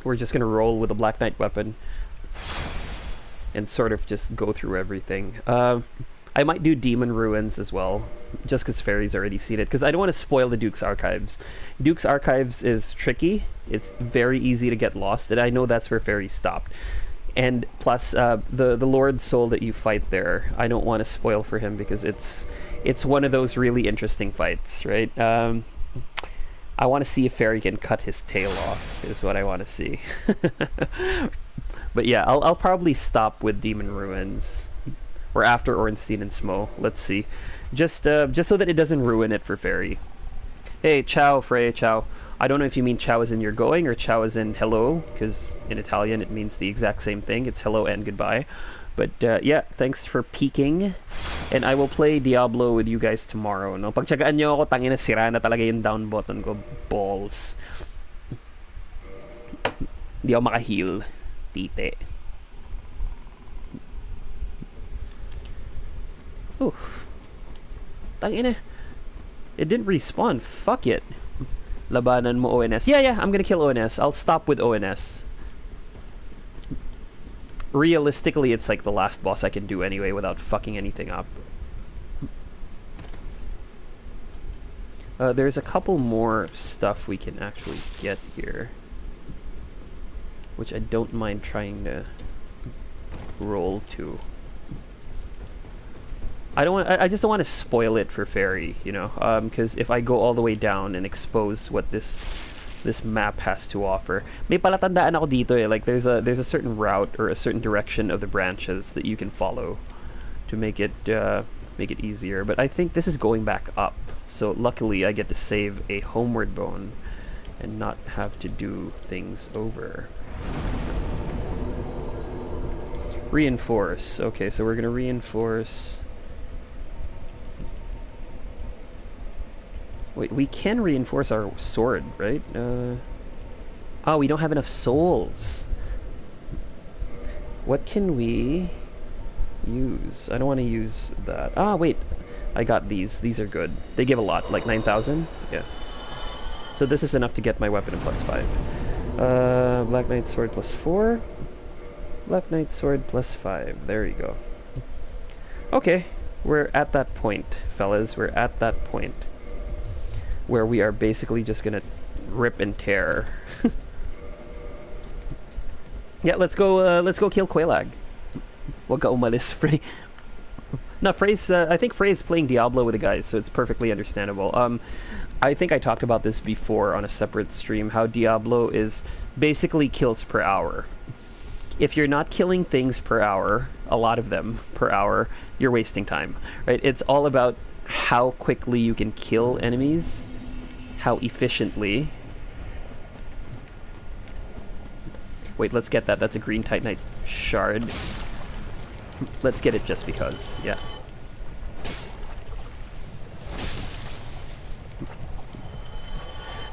We're just gonna roll with a Black Knight weapon and sort of just go through everything. I might do Demon Ruins as well, just because Fairy's already seen it, because I don't want to spoil the Duke's Archives. Duke's Archives is tricky. It's very easy to get lost, and I know that's where Fairy stopped. And plus, the Lord Soul that you fight there, I don't want to spoil for him because it's one of those really interesting fights, right? I want to see if Fairy can cut his tail off, is what I want to see. But yeah, I'll probably stop with Demon Ruins. Or after Ornstein and Smo. Let's see. Just so that it doesn't ruin it for Fairy. Hey, ciao, Frey, ciao. I don't know if you mean ciao as in you're going, or ciao as in hello, because in Italian it means the exact same thing. It's hello and goodbye. But yeah, thanks for peeking. And I will play Diablo with you guys tomorrow. No? Pagtsagaan nyo ako, tangina, sira na talaga yung down button ko. Balls. Di ako maka-heal. Tite. Ooh. Tangina. It didn't respawn. Fuck it. Labanan mo ONS. Yeah, I'm gonna kill ONS. I'll stop with ONS. Realistically, it's like the last boss I can do anyway without fucking anything up. There's a couple more stuff we can actually get here, which I don't mind trying to roll to. I just don't want to spoil it for Fairy, you know, because if I go all the way down and expose what this map has to offer. May palatandaan ako dito eh. Like there's a certain route or a certain direction of the branches that you can follow to make it easier. But I think this is going back up. So luckily I get to save a homeward bone and not have to do things over. Reinforce. Okay, so we're gonna reinforce. Wait, we can reinforce our sword, right? Oh, we don't have enough souls. What can we use? I don't want to use that. Ah, wait. I got these. These are good. They give a lot, like 9,000? Yeah. So this is enough to get my weapon at +5. Black Knight Sword +4. Black Knight Sword +5. There you go. Okay. We're at that point, fellas. We're at that point where we are basically just gonna rip and tear. Yeah, let's go kill Quelaag. Wag ka umalis, Frey. No, Frey's, I think Frey's playing Diablo with the guys, so it's perfectly understandable. I think I talked about this before on a separate stream, how Diablo is basically kills per hour. If you're not killing things per hour, a lot of them per hour, you're wasting time, right? It's all about how quickly you can kill enemies, how efficiently. Wait, let's get that. That's a green Titanite shard. Let's get it just because, yeah.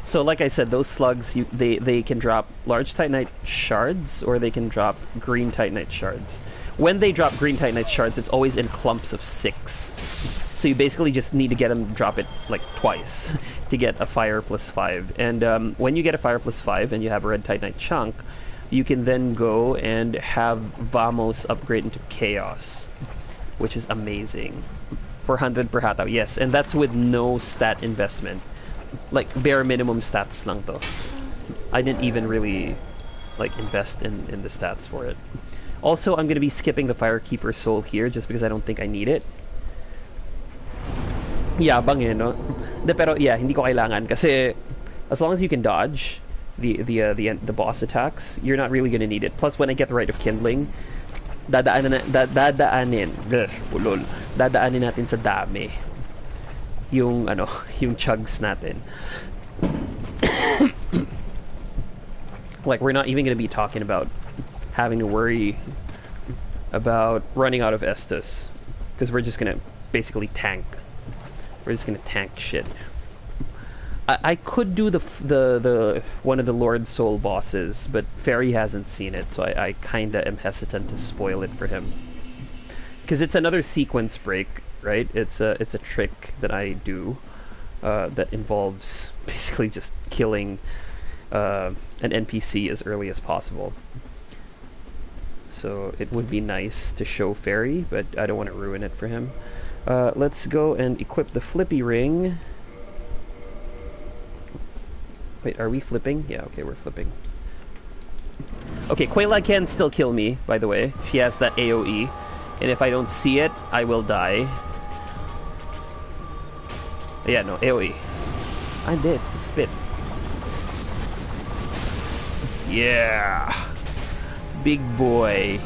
So like I said, those slugs, they can drop large Titanite shards, or they can drop green Titanite shards. When they drop green Titanite shards, it's always in clumps of 6. So you basically just need to get them drop it like twice to get a fire +5. And when you get a fire +5 and you have a red Titanite chunk, you can then go and have Vamos upgrade into Chaos, which is amazing. 400 per hataw, yes, and that's with no stat investment. Like bare minimum stats lang to. I didn't even really like invest in the stats for it. Also, I'm gonna be skipping the Firekeeper Soul here just because I don't think I need it. Yeah, bang eh, no? Pero yeah, hindi ko kailangan kasi as long as you can dodge the boss attacks, you're not really gonna need it. Plus, when I get the Rite of Kindling, dadaanin natin sa dami yung yung chugs natin. Like, we're not even gonna be talking about having to worry about running out of Estus, because we're just gonna basically tank. We're just gonna tank shit. I could do the one of the Lord Soul bosses, but Fairy hasn't seen it, so I kinda am hesitant to spoil it for him. Because it's another sequence break, right? It's a trick that I do that involves basically just killing an NPC as early as possible. So it would be nice to show Fairy, but I don't want to ruin it for him. Let's go and equip the Flippy Ring. Wait, are we flipping? Yeah, okay, we're flipping. Okay, Quelaag can still kill me, by the way. She has that AoE. And if I don't see it, I will die. Yeah, no, AoE. I'm dead, it's the spit. Yeah! Big boy.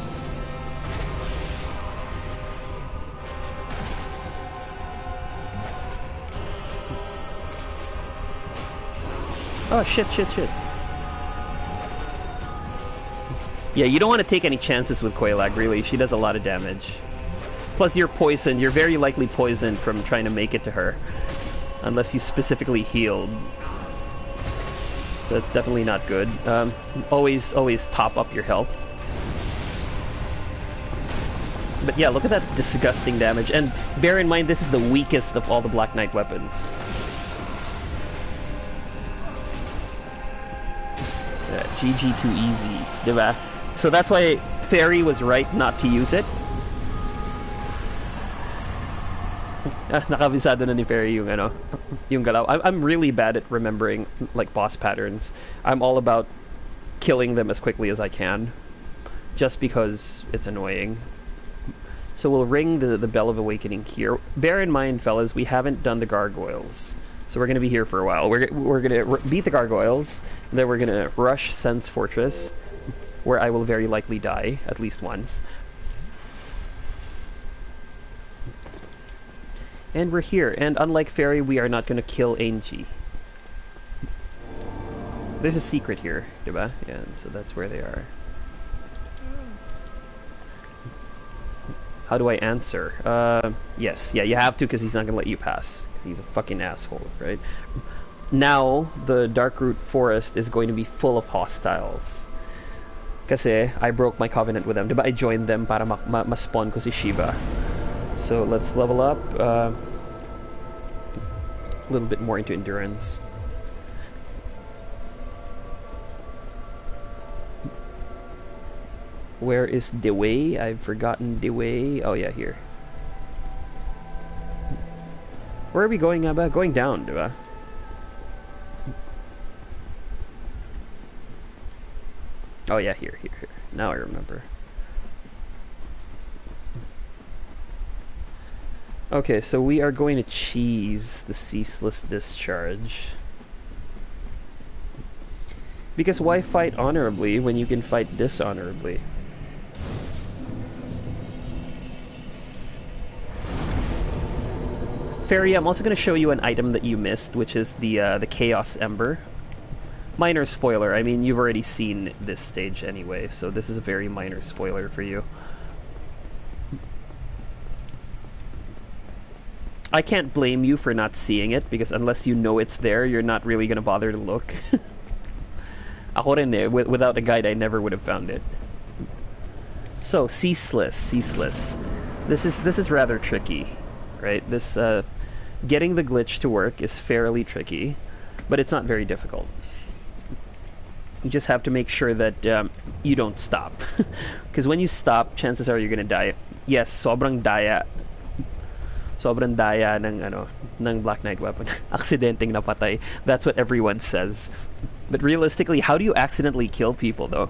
Oh, shit. Yeah, you don't want to take any chances with Koilag, really. She does a lot of damage. Plus, you're poisoned. You're very likely poisoned from trying to make it to her. Unless you specifically healed. That's definitely not good. Always top up your health. But yeah, look at that disgusting damage. And bear in mind, this is the weakest of all the Black Knight weapons. Yeah, GG too easy, diba? So that's why Fairy was right not to use it. Nakabisado na ni Fairy yung ano, yung galaw. I'm really bad at remembering like boss patterns. I'm all about killing them as quickly as I can, just because it's annoying. So we'll ring the Bell of Awakening here. Bear in mind, fellas, we haven't done the gargoyles, so we're gonna be here for a while. We're gonna beat the gargoyles, then we're gonna rush Sen's Fortress, where I will very likely die at least once. And we're here, and unlike Fairy, we are not gonna kill Angie. There's a secret here, diba? Yeah, so that's where they are. How do I answer? Yes. Yeah, you have to, because he's not gonna let you pass. He's a fucking asshole, right? Now, the Darkroot Forest is going to be full of hostiles. Kasi I broke my covenant with them. Diba? I joined them para ma-spawn ko si Shiva. So let's level up. A little bit more into endurance. Where is the way? I've forgotten the way. Oh yeah, here. Where are we going, Abba? Going down, diba? Oh yeah, here. Now I remember. Okay, so we are going to cheese the Ceaseless Discharge. Because why fight honorably when you can fight dishonorably? Fairy, I'm also going to show you an item that you missed, which is the Chaos Ember. Minor spoiler, I mean, you've already seen this stage anyway, so this is a very minor spoiler for you. I can't blame you for not seeing it, because unless you know it's there, you're not really going to bother to look. Ako rin eh, without a guide, I never would have found it. So, Ceaseless. This is rather tricky, right? This, getting the glitch to work is fairly tricky, but it's not very difficult. You just have to make sure that you don't stop. Because when you stop, chances are you're gonna die. Yes, sobrang daya ng Black Knight weapon. Aksidenteng napatay. That's what everyone says. But realistically, how do you accidentally kill people though?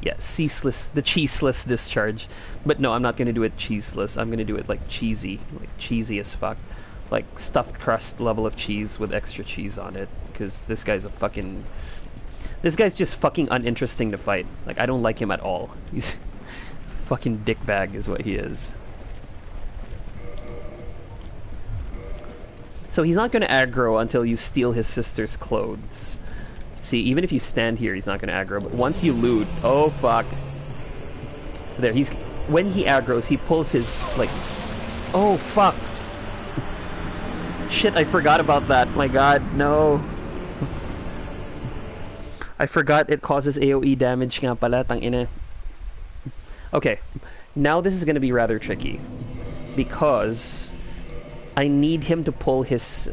Yeah, Ceaseless, the cheeseless discharge. But no, I'm not gonna do it cheeseless. I'm gonna do it like cheesy as fuck. Like stuffed crust level of cheese with extra cheese on it. Because this guy's just fucking uninteresting to fight. Like, I don't like him at all. He's fucking dickbag is what he is. So he's not going to aggro until you steal his sister's clothes. See, even if you stand here, he's not going to aggro. But once you loot, oh fuck. So there, when he aggroes, he pulls his, like, oh fuck. Shit, I forgot about that. My god, no. I forgot it causes AoE damage nga pala, tangina. Okay, now this is going to be rather tricky. Because I need him to pull his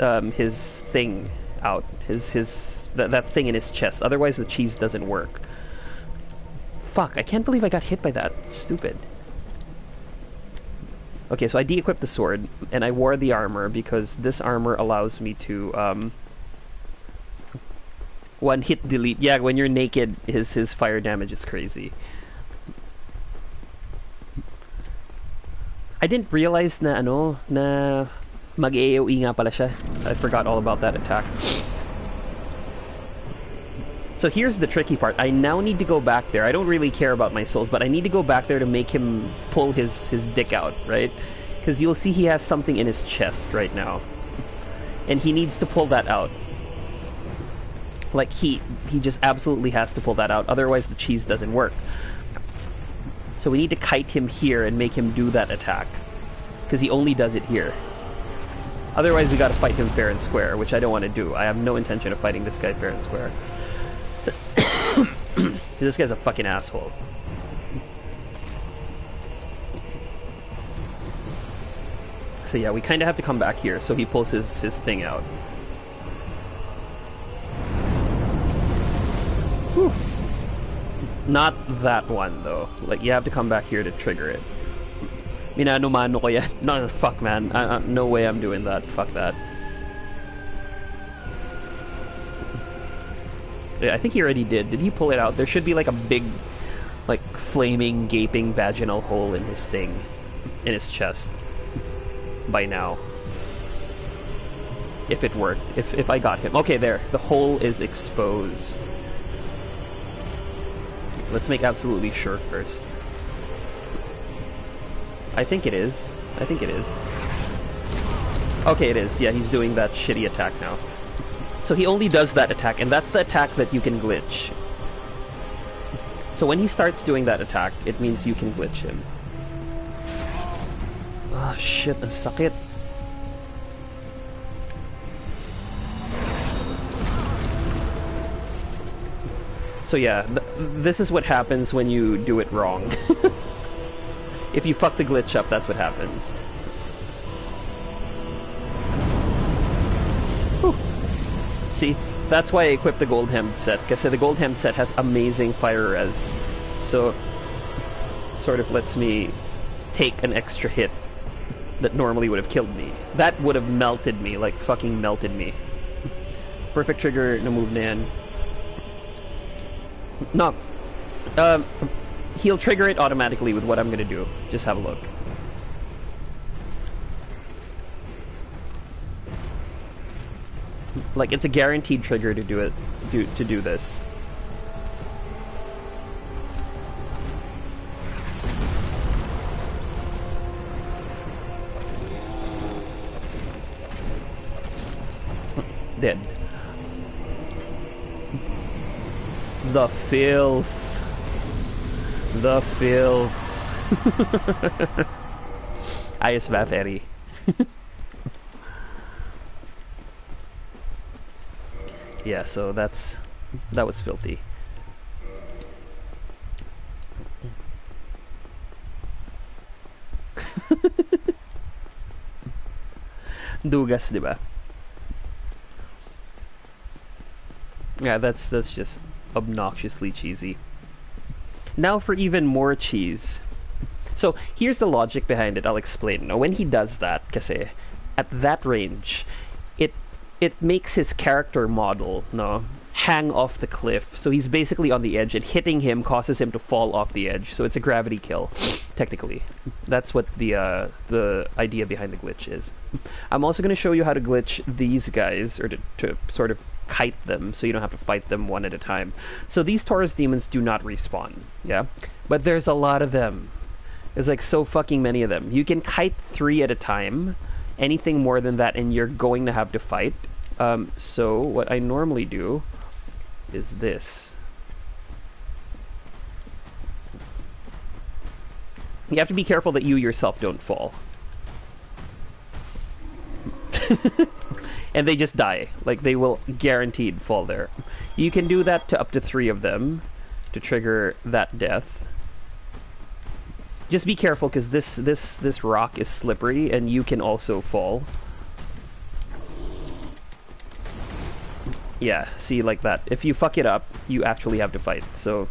thing out. That thing in his chest. Otherwise the cheese doesn't work. Fuck, I can't believe I got hit by that. Stupid. Okay, so I de-equipped the sword, and I wore the armor because this armor allows me to, one hit delete. Yeah, when you're naked, his fire damage is crazy. I didn't realize na mag-AoE nga pala siya. I forgot all about that attack. So here's the tricky part. I now need to go back there. I don't really care about my souls, but I need to go back there to make him pull his dick out, right? Because you'll see he has something in his chest right now. And he needs to pull that out. Like, he just absolutely has to pull that out. Otherwise, the cheese doesn't work. So we need to kite him here and make him do that attack. Because he only does it here. Otherwise, we gotta fight him fair and square, which I don't want to do. I have no intention of fighting this guy fair and square. This guy's a fucking asshole. So yeah, we kind of have to come back here so he pulls his thing out. Whew. Not that one though. Like, you have to come back here to trigger it. Minano-mano ko yan. No, fuck man. No way I'm doing that. Fuck that. Yeah, I think he already did. Did he pull it out? There should be like a big, like, flaming, gaping vaginal hole in his thing. In his chest. By now. If it worked. If I got him. Okay, there. The hole is exposed. Let's make absolutely sure first. I think it is. I think it is. Okay, it is. Yeah, he's doing that shitty attack now. So he only does that attack, and that's the attack that you can glitch. So when he starts doing that attack, it means you can glitch him. Ah, shit, ang sakit. So yeah, this is what happens when you do it wrong. If you fuck the glitch up, that's what happens. Whew. See, that's why I equipped the gold hemmed set, because the gold hemmed set has amazing fire res. So, sort of lets me take an extra hit that normally would have killed me. That would have melted me, like fucking melted me. Perfect trigger na move na yan. No. He'll trigger it automatically with what I'm gonna do. Just have a look. Like, it's a guaranteed trigger to do it, to do this. Dead. The filth. The filth. Ayos ba, Ferry? Yeah, so that was filthy. Dugas, diba? Yeah, that's just obnoxiously cheesy. Now for even more cheese. So here's the logic behind it. I'll explain. Now, when he does that, kasi at that range, it makes his character model hang off the cliff. So he's basically on the edge, and hitting him causes him to fall off the edge. So it's a gravity kill, technically. That's what the idea behind the glitch is. I'm also going to show you how to glitch these guys, or to sort of kite them, so you don't have to fight them one at a time. So these Taurus demons do not respawn, yeah? But there's a lot of them. There's like so fucking many of them. You can kite 3 at a time. Anything more than that, and you're going to have to fight. So what I normally do is this. You have to be careful that you yourself don't fall. And they just die. Like, they will guaranteed fall there. You can do that to up to 3 of them to trigger that death. Just be careful, because this rock is slippery, and you can also fall. Yeah, see, like that. If you fuck it up, you actually have to fight. So,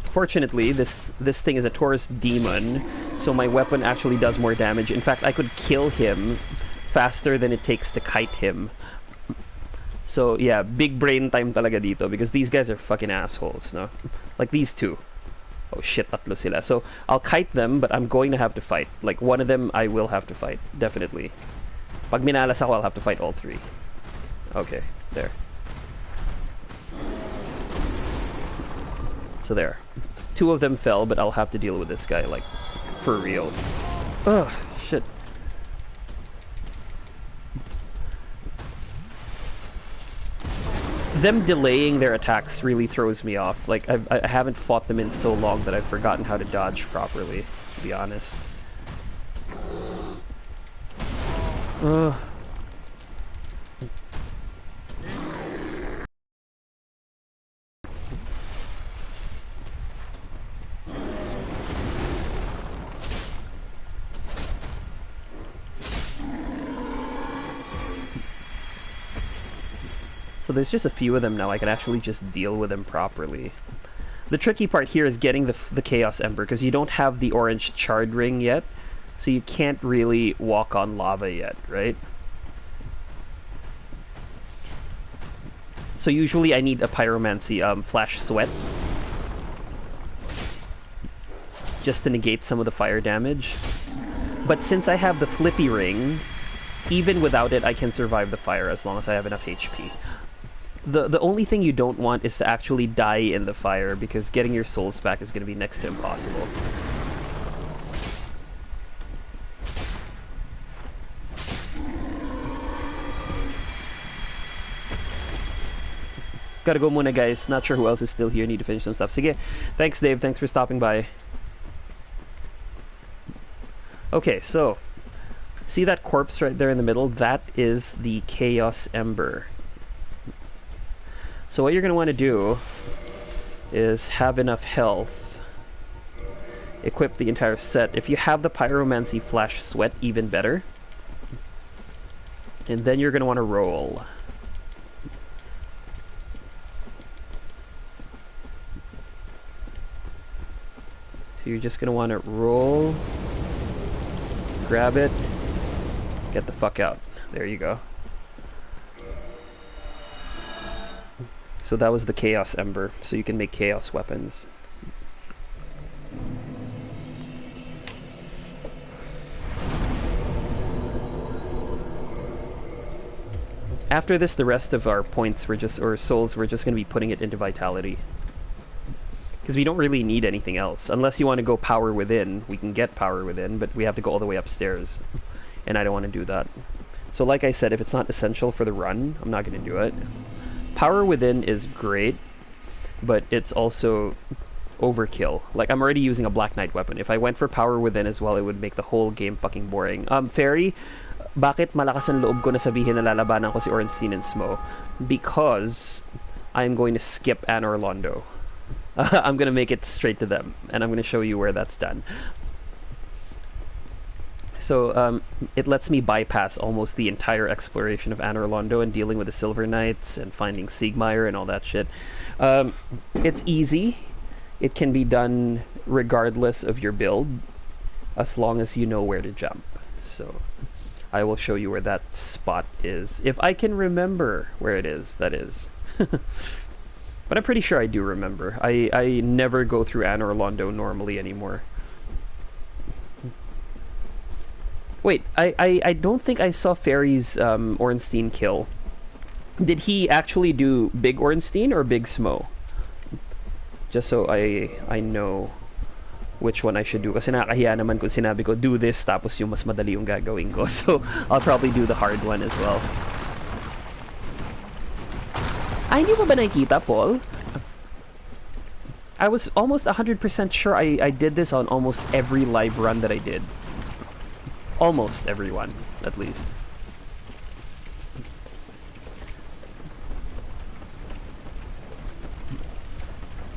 fortunately, this thing is a Taurus demon, so my weapon actually does more damage. In fact, I could kill him faster than it takes to kite him. So yeah, big brain time talaga dito, because these guys are fucking assholes, no? Like these two. Oh shit, tatlo sila. So I'll kite them, but I'm going to have to fight. Like, one of them I will have to fight, definitely. Pag minalas ako, I'll have to fight all 3. Okay, there. So there. 2 of them fell, but I'll have to deal with this guy, like, for real. Ugh, shit. Them delaying their attacks really throws me off. Like, I haven't fought them in so long that I've forgotten how to dodge properly, to be honest. Ugh. So there's just a few of them now. I can actually just deal with them properly. The tricky part here is getting the Chaos Ember, because you don't have the orange charred ring yet, so you can't really walk on lava yet, right? So usually I need a pyromancy flash sweat just to negate some of the fire damage. But since I have the flippy ring, even without it I can survive the fire as long as I have enough HP. The only thing you don't want is to actually die in the fire, because getting your souls back is going to be next to impossible. Gotta go muna, guys. Not sure who else is still here. Need to finish some stuff. Sige. Thanks, Dave. Thanks for stopping by. Okay, so see that corpse right there in the middle? That is the Chaos Ember. So what you're going to want to do is have enough health, equip the entire set. If you have the Pyromancy Flash Sweat, even better. And then you're going to want to roll. So you're just going to want to roll, grab it, get the fuck out. There you go. So that was the Chaos Ember, so you can make Chaos weapons. After this, the rest of our points were just, or souls, we're just going to be putting it into Vitality. Because we don't really need anything else. Unless you want to go Power Within, we can get Power Within, but we have to go all the way upstairs. And I don't want to do that. So like I said, if it's not essential for the run, I'm not going to do it. Power Within is great, but it's also overkill. Like, I'm already using a Black Knight weapon. If I went for Power Within as well, it would make the whole game fucking boring. Fairy, bakit malakas ang loob ko na sabihin na lalabanan ko si Ornstein and Smo? Because I'm going to skip Anor Londo. I'm going to make it straight to them, and I'm going to show you where that's done. So it lets me bypass almost the entire exploration of Anor Londo and dealing with the Silver Knights and finding Siegmeyer and all that shit. It's easy. It can be done regardless of your build, as long as you know where to jump. So I will show you where that spot is. If I can remember where it is, that is. But I'm pretty sure I do remember. I never go through Anor Londo normally anymore. Wait, I don't think I saw Fairy's Ornstein kill. Did he actually do Big Ornstein or Big Smo? Just so I know which one I should do. Kasi nakakahiya naman kung sinabi ko, do this, tapos yung mas madali yung gagawin ko. So, I'll probably do the hard one as well. Ay, hindi mo ba nakikita, Paul? I was almost 100% sure I did this on almost every live run that I did. Almost everyone, at least.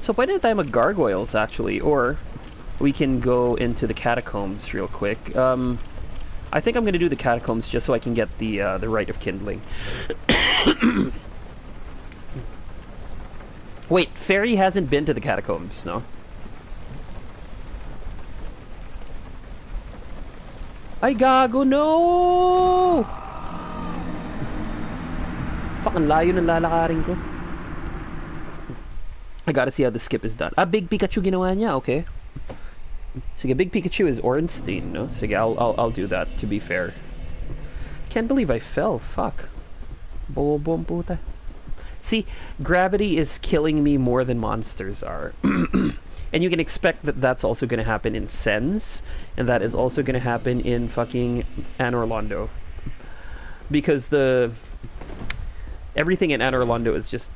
So pwede tayo mag-gargoyles, actually, or we can go into the catacombs real quick. I think I'm going to do the catacombs just so I can get the Rite of Kindling. Wait, Fairy hasn't been to the catacombs, no? Ay, gago, no! Fuck, ang layo ng lalakarin ko. I gotta see how the skip is done. Ah, Big Pikachu ginawa niya, okay. Sige, Big Pikachu is Ornstein, no? Sige, I'll do that, to be fair. Can't believe I fell, fuck. Boom puta. See, gravity is killing me more than monsters are. And you can expect that that's also going to happen in Sens, and that is also going to happen in fucking Anor Londo. Because everything in Anor Londo is just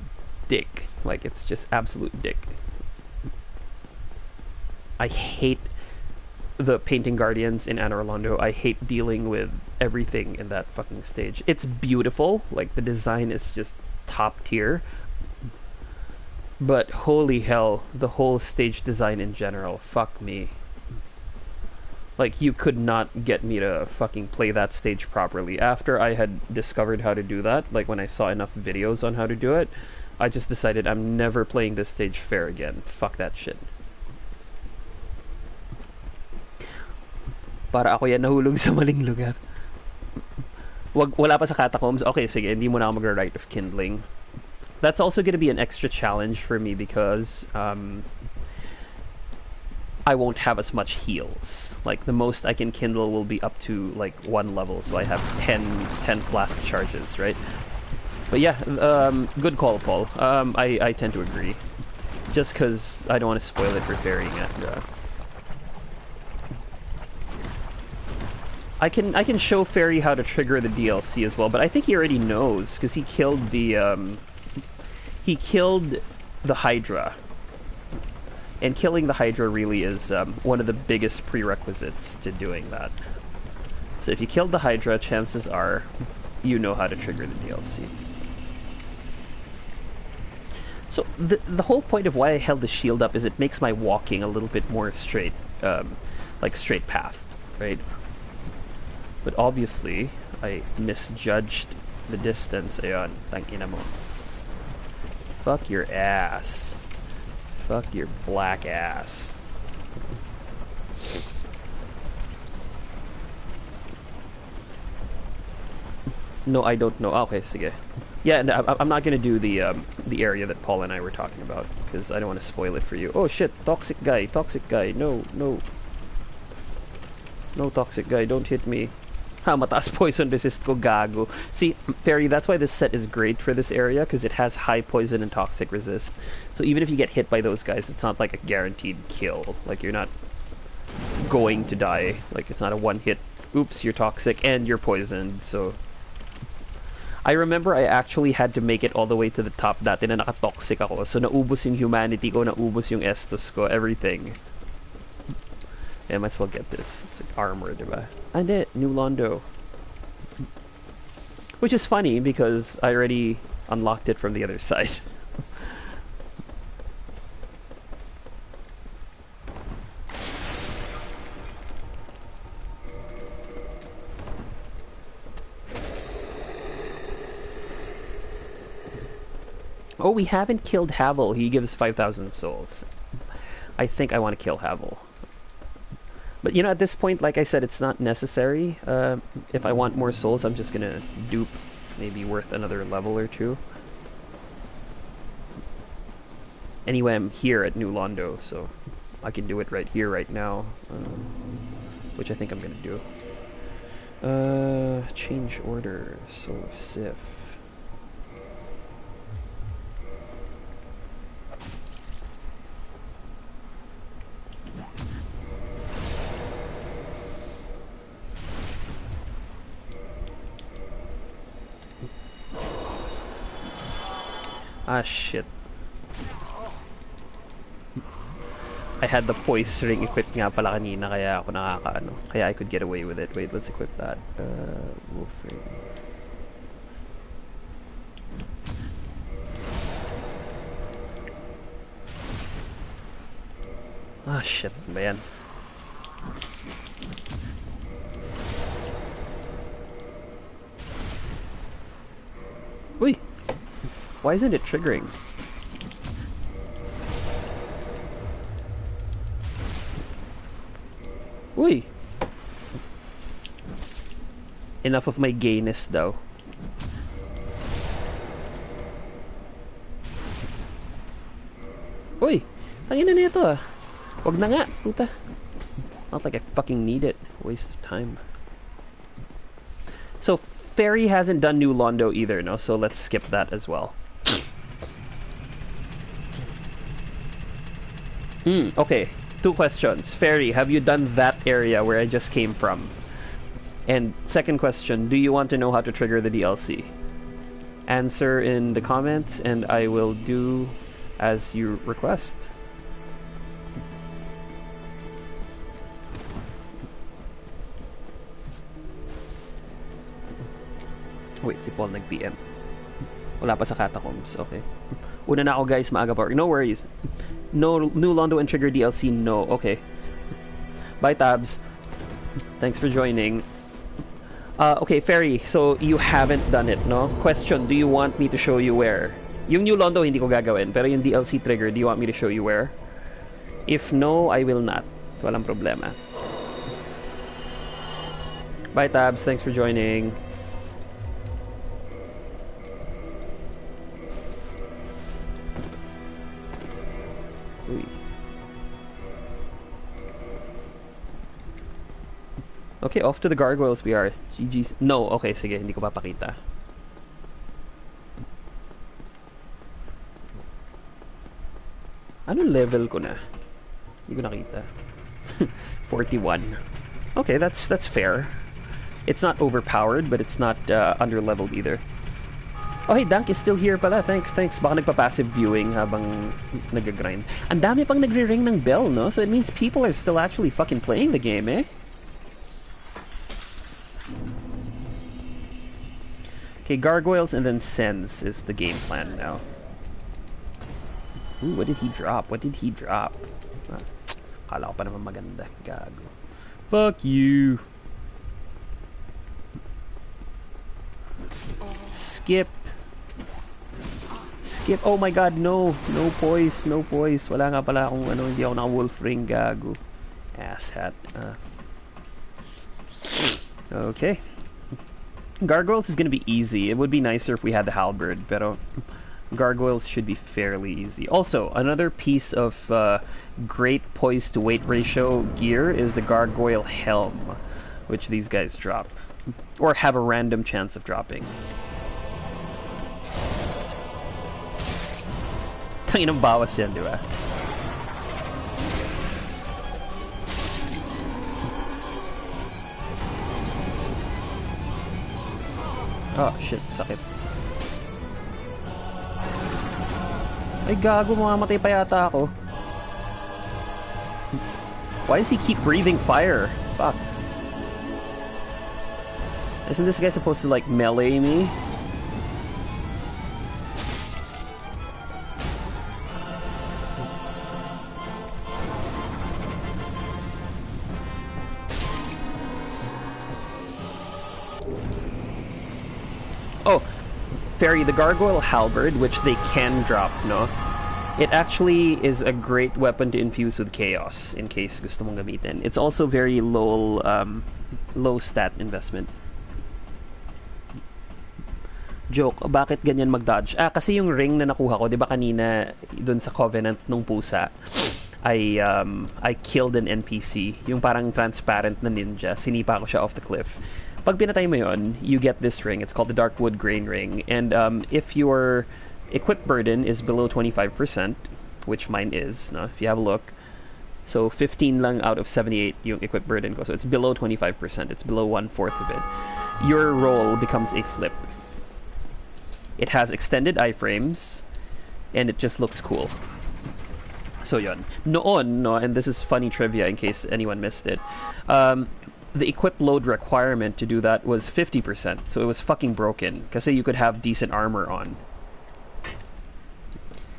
dick. Like, it's just absolute dick. I hate the painting guardians in Anor Londo. I hate dealing with everything in that fucking stage. It's beautiful. Like, the design is just top tier. But holy hell, the whole stage design in general, fuck me. Like, you could not get me to fucking play that stage properly. After I had discovered how to do that, like when I saw enough videos on how to do it, I just decided I'm never playing this stage fair again. Fuck that shit. Para ako yan nahulog sa maling lugar. Wala pa sa catacombs. Okay, sige, hindi mo na ako mag-Rite of Kindling. That's also going to be an extra challenge for me because I won't have as much heals. Like, the most I can kindle will be up to, like, 1 level, so I have 10 flask charges, right? But yeah, good call, Paul. I tend to agree. Just because I don't want to spoil it for ferrying it. I can show Fairy how to trigger the DLC as well, but I think he already knows, because he killed the Hydra. And killing the Hydra really is one of the biggest prerequisites to doing that. So if you killed the Hydra, chances are you know how to trigger the DLC. So the whole point of why I held the shield up is it makes my walking a little bit more straight, like straight path, right? But obviously, I misjudged the distance. Ayan, tangina mo. Fuck your ass. Fuck your black ass. No, I don't know. Okay, sige. Yeah, and I'm not gonna do the area that Paul and I were talking about because I don't want to spoil it for you. Oh shit! Toxic guy! Toxic guy! No, no, no, toxic guy! Don't hit me! Ha, mataas poison resist ko, gago. See, Fairy, that's why this set is great for this area, because it has high poison and toxic resist. So even if you get hit by those guys, it's not like a guaranteed kill. Like, you're not going to die. Like, it's not a one-hit, oops, you're toxic and you're poisoned, so... I remember I actually had to make it all the way to the top dati na naka-toxic ako. So naubos yung humanity ko, naubos yung estus ko, everything. Yeah, I might as well get this. It's like armor, diba? And New Londo. Which is funny because I already unlocked it from the other side. Oh, we haven't killed Havel. He gives 5,000 souls. I think I want to kill Havel. But, you know, at this point, like I said, it's not necessary. If I want more souls, I'm just gonna dupe, maybe worth another level or 2. Anyway, I'm here at New Londo, so I can do it right here, right now. Which I think I'm gonna do. Change order, Soul of Sif. Ah, shit. I had the poise ring equipped nga pala kanina, kaya ako nakakaano. Kaya I could get away with it. Wait, let's equip that. Wolf ring. Ah, shit, man. Uy! Why isn't it triggering? Uy! Enough of my gayness daw. Uy! Tangina na ito ah. Wag na nga, puta. Not like I fucking need it. Waste of time. So, Fairy hasn't done New Londo either, no? So let's skip that as well. Okay. 2 questions. Fairy, have you done that area where I just came from? And second question, do you want to know how to trigger the DLC? Answer in the comments and I will do as you request. Wait, si Paul nag-PM. Wala pa sa catacombs, okay. Una na ako guys, maaga pa. No worries. No New Londo and Trigger DLC, no. Okay. Bye, Tabs. Thanks for joining. Okay, Fairy, so you haven't done it, no? Question, do you want me to show you where? Yung New Londo hindi ko gagawin, pero yung DLC Trigger, do you want me to show you where? If no, I will not. Walang problema. Bye, Tabs. Thanks for joining. Uy. Okay, off to the gargoyles we are. GG's. No, okay, sige, hindi ko papakita. Anong level ko na? Hindi ko nakita. 41. Okay, that's fair. It's not overpowered, but it's not under-leveled either. Oh, hey, Dank is still here pala. Thanks. Baka nagpa-passive viewing habang nag-grind. Ang dami pang nagre-ring ng bell, no? So it means people are still actually fucking playing the game, eh? Okay, gargoyles and then sends is the game plan now. Ooh, what did he drop? Kala ko pa naman maganda. Gago. Fuck you. Skip. Oh my god, no. No poise. Wala nga pala akong ano, hindi ako naka-wolf ring, gago. Asshat. Okay. Gargoyles is gonna be easy. It would be nicer if we had the halberd, pero gargoyles should be fairly easy. Also, another piece of great poise to weight ratio gear is the gargoyle helm, which these guys drop. Or have a random chance of dropping. Tangin ng bawas yan, di ba? Oh, shit. Sakit. Ay, gago. Mamamatay pa yata ako. Why does he keep breathing fire? Fuck. Isn't this guy supposed to, like, melee me? Oh, Fairy, the gargoyle halberd, which they can drop, no? It actually is a great weapon to infuse with chaos, in case gusto mong gamitin. It's also very low stat investment. Joke, bakit ganyan mag-dodge? Kasi yung ring na nakuha ko, di ba kanina, dun sa Covenant nung pusa, I killed an NPC, yung parang transparent na ninja, sinipa ko siya off the cliff. Pag pinatay mo yun, you get this ring. It's called the Darkwood Grain Ring. And if your equip burden is below 25%, which mine is, no, if you have a look, so 15 lang out of 78 yung equip burden ko. So it's below 25%. It's below 1/4 of it. Your roll becomes a flip. It has extended iframes, and it just looks cool. So yun. Noon, no, and this is funny trivia in case anyone missed it. The equip load requirement to do that was 50%, so it was fucking broken. Kasi you could have decent armor on.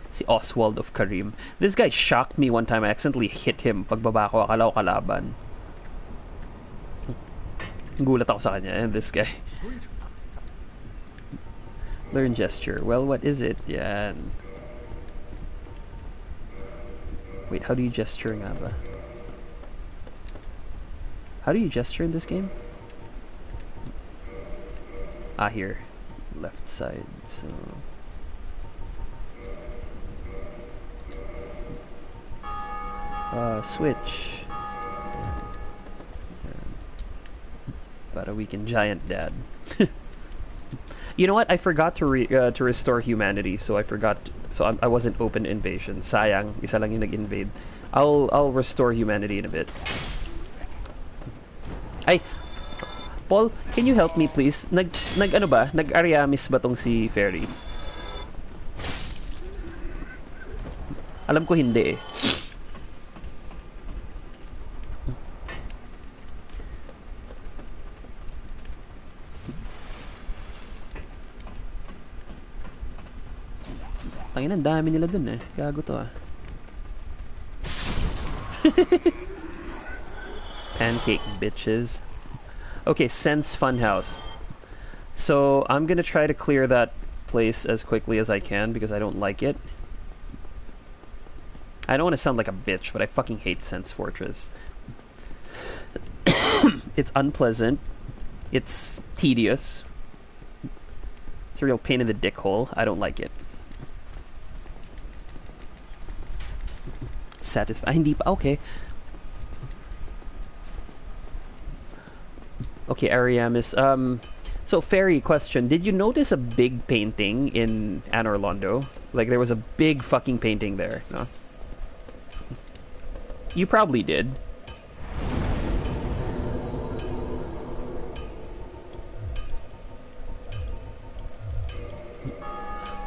Si Oswald of Karim. This guy shocked me one time. I accidentally hit him. Pagbaba ko, akala ko kalaban. Gulat ako sa kanya, and this guy. Learn gesture. Well, what is it? Yan. Wait, how do you gesture nga ba? How do you gesture in this game? Here. Left side, so... switch. Para we can giant dad. You know what? I forgot to restore humanity, so I forgot. So I wasn't open to invasion. Sayang, isa lang yung nag-invade. I'll restore humanity in a bit. Ay, Paul, can you help me please? Nag ano ba? Nag-Ariamis ba tong si Fairy? Alam ko hindi eh. Tangina, ang dami nila dun eh. Gago to ah. Pancake bitches. Okay, Sense Funhouse. So I'm gonna try to clear that place as quickly as I can because I don't like it. I don't want to sound like a bitch, but I fucking hate Sense Fortress. It's unpleasant. It's tedious. It's a real pain in the dick hole. I don't like it. Satisfying. Hindi pa. Okay. Okay, Ariamis. So Fairy, question. Did you notice a big painting in Anor Londo? Like there was a big fucking painting there, no? You probably did.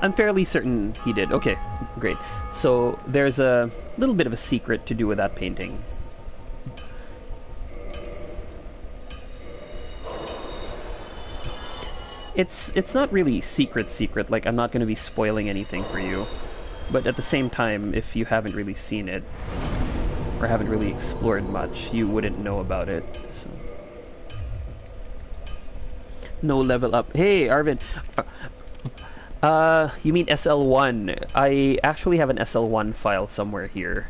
I'm fairly certain he did. Okay, great. So there's a little bit of a secret to do with that painting. It's not really secret, like I'm not going to be spoiling anything for you. But at the same time, if you haven't really seen it, or haven't really explored much, you wouldn't know about it. So. No level up. Hey, Arvin. You mean SL1? I actually have an SL1 file somewhere here.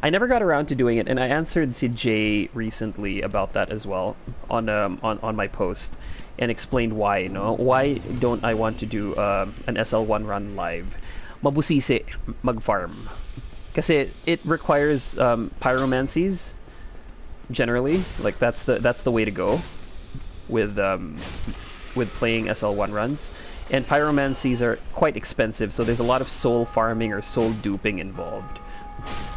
I never got around to doing it, and I answered CJ recently about that as well on my post, and explained why. No, why don't I want to do an SL1 run live? Mabusisi mag-farm. Kasi it requires pyromancies generally. Like that's the way to go with playing SL1 runs. And pyromancies are quite expensive, so there's a lot of soul farming or soul duping involved.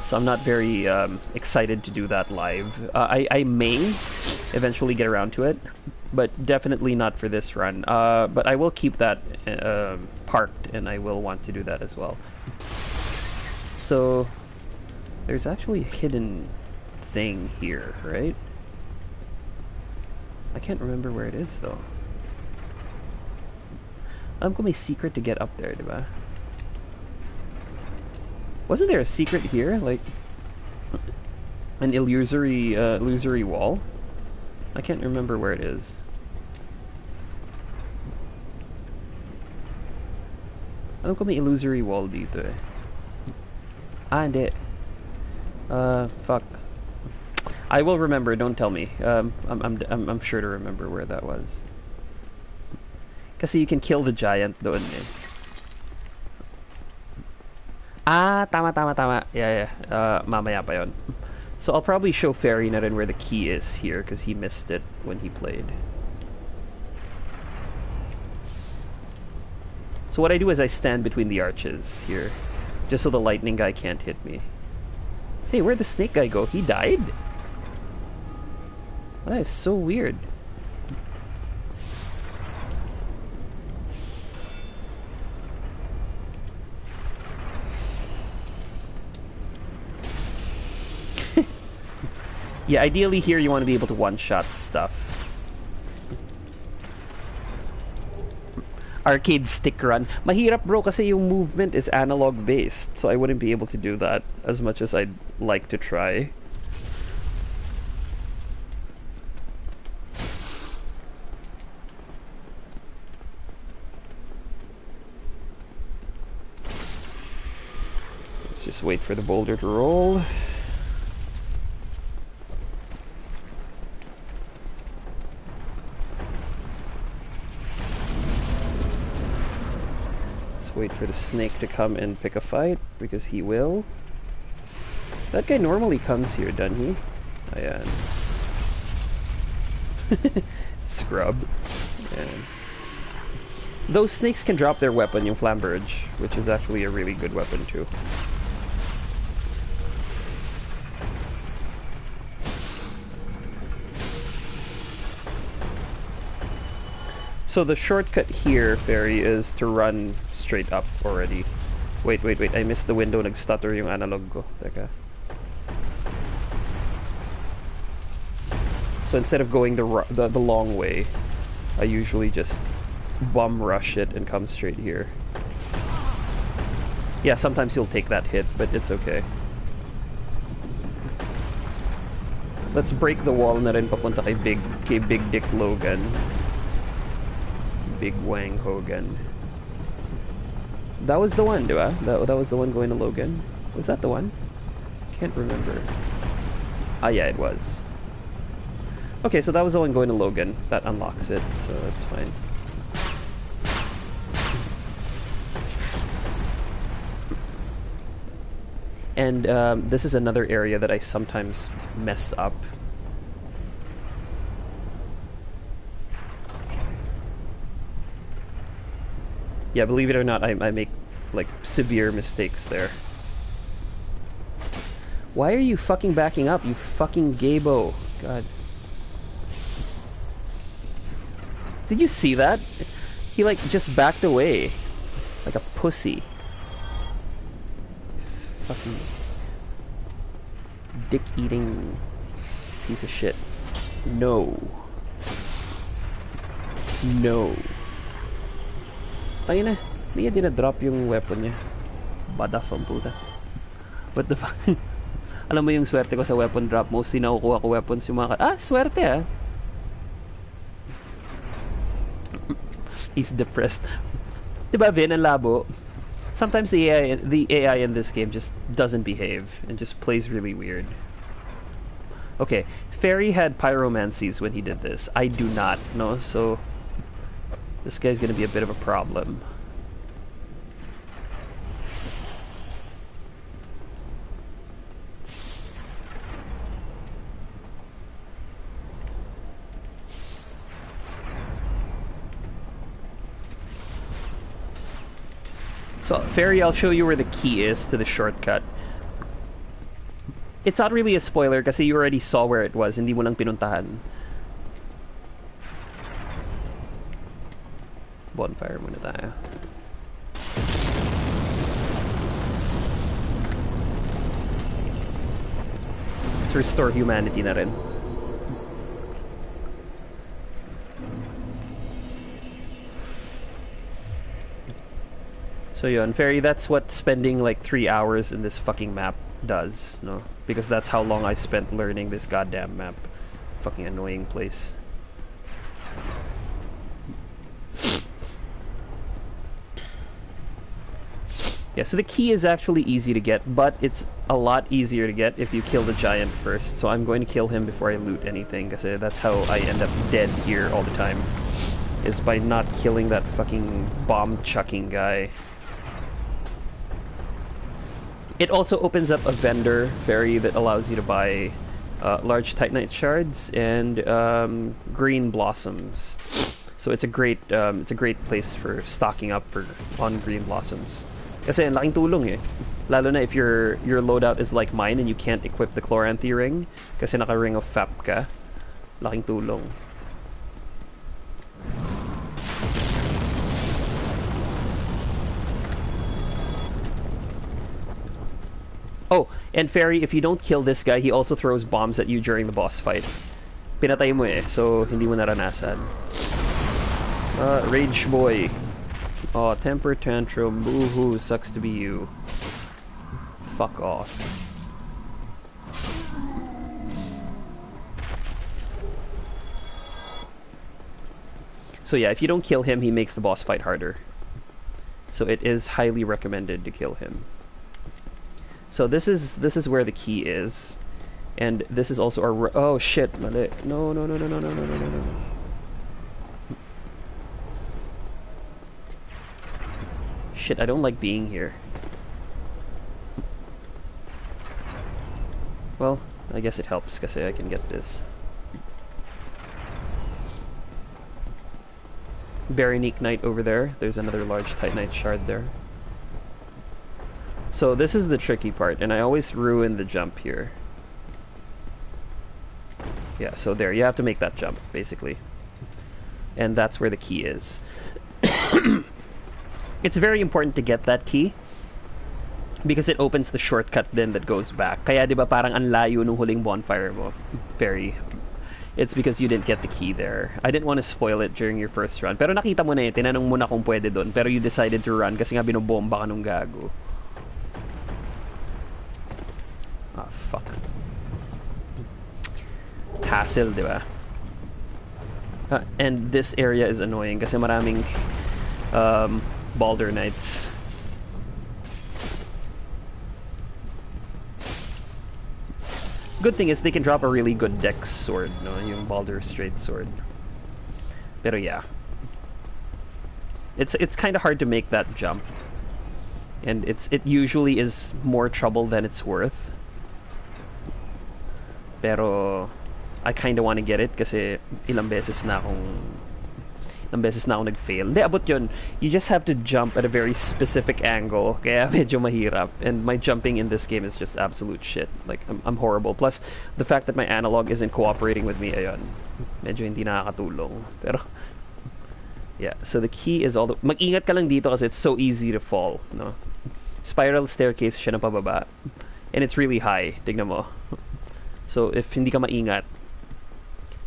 So I'm not very excited to do that live. I may eventually get around to it, but definitely not for this run. But I will keep that parked, and I will want to do that as well. So there's actually a hidden thing here, right? I can't remember where it is though. Alam ko may secret to get up there, diba? Wasn't there a secret here? Like an illusory wall? I can't remember where it is. Alam ko may illusory wall dito eh. Ah, hindi. Fuck. I will remember, don't tell me. I'm sure to remember where that was. Kasi you can kill the giant doon eh. Ah, tama. Yeah. Mamaya pa yon. So I'll probably show Fairy na rin where the key is here because he missed it when he played. So what I do is I stand between the arches here, just so the lightning guy can't hit me. Hey, where'd the snake guy go? He died? That is so weird. Yeah, ideally here you want to be able to one-shot stuff. Arcade stick run. Mahirap bro kasi yung movement is analog based, so I wouldn't be able to do that as much as I'd like to try. Let's just wait for the boulder to roll. Wait for the snake to come and pick a fight, because he will. That guy normally comes here, doesn't he? Ayan. Scrub. Ayan. Those snakes can drop their weapon, yung Flamberge, which is actually a really good weapon too. So the shortcut here, Fairy, is to run straight up already. Wait, I missed the window, nag-stutter yung analog ko. Teka. So instead of going the long way, I usually just bum rush it and come straight here. Yeah, sometimes you'll take that hit, but it's okay. Let's break the wall na rin papunta kay Big Dick Logan. Big Wang Hogan. That was the one, diba? That was the one going to Logan? Was that the one? Can't remember. Ah, yeah, it was. Okay, so that was the one going to Logan. That unlocks it, so that's fine. And this is another area that I sometimes mess up. Yeah, believe it or not, I make like severe mistakes there. Why are you fucking backing up, you fucking gaybo? God. Did you see that? He like just backed away. Like a pussy. Fucking dick-eating piece of shit. No. No. Ayun na. Hindi niya dinadrop yung weapon niya. Badaf ang puta. What the fuck? Alam mo yung swerte ko sa weapon drop. Mostly nakukuha ko weapons yung mga... Ah, swerte ah. He's depressed. Diba, Vin, ang labo? Sometimes the AI in this game just doesn't behave and just plays really weird. Okay, Fairy had pyromancies when he did this. I do not, no? So this guy's gonna be a bit of a problem. So, Fairy, I'll show you where the key is to the shortcut. It's not really a spoiler kasi you already saw where it was, hindi mo lang pinuntahan. Bonfire muna tayo. Let's restore humanity na rin. So yun, Fairy, that's what spending like 3 hours in this fucking map does, no? Because that's how long I spent learning this goddamn map. Fucking annoying place. Yeah, so the key is actually easy to get, but it's a lot easier to get if you kill the giant first. So I'm going to kill him before I loot anything, because that's how I end up dead here all the time. Is by not killing that fucking bomb-chucking guy. It also opens up a vendor Fairy that allows you to buy large Titanite shards and green blossoms. So it's a great place for stocking up on green blossoms. Kasi ang laking tulong eh. Lalo na if your loadout is like mine and you can't equip the Chloranthy ring kasi naka ring of FAP ka. Laking tulong. Oh, and Fairy, if you don't kill this guy, he also throws bombs at you during the boss fight. Pinatay mo eh, so hindi mo naranasan. Rage Boy. Oh, temper tantrum. Boo-hoo, sucks to be you. Fuck off. So yeah, if you don't kill him, he makes the boss fight harder. So it is highly recommended to kill him. So this is where the key is, and this is also our oh shit, mali. No. Shit, I don't like being here. Well, I guess it helps because I can get this. Berenique Knight over there. There's another large Titanite shard there. So this is the tricky part, and I always ruin the jump here. Yeah, so there, you have to make that jump, basically. And that's where the key is. It's very important to get that key because it opens the shortcut then that goes back. Kaya di ba parang ang layo nung huling bonfire mo? It's because you didn't get the key there. I didn't want to spoil it during your first run. Pero nakita mo na eh, tinanong mo na kung pwede doon. Pero you decided to run kasi nga binobomba ka nung gago. Ah, fuck. Hassle, di ba? And this area is annoying kasi maraming Baldur Knights. Good thing is they can drop a really good dex sword, no? Yung Baldur straight sword. Pero yeah. It's kind of hard to make that jump. And it usually is more trouble than it's worth. Pero I kind of want to get it kasi ilang beses na akong nag-fail. Hindi, abot yun. You just have to jump at a very specific angle. Kaya medyo mahirap. And my jumping in this game is just absolute shit. Like, I'm horrible. Plus, the fact that my analog isn't cooperating with me, ayun. Medyo hindi nakakatulong. Pero, yeah. So the key is all the... Mag-ingat ka lang dito kasi it's so easy to fall, no? Spiral staircase siya na pababa. And it's really high. Tignan mo. So, if hindi ka maingat,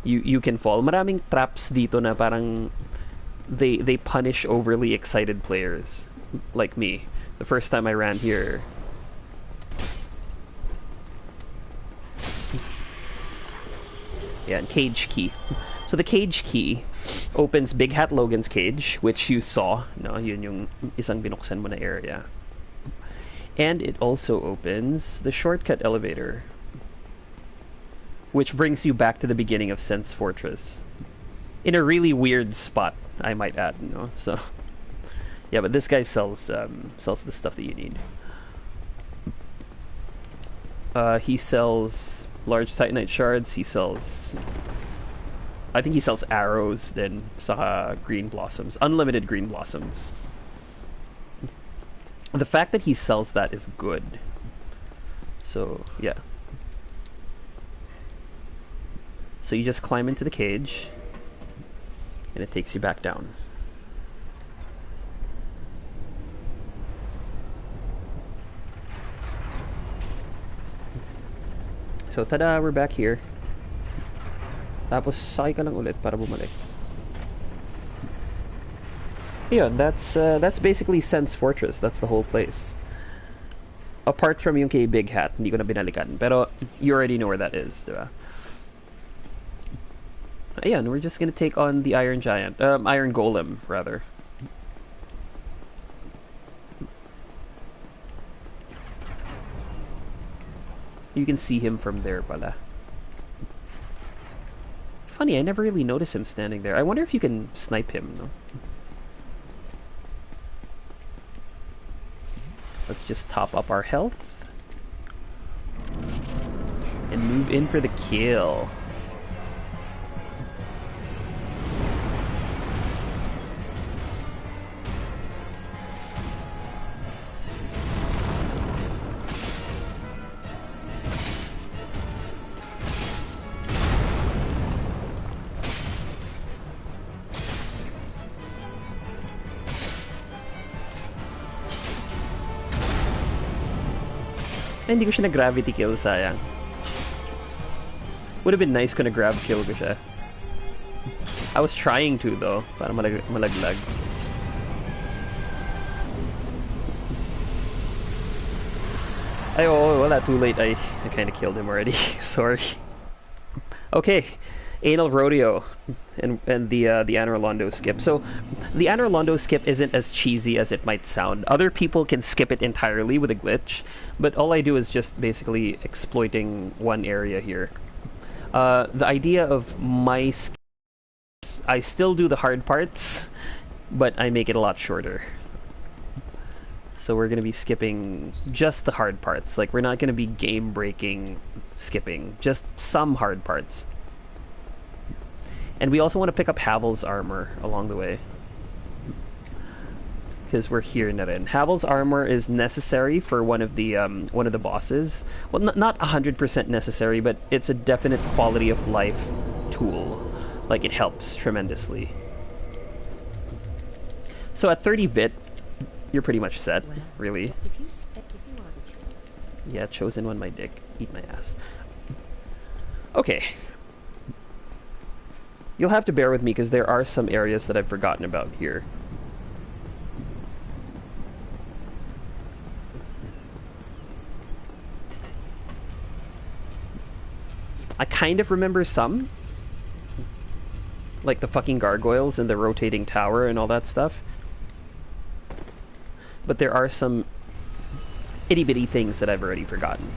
you can fall. Maraming traps dito na parang they punish overly excited players like me. The first time I ran here, yeah, and cage key. So the cage key opens Big Hat Logan's cage, which you saw, no? Yun yung isang binuksan mo na area. And it also opens the shortcut elevator, which brings you back to the beginning of Sense Fortress. In a really weird spot, I might add, you know? So, yeah, but this guy sells the stuff that you need. He sells large Titanite shards, he sells... I think he sells arrows, then saka green blossoms. Unlimited green blossoms. The fact that he sells that is good. So, yeah. So you just climb into the cage, and it takes you back down. So tada, we're back here. Tapos sakay ka lang ulit para bumalik. Yeah, that's basically Sense Fortress. That's the whole place. Apart from yung kay Big Hat, hindi ko na binalikan. Pero you already know where that is, diba? Ayan, we're just gonna take on the Iron Giant. Iron Golem, rather. You can see him from there, pala. Funny, I never really noticed him standing there. I wonder if you can snipe him, no? Let's just top up our health. And move in for the kill. Ay, hindi ko siya na-gravity kill, sayang. Would have been nice kung na-grav kill ko siya. I was trying to, though, para malaglag. Ay, oh, wala, too late. I kinda killed him already. Sorry. Okay. Anal Rodeo and the Anor Londo skip. So the Anor Londo skip isn't as cheesy as it might sound. Other people can skip it entirely with a glitch, but all I do is just basically exploiting one area here. The idea of my skips, I still do the hard parts, but I make it a lot shorter. So we're going to be skipping just the hard parts. Like, we're not going to be game-breaking skipping, just some hard parts. And we also want to pick up Havel's armor along the way. because we're here na rin. Havel's armor is necessary for one of the bosses. Well, not 100% necessary, but it's a definite quality of life tool. Like, it helps tremendously. So at 30-bit, you're pretty much set, really. Yeah, chosen one, my dick. Eat my ass. Okay. You'll have to bear with me because there are some areas that I've forgotten about here. I kind of remember some. Like the fucking gargoyles and the rotating tower and all that stuff. But there are some itty-bitty things that I've already forgotten.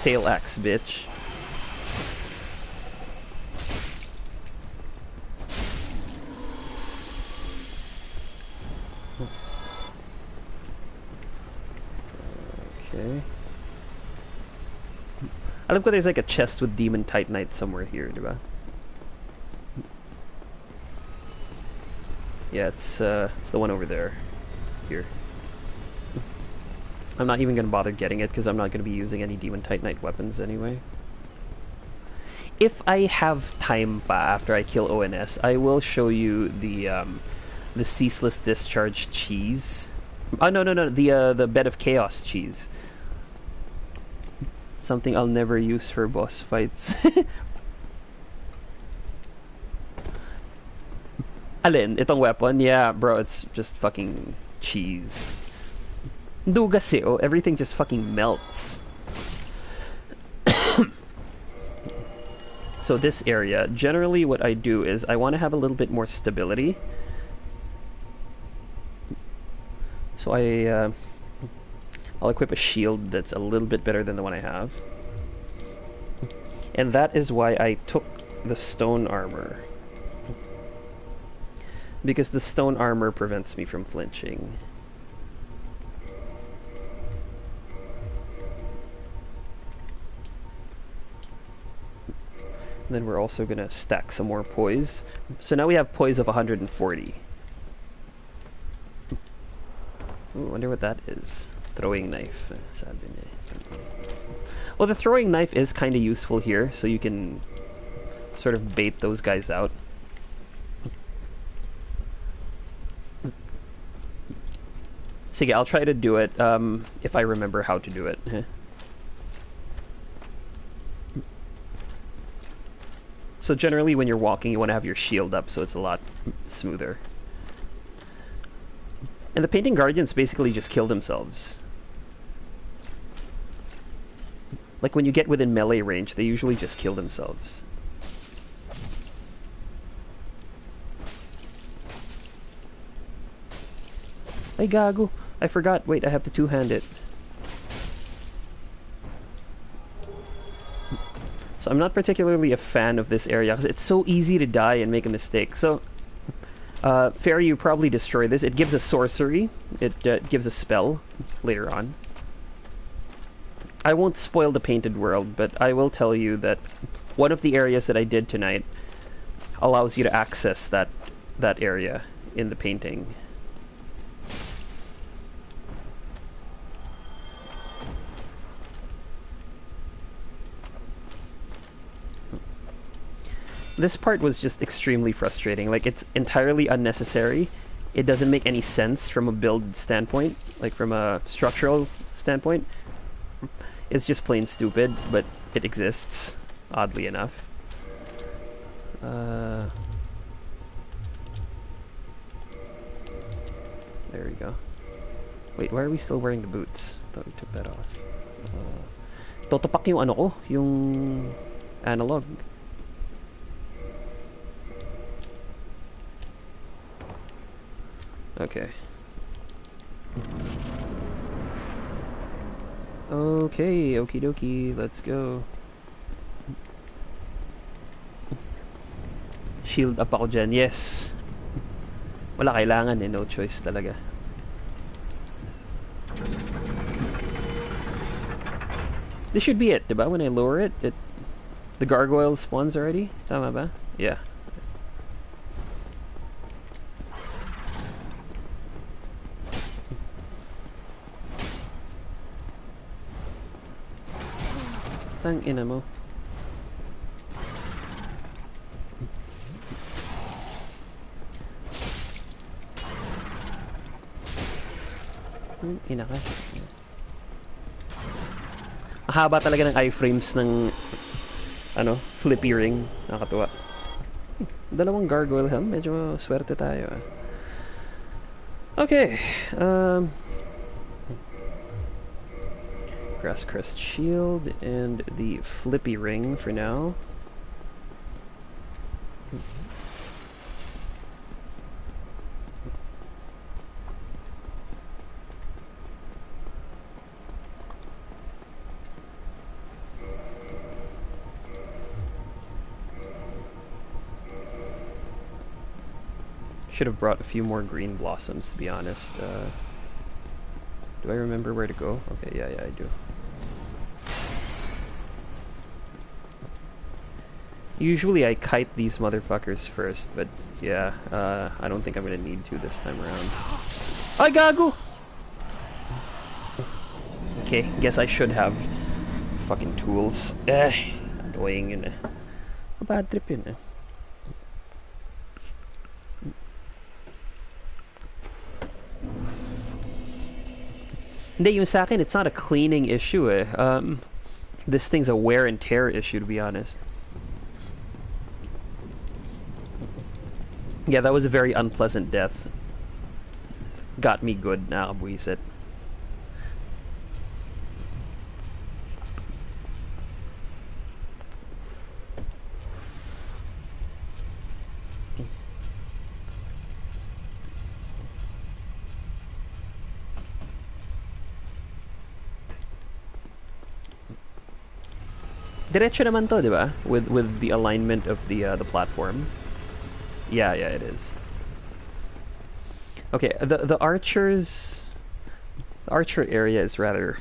Tail axe, bitch. Okay. Alam ko there's like a chest with Demon Titanite somewhere here, diba? Yeah, it's the one over there. Here. I'm not even going to bother getting it because I'm not going to be using any Demon Titanite weapons anyway. If I have time pa after I kill ONS, I will show you the Ceaseless Discharge cheese. Oh no, the Bed of Chaos cheese. Something I'll never use for boss fights. Alin, itong weapon? Yeah, bro, it's just fucking cheese. Dugaseo, everything just fucking melts. So this area, generally what I do is I want to have a little bit more stability. So I'll equip a shield that's a little bit better than the one I have. And that is why I took the stone armor. Because the stone armor prevents me from flinching. And then we're also going to stack some more poise. So now we have poise of 140. Ooh, I wonder what that is. Throwing knife. Well, the throwing knife is kind of useful here, so you can sort of bait those guys out. Sige, I'll try to do it if I remember how to do it. So generally when you're walking, you want to have your shield up so it's a lot smoother. And the Painting Guardians basically just kill themselves. Like when you get within melee range, they usually just kill themselves. Ay gago, I forgot. Wait, I have to two-hand it. So I'm not particularly a fan of this area because it's so easy to die and make a mistake. So, Fairy, you probably destroy this. It gives a sorcery. It gives a spell later on. I won't spoil the painted world, but I will tell you that one of the areas that I did tonight allows you to access that area in the painting. This part was just extremely frustrating. Like, it's entirely unnecessary. It doesn't make any sense from a build standpoint, like from a structural standpoint. It's just plain stupid, but it exists, oddly enough. There we go. Wait, why are we still wearing the boots? I thought we took that off. Totopak yung ano ko, yung analog. Okay. Okay, okie dokie, let's go. Shield up ako dyan, yes. Wala kailangan eh, no choice talaga. This should be it, diba? When I lower it, the gargoyle spawns already? Tama ba? Yeah. Tang ina mo. Ina ka. Mahaba talaga ng iframes ng ano, flippy ring. Nakakatuwa. Dalawang gargoyle helm. Medyo swerte tayo. Okay. Grass crest shield and the flippy ring for now. Should have brought a few more green blossoms, to be honest. Do I remember where to go? Okay, yeah, I do. Usually I kite these motherfuckers first, but yeah, I don't think I'm gonna need to this time around. Ay, gago! Okay, guess I should have fucking tools. Annoying yun eh. A bad trip yun eh. Hindi, yung sa akin, it's not a cleaning issue eh. This thing's a wear and tear issue, to be honest. Yeah, that was a very unpleasant death. Got me good, nakabwisit. Diretso naman to, di ba? With the alignment of the platform. Yeah, it is. Okay, the archer area is rather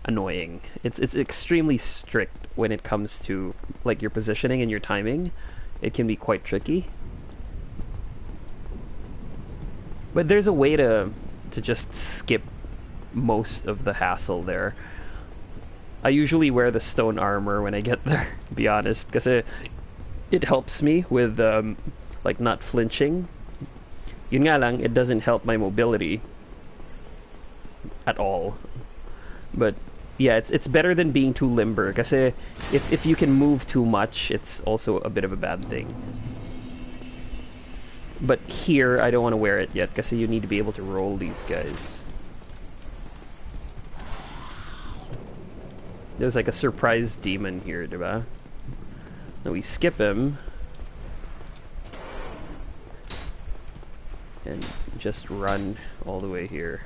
annoying. It's extremely strict when it comes to like your positioning and your timing. It can be quite tricky. But there's a way to just skip most of the hassle there. I usually wear the stone armor when I get there, to be honest, because it helps me with like not flinching. Yun nga lang, it doesn't help my mobility at all. But yeah, it's better than being too limber, because if you can move too much, it's also a bit of a bad thing. But here, I don't want to wear it yet, because you need to be able to roll these guys. There's like a surprise demon here, diba? Now we skip him. And just run all the way here.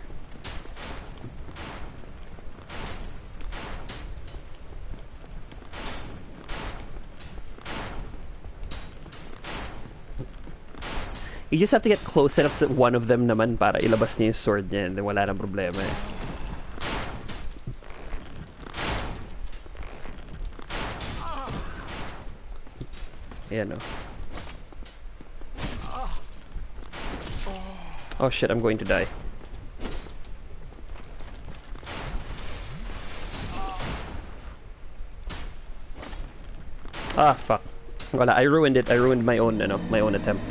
You just have to get close enough to one of them naman para ilabas niya yung sword niya, and then wala nang problema eh. Yeah, no. Oh shit, I'm going to die. Ah, fuck. Wala, I ruined it. I ruined my own attempt.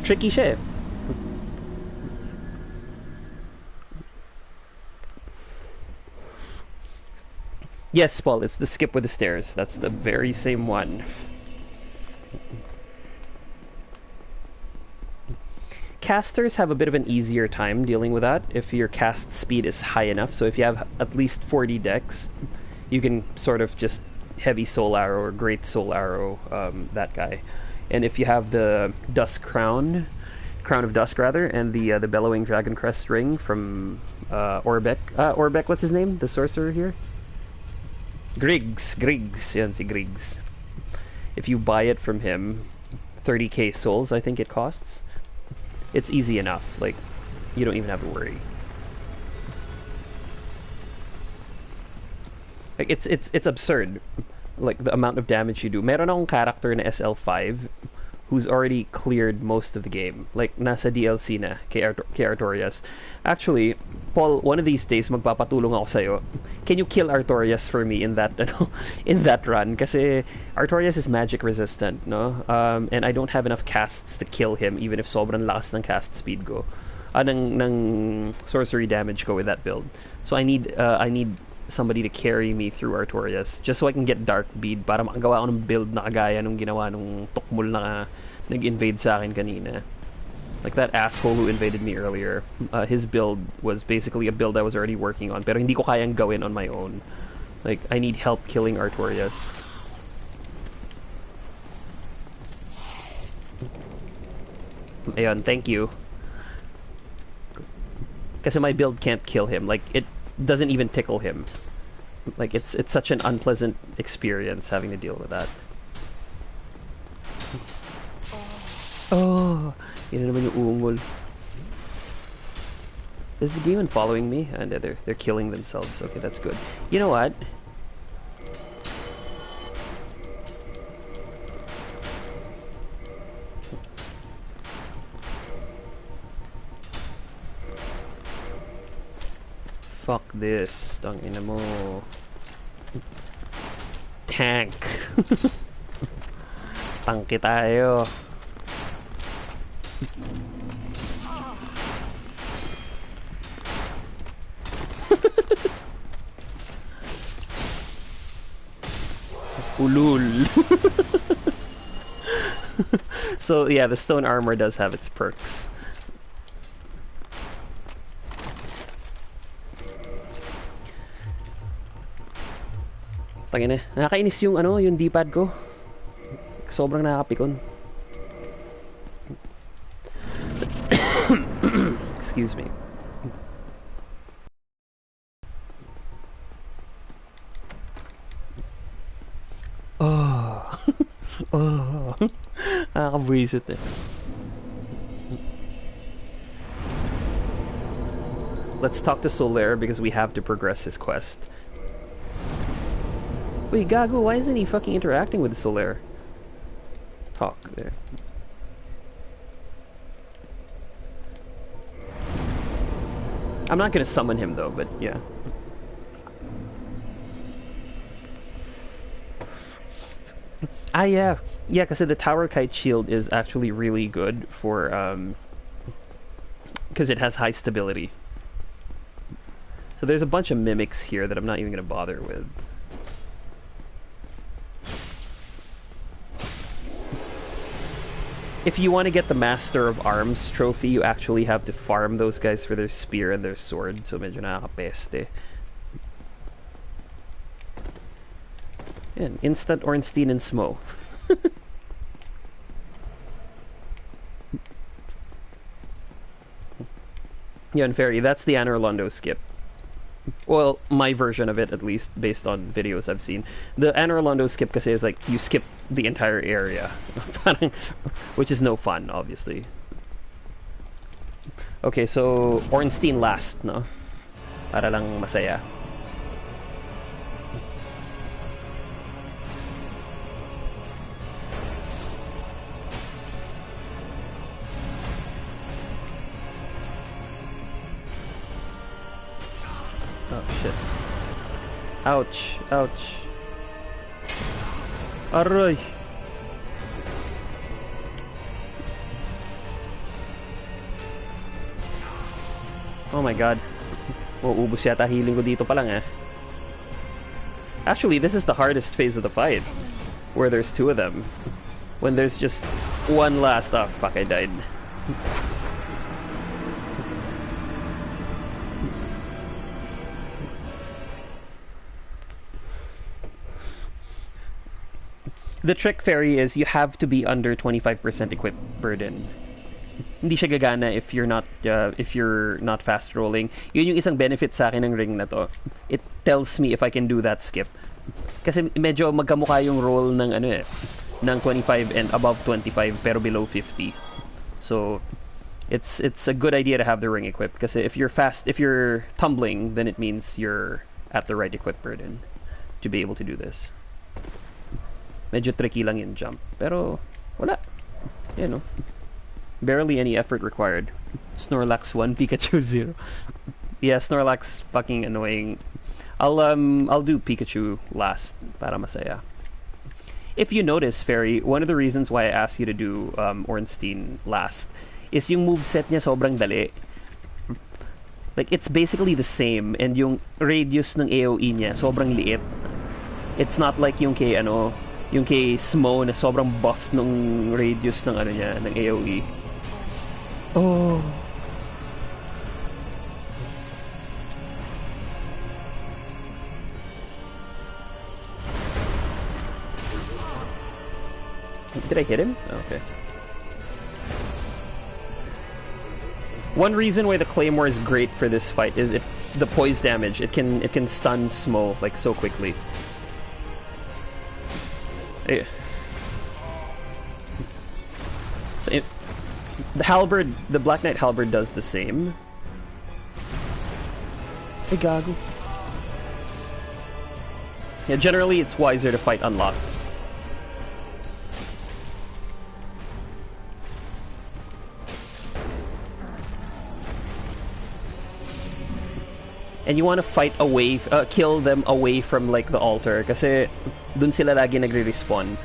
Tricky siya eh. Yes, Paul, it's the skip with the stairs. That's the very same one. Casters have a bit of an easier time dealing with that if your cast speed is high enough. So if you have at least 40 dex, you can sort of just heavy soul arrow or great soul arrow that guy. And if you have the crown of dusk rather, and the bellowing dragon crest ring from Orbeck, what's his name? The sorcerer here? Griggs, yan si Griggs. If you buy it from him, 30k souls I think it costs. It's easy enough, like, you don't even have to worry. Like it's absurd, like the amount of damage you do. Meron akong character na SL5 who's already cleared most of the game. Like nasa DLC na kay Artorias. Actually, Paul, one of these days magpapatulong ako sa'yo. Can you kill Artorias for me in that in that run? Kasi Artorias is magic resistant, no? And I don't have enough casts to kill him even if sobrang lakas ng cast speed ko. Ng sorcery damage ko with that build. So I need somebody to carry me through Artorias just so I can get Dark Bead para makagawa ako ng build na kagaya nung ginawa nung tukmul na nag-invade sa akin kanina. Like that asshole who invaded me earlier. His build was basically a build I was already working on pero hindi ko kayang gawin on my own. Like, I need help killing Artorias. Ayan, thank you. Kasi my build can't kill him. Like, it doesn't even tickle him. Like, it's such an unpleasant experience having to deal with that. Oh, yun na naman yung ungol. Is the demon following me? And they're killing themselves. Okay, that's good. You know what? Fuck this. Tangina mo. Tank. Tangke tayo. Ulul. So yeah, the stone armor does have its perks. Tangina, nakakainis yung yung D-pad ko. Sobrang nakakapikon. Excuse me. Oh. Oh. Nakakabwisit eh. Let's talk to Solaire because we have to progress his quest. Wait, Gago, why isn't he fucking interacting with Solaire? Talk there. I'm not gonna summon him though, but yeah. Ah, yeah. Yeah, because the Tower Kite Shield is actually really good for, because it has high stability. So there's a bunch of mimics here that I'm not even gonna bother with. If you want to get the Master of Arms trophy, you actually have to farm those guys for their spear and their sword. So medyo nakakapeste. Yan, instant Ornstein and Smo. Yan, Fairy, that's the Anor Londo skip. Well, my version of it, at least, based on videos I've seen. The Anor Londo skip kasi is like, you skip the entire area. Which is no fun, obviously. Okay, so, Ornstein last, no? Para lang masaya. Oh, shit. Ouch. Ouch. Aroy. Oh my god. Oh, ubus yata healing ko dito pa lang eh. Actually, this is the hardest phase of the fight. Where there's two of them. When there's just one last... Oh, fuck, I died. The trick, Fairy, is you have to be under 25% equip burden. Hindi siya gagana if you're not fast rolling. Yun yung isang benefit sa akin ng ring na to. It tells me if I can do that skip. Kasi medyo magkamukha yung roll ng ng 25 and above 25 pero below 50. So it's a good idea to have the ring equipped kasi if you're tumbling, then it means you're at the right equip burden. to be able to do this. Medyo tricky lang yung jump. Pero, wala. You know. Barely any effort required. Snorlax 1, Pikachu 0. Yeah, Snorlax fucking annoying. I'll do Pikachu last para masaya. If you notice, Fairy, one of the reasons why I asked you to do Ornstein last is yung moveset niya sobrang dali. Like, it's basically the same, and yung radius ng AoE niya sobrang liit. It's not like yung kay Smo na sobrang buff ng radius ng niya, ng AoE. Oh. Did I hit him? Oh, okay. One reason why the Claymore is great for this fight is the poise damage. It can stun Smo like so quickly. Yeah. So the halberd, the Black Knight halberd does the same. Hey, gago. Yeah, generally it's wiser to fight unlocked. And you want to fight away, kill them away from like the altar, kasi dun sila lagi nagre-respawn.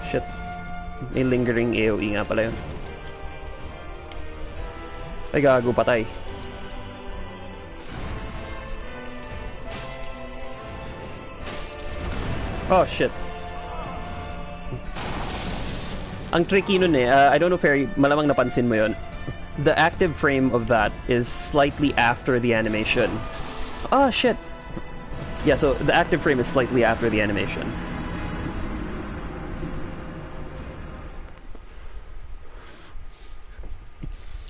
Shit. May lingering AoE nga pala yun. Ay gago, patay. Oh shit. Ang tricky nun I don't know, Fairy, malamang napansin mo yun. The active frame of that is slightly after the animation. Oh shit. Yeah, so the active frame is slightly after the animation.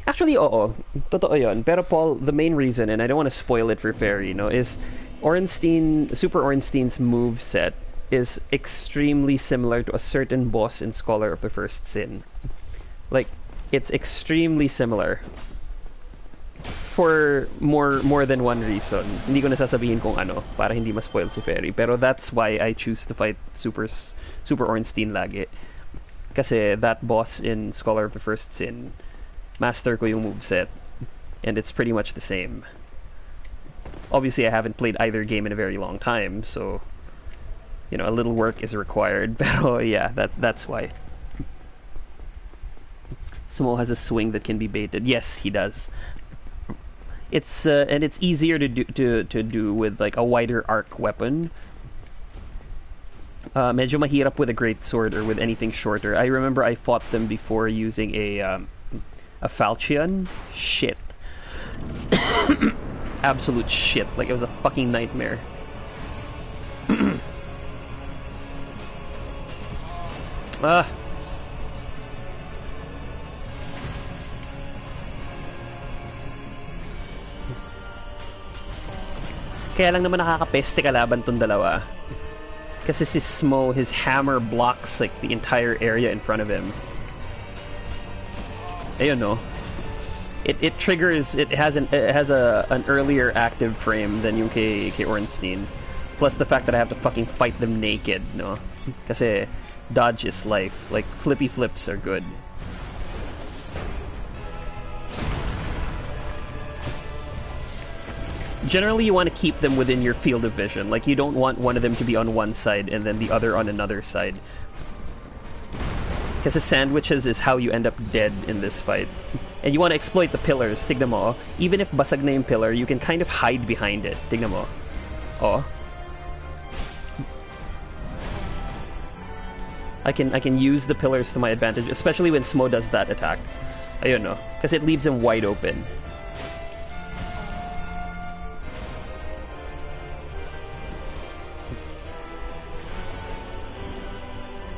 Actually, oo. Totoo yun. Pero Paul, the main reason, and I don't want to spoil it for Fairy, is Super Ornstein's moveset is extremely similar to a certain boss in Scholar of the First Sin. Like, it's extremely similar. For more than one reason. Hindi ko na sasabihin kung ano, para hindi ma-spoil si Fairy. Pero that's why I choose to fight Super Ornstein lagi. Kasi that boss in Scholar of the First Sin, master ko yung moveset, and it's pretty much the same. Obviously, I haven't played either game in a very long time, so a little work is required. Pero yeah, that's why. Smo has a swing that can be baited. Yes, he does. It's and it's easier to do with like a wider arc weapon. Medyo mahirap with a great sword or with anything shorter. I remember I fought them before using a falchion. Shit. Absolute shit. Like, it was a fucking nightmare. Ah. Kaya lang naman nakakapeste kalaban tong dalawa. Kasi si Smo, his hammer blocks like the entire area in front of him. Ayun, no? It triggers. It has an earlier active frame than yung kay Ornstein. Plus the fact that I have to fucking fight them naked, no? Kasi dodge is life. Like, flippy flips are good. Generally, you want to keep them within your field of vision. Like, you don't want one of them to be on one side and then the other on another side. Because sandwiches is how you end up dead in this fight. And you want to exploit the pillars. Tignan mo. Even if basag na yung pillar, you can kind of hide behind it. Tignan mo. Oh. I can use the pillars to my advantage, especially when Smo does that attack. Ayun, no? Because it leaves him wide open.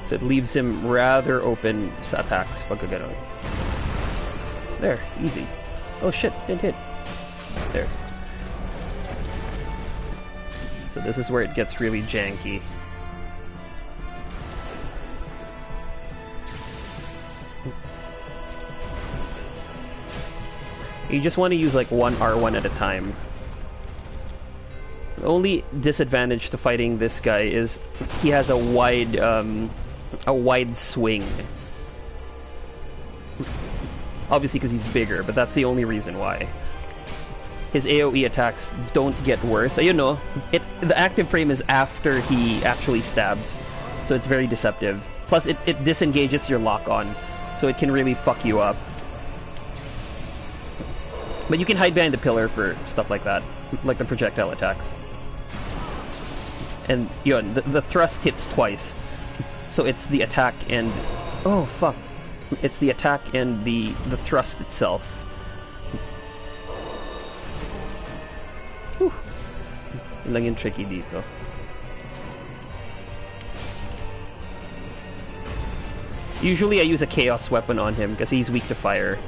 So it leaves him rather open sa attacks pagka ganon. There, easy. Oh shit, didn't hit. There. So this is where it gets really janky. You just want to use like one R1 at a time. The only disadvantage to fighting this guy is he has a wide swing. Obviously because he's bigger, but that's the only reason why. His AoE attacks don't get worse. You know, the active frame is after he actually stabs, so it's very deceptive. Plus, it disengages your lock-on, so it can really fuck you up. But you can hide behind the pillar for stuff like that, like the projectile attacks. And yun, the thrust hits twice, so it's the attack and... Oh, fuck. It's the attack and the thrust itself. Whew. Yun lang yung tricky dito. Usually I use a chaos weapon on him because he's weak to fire.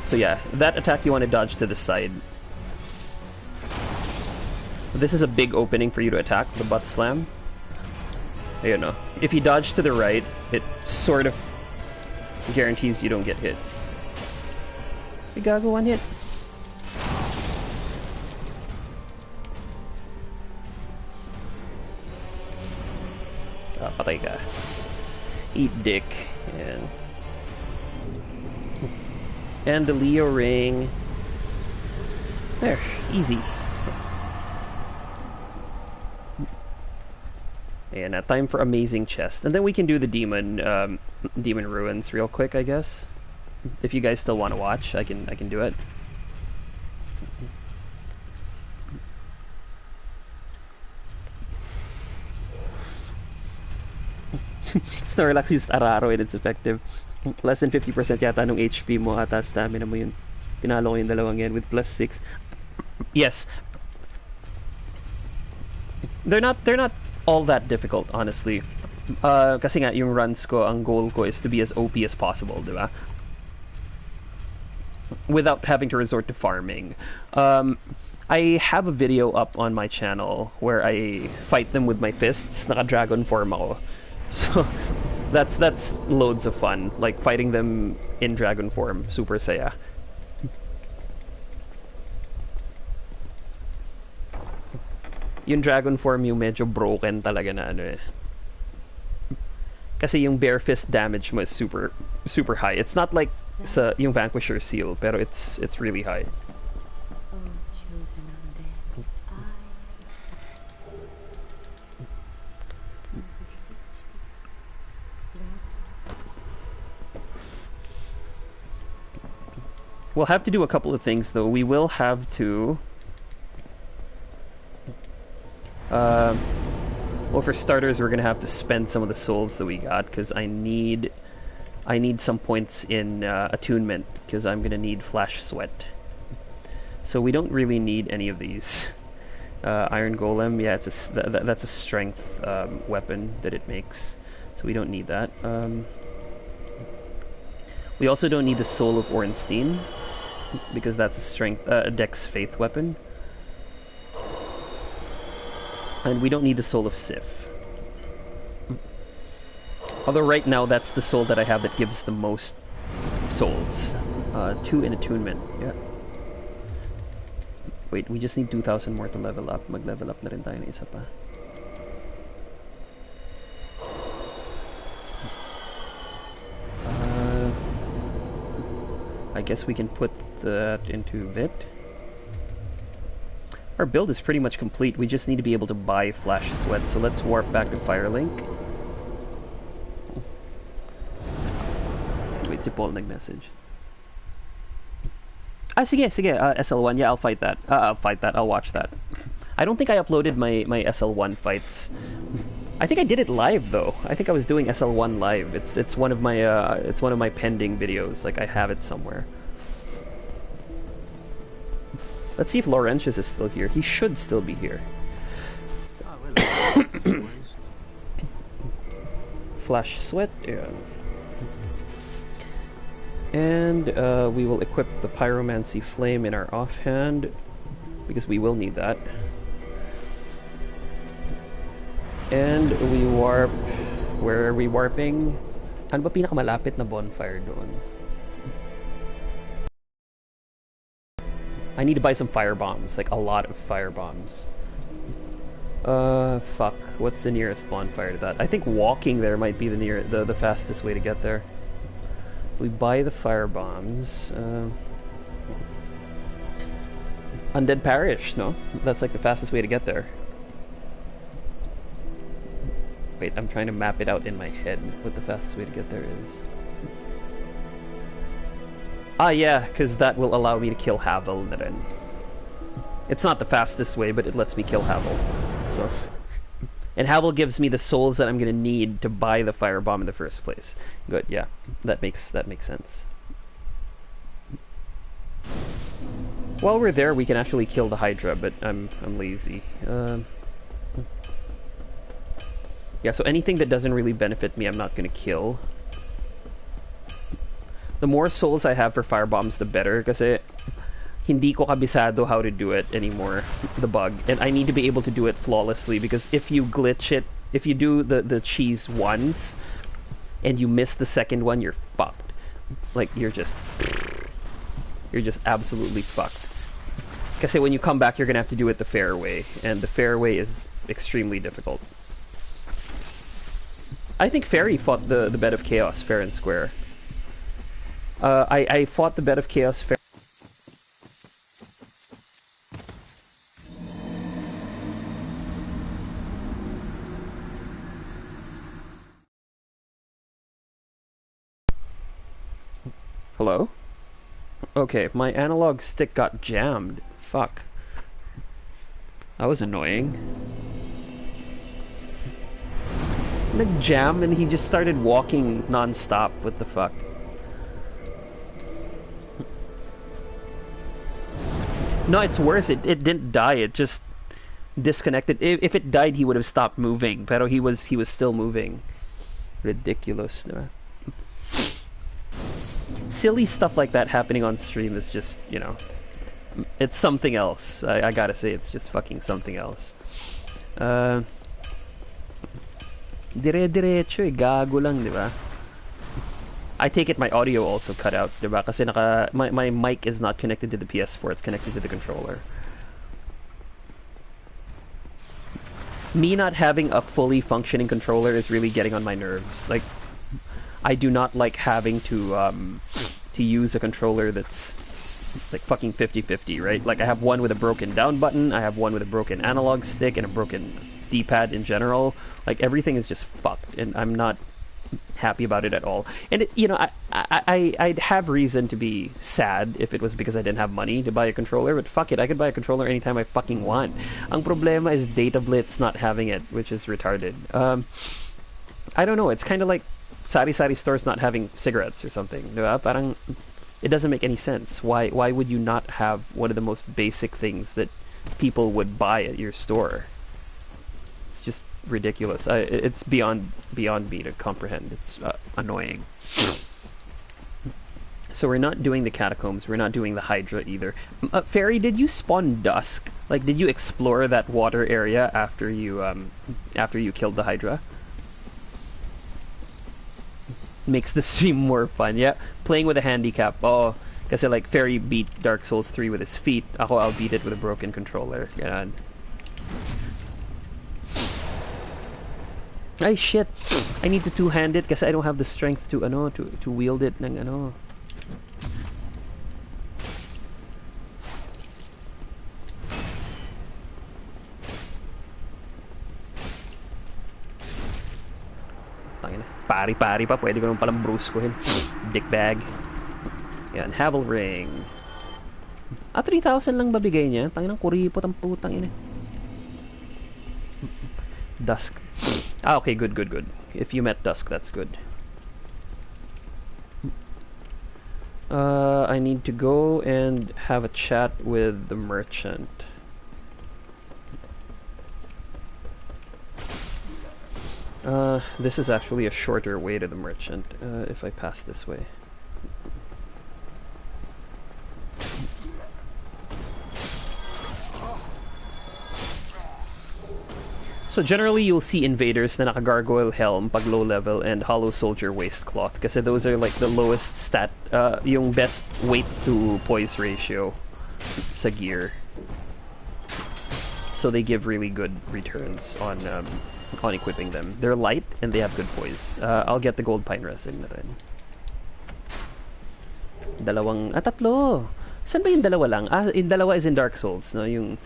So yeah, that attack you want to dodge to the side. This is a big opening for you to attack, the butt slam. You know, if you dodge to the right, it sort of guarantees you don't get hit. You gotta go one hit. Ah, patay ka. Eat dick. And the Leo ring. There, easy. And time for amazing chest, and then we can do the demon ruins real quick, I guess. If you guys still want to watch, I can do it. Snorlax used Araro and it's effective. Less than 50% yata nung HP mo ata stamina mo yun. Tinalo ko yung dalawang yan with +6. Yes. They're not all that difficult, honestly. Kasi nga yung runs ko, ang goal ko is to be as OP as possible, diba? Without having to resort to farming. I have a video up on my channel where I fight them with my fists. Naka-dragon form ako. So that's loads of fun, like fighting them in dragon form, Super Saiya. Yung dragon form yung medyo broken talaga na ano eh. Kasi yung bare fist damage mo is super high. It's not like sa yung Vanquisher seal, pero it's really high. We'll have to do a couple of things though. We will have to well, for starters, we're gonna have to spend some of the souls that we got because I need some points in attunement because I'm gonna need flash sweat. So we don't really need any of these. Iron Golem, yeah, that's a strength weapon that it makes, so we don't need that. We also don't need the Soul of Ornstein because that's a strength, Dex Faith weapon. And we don't need the Soul of Sif. Although right now that's the soul that I have that gives the most souls. 2 in attunement, yeah. Wait, we just need 2,000 more to level up. Mag-level up na rin tayo ng isa pa. I guess we can put that into Vit. Our build is pretty much complete. We just need to be able to buy Flash Sweat. So let's warp back to Firelink. Wait, si Paul nag-message. Ah, sige. SL1. Yeah, I'll fight that. I'll watch that. I don't think I uploaded my SL1 fights. I think I did it live though. I think I was doing SL1 live. It's one of my pending videos. Like I have it somewhere. Let's see if Laurentius is still here. He should still be here. Flash Sweat, yeah. And we will equip the Pyromancy Flame in our offhand because we will need that. And we warp. Where are we warping? Ano ba pinakamalapit na bonfire doon? I need to buy some fire bombs, like a lot of fire bombs. Fuck. What's the nearest bonfire to that? I think walking there might be the fastest way to get there. We buy the fire bombs. Undead Parish, no? That's like the fastest way to get there. Wait, I'm trying to map it out in my head what the fastest way to get there is. Ah, yeah, because that will allow me to kill Havel na rin. It's not the fastest way, but it lets me kill Havel. So, and Havel gives me the souls that I'm gonna need to buy the firebomb in the first place. Good, yeah, that makes sense. While we're there, we can actually kill the Hydra, but I'm lazy. Yeah, so anything that doesn't really benefit me, I'm not gonna kill. The more souls I have for firebombs, the better, kasi hindi ko kabisado how to do it anymore, the bug. And I need to be able to do it flawlessly, because if you glitch it, if you do the cheese once, and you miss the second one, you're fucked. Like, you're just absolutely fucked. Kasi when you come back, you're gonna have to do it the fair way, and the fair way is extremely difficult. I think Fairy fought the Bed of Chaos fair and square. I fought the Bed of Chaos fair. Hello? Okay, my analog stick got jammed. Fuck. That was annoying. Nag-jam and he just started walking non-stop. What the fuck? No, it's worse. It didn't die. It just disconnected. If it died, he would have stopped moving. Pero he was still moving. Ridiculous. No? Silly stuff like that happening on stream is just, you know, it's something else. I gotta say, it's just fucking something else. Dire-diretso eh, gago lang, di ba? I take it my audio also cut out, di ba? Kasi my mic is not connected to the PS4, it's connected to the controller. Me not having a fully functioning controller is really getting on my nerves. Like, I do not like having to use a controller that's like fucking 50-50, right? Like, I have one with a broken down button, I have one with a broken analog stick, and a broken D-pad in general. Like, everything is just fucked, and I'm not happy about it at all. And it, you know, I'd have reason to be sad if it was because I didn't have money to buy a controller, but fuck it, I could buy a controller anytime I fucking want. Ang problema is Data Blitz not having it, which is retarded. I don't know, it's kind of like sari-sari stores not having cigarettes or something, diba? Parang, it doesn't make any sense. Why would you not have one of the most basic things that people would buy at your store? It's just ridiculous. It's beyond me to comprehend. It's annoying. So we're not doing the catacombs. We're not doing the Hydra either. Fairy, did you spawn Dusk? Like, did you explore that water area after you killed the Hydra? Makes the stream more fun. Yeah, playing with a handicap. Oh, kasi like Fairy beat Dark Souls 3 with his feet. I'll beat it with a broken controller. God. Ay shit! I need to two-hand it kasi I don't have the strength to to wield it ng ano. Pari-pari pa, pwede ko naman palang bruskuhin. Dickbag. Yan, Havel Ring. 3,000 lang babigay niya. Tanginang kuripot ang putang ina. Dusk. Okay, good. If you met Dusk, that's good. I need to go and have a chat with the merchant. This is actually a shorter way to the merchant, if I pass this way. So generally, you'll see invaders na naka-gargoyle helm pag low level and hollow soldier waistcloth kasi those are like the lowest stat, yung best weight to poise ratio. sa gear. So they give really good returns on equipping them. They're light and they have good poise. I'll get the gold pine resin na rin. Tatlo! Saan ba yung dalawa lang? Yung dalawa is in Dark Souls, no? Yung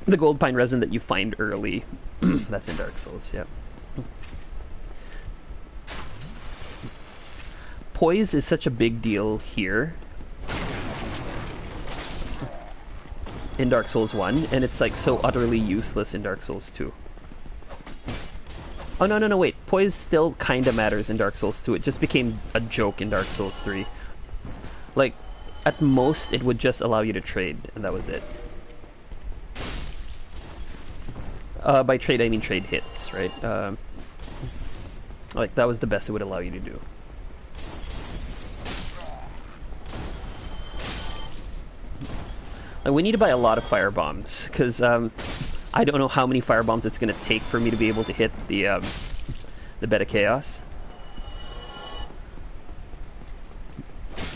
the gold pine resin that you find early. That's in Dark Souls, yeah. Poise is such a big deal here in Dark Souls 1, and it's like so utterly useless in Dark Souls 2. Oh no, wait. Poise still kinda matters in Dark Souls 2. It just became a joke in Dark Souls 3. Like, at most, it would just allow you to trade, and that was it. By trade, I mean trade hits, right? Like, that was the best it would allow you to do. And we need to buy a lot of fire bombs, because I don't know how many fire bombs it's going to take for me to be able to hit the Bed of Chaos.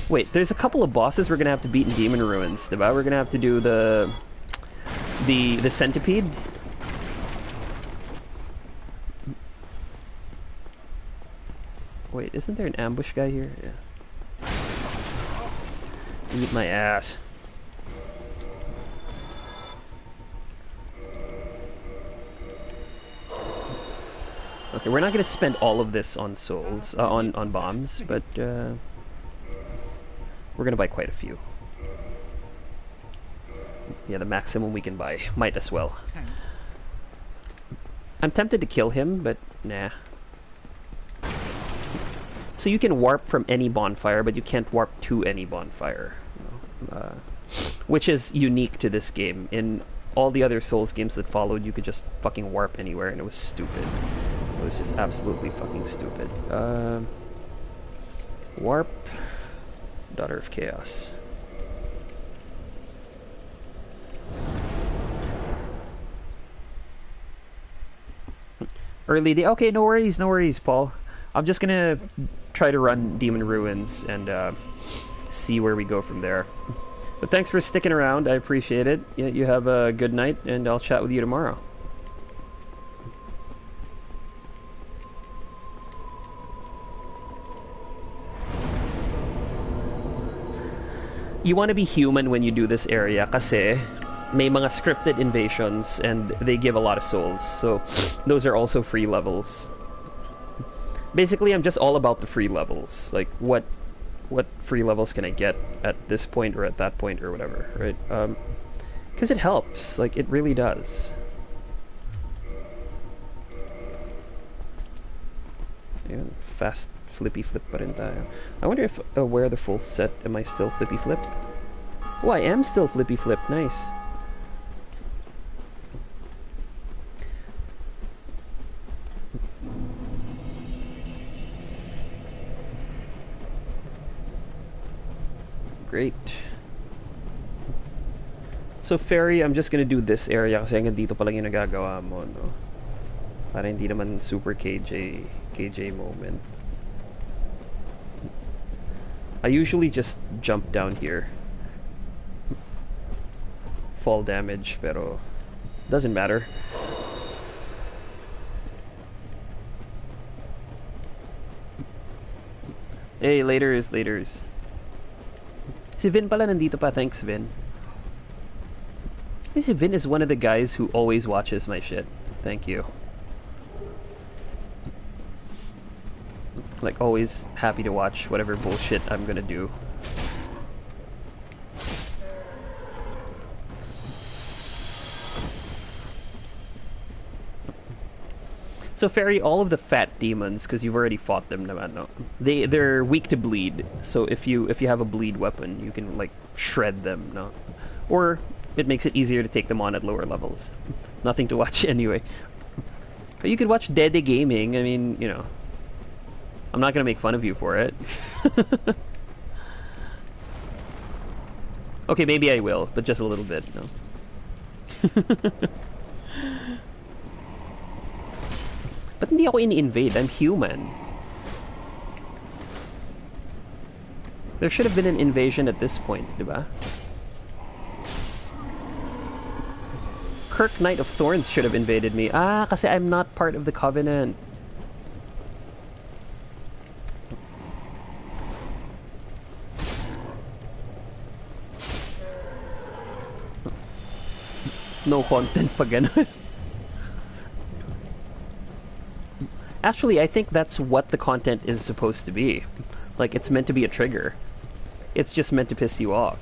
Wait, there's a couple of bosses we're going to have to beat in Demon Ruins, diba? We're going to have to do the Centipede. Wait, isn't there an ambush guy here? Yeah. Eat my ass. Okay, we're not going to spend all of this on souls, on bombs, but we're going to buy quite a few. Yeah, the maximum we can buy. Might as well. I'm tempted to kill him, but nah. So you can warp from any bonfire, but you can't warp to any bonfire. Which is unique to this game. In all the other Souls games that followed, you could just fucking warp anywhere, and it was stupid. It was just absolutely fucking stupid. Warp. Daughter of Chaos. Early day. Okay, no worries, Paul. I'm just gonna try to run Demon Ruins and see where we go from there. But thanks for sticking around. I appreciate it. You have a good night, and I'll chat with you tomorrow. You want to be human when you do this area kasi may mga scripted invasions and they give a lot of souls. So those are also free levels. Basically, I'm just all about the free levels. Like, what free levels can I get at this point or at that point or whatever, right? Because it helps. Like, it really does. Yeah, fast flippy flip pa rin tayo. I wonder if wear the full set, am I still flippy flip? Oh, I am still flippy flip. Nice. Great. So ferry, I'm just gonna do this area kasi hanggang dito pa lang yung nagagawa mo, no? Para hindi naman super KJ moment. I usually just jump down here. Fall damage, pero doesn't matter. Hey, laters. Si Vin pala nandito pa. Thanks, Vin. Si Vin is one of the guys who always watches my shit. Thank you. Like, always happy to watch whatever bullshit I'm gonna do. So Fairy, all of the fat demons, because you've already fought them, naman, no? They're weak to bleed. So if you have a bleed weapon, you can like shred them, no? Or it makes it easier to take them on at lower levels. Nothing to watch anyway. But you could watch Dede Gaming. I mean, you know, I'm not gonna make fun of you for it. Okay, maybe I will, but just a little bit, no? But hindi ako ini-invade, I'm human. There should have been an invasion at this point, diba? Kirk Knight of Thorns should have invaded me. Ah, kasi I'm not part of the Covenant. No content pa ganun. Actually, I think that's what the content is supposed to be. Like, it's meant to be a trigger. It's just meant to piss you off.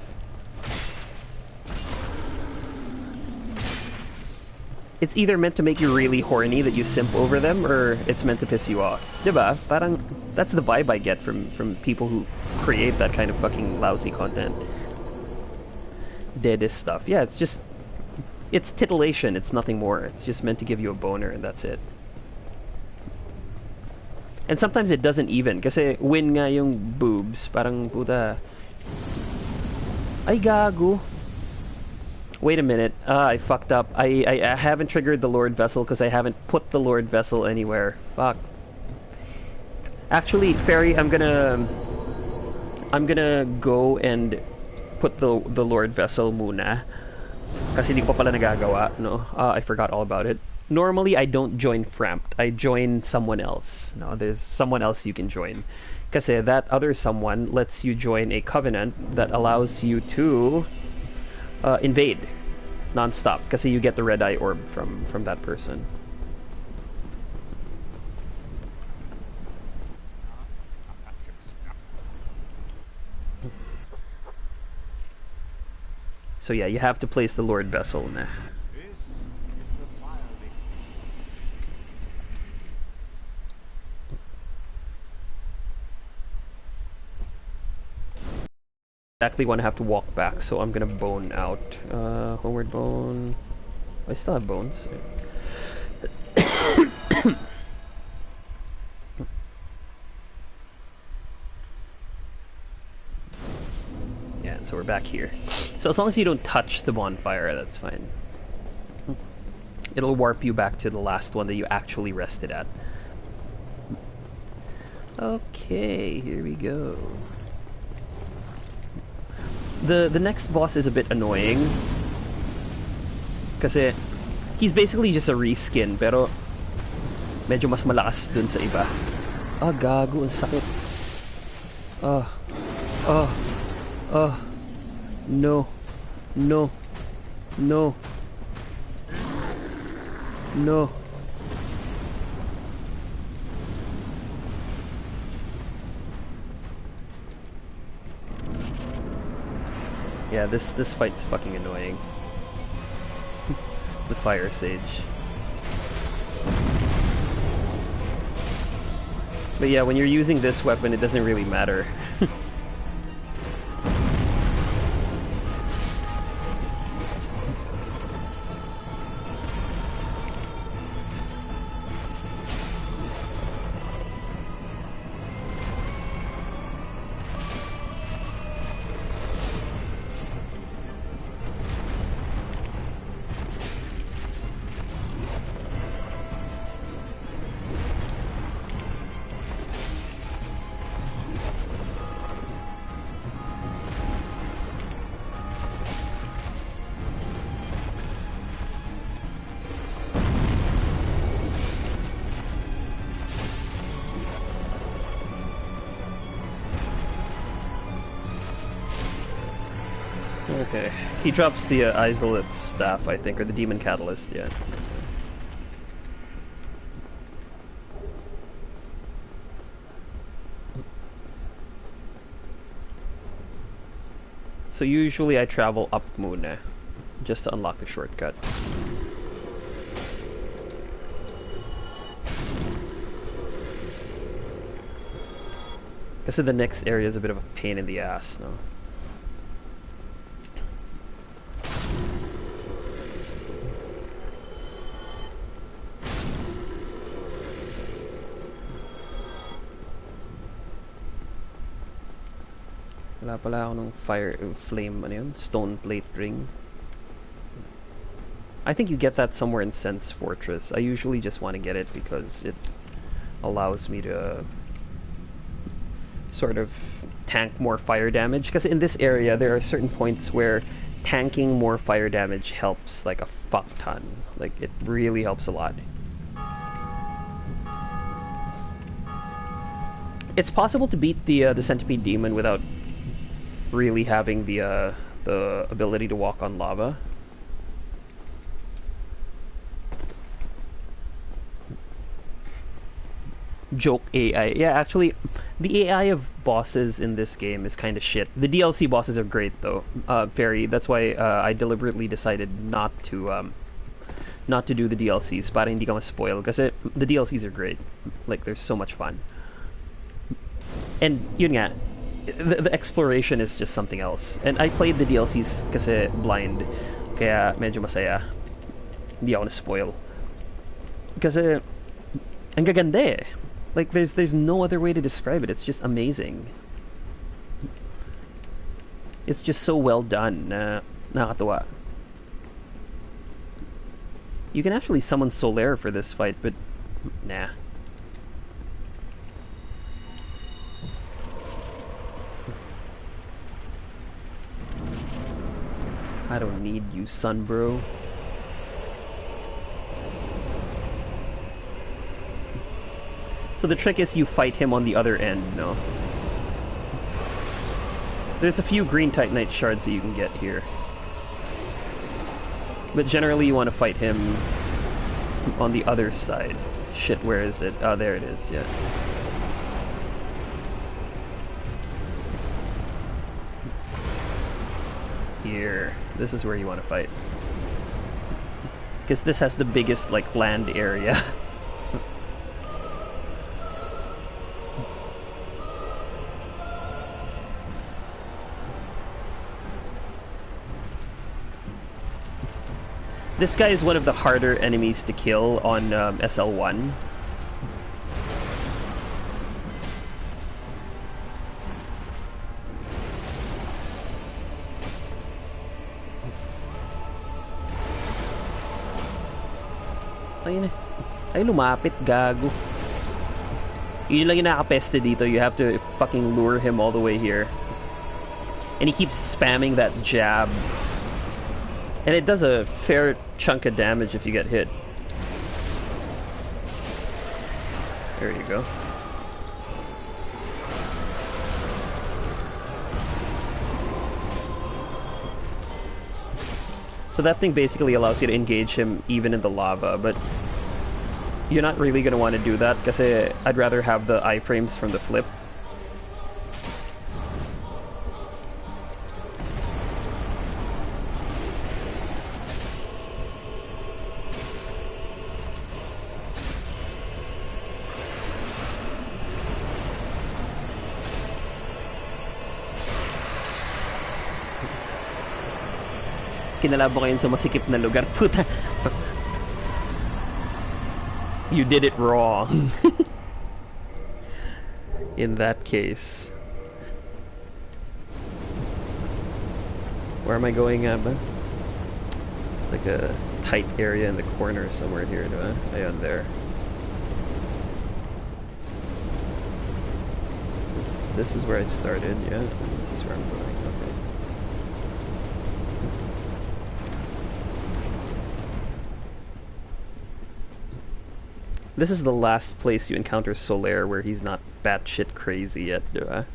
It's either meant to make you really horny that you simp over them, or it's meant to piss you off. Diba? Parang, that's the vibe I get from people who create that kind of fucking lousy content. Deadest stuff. Yeah, it's just... It's titillation, it's nothing more. It's just meant to give you a boner, and that's it. And sometimes it doesn't even, kasi win nga yung boobs. Parang, puta... Ay, gago. Wait a minute. I fucked up. I haven't triggered the Lord Vessel because I haven't put the Lord Vessel anywhere. Fuck. Actually, Fairy, I'm gonna go and put the Lord Vessel muna. Kasi hindi ko pa pala nagagawa, no? I forgot all about it. Normally, I don't join Framped. I join someone else. No, there's someone else you can join. Kasi that other someone lets you join a covenant that allows you to invade non-stop. Kasi you get the red eye orb from that person. So yeah, you have to place the Lord Vessel na. Exactly when I have to walk back, so I'm gonna bone out. Homeward bone. I still have bones. Yeah, so we're back here. So as long as you don't touch the bonfire, that's fine. It'll warp you back to the last one that you actually rested at. Okay, here we go. The next boss is a bit annoying. Kasi he's basically just a reskin, pero medyo mas malakas dun sa iba. Ah, gago, ang sakit. No. No. No. No. Yeah, this fight's fucking annoying. The Fire Sage. But yeah, when you're using this weapon, it doesn't really matter. Okay. He drops the Isolate Staff, I think, or the Demon Catalyst, yeah. So usually I travel up muna, just to unlock the shortcut. Kasi the next area is a bit of a pain in the ass, no? Wala pala ako ng flame, ano yun? Stone plate ring. I think you get that somewhere in Sense Fortress. I usually just want to get it because it allows me to sort of tank more fire damage. Because in this area, there are certain points where tanking more fire damage helps like a fuck ton. Like, it really helps a lot. It's possible to beat the centipede demon without really having the ability to walk on lava. Joke AI. Yeah, actually, the AI of bosses in this game is kind of shit. The DLC bosses are great though. That's why I deliberately decided not to do the DLCs para hindi ka ma-spoil kasi the DLCs are great. Like, they're so much fun. And yun nga, the exploration is just something else. And I played the DLCs kasi blind, kaya medyo masaya. Hindi ako na-spoil. Kasi ang gaganda eh. Like, there's no other way to describe it. It's just amazing. It's just so well done na nakakatuwa. You can actually summon Solaire for this fight, but nah. I don't need you, son, bro. So the trick is you fight him on the other end, no? There's a few green Titanite shards that you can get here. But generally you want to fight him on the other side. Shit, where is it? Oh, there it is, yeah. Here. This is where you want to fight. Because this has the biggest, like, land area. This guy is one of the harder enemies to kill on SL1. Ay, lumapit, gago. Yun lang yung nakapeste dito. You have to fucking lure him all the way here. And he keeps spamming that jab. And it does a fair chunk of damage if you get hit. There you go. So that thing basically allows you to engage him even in the lava, but you're not really going to want to do that because I'd rather have the iframes from the flip. Kinalabo kayo sa masikip na lugar. Puta. You did it wrong. In that case. Where am I going, ba? Like a tight area in the corner somewhere here, diba? Ayun, there. This is where I started, yeah? This is where I'm going, okay. This is the last place you encounter Solaire where he's not batshit crazy yet, diba?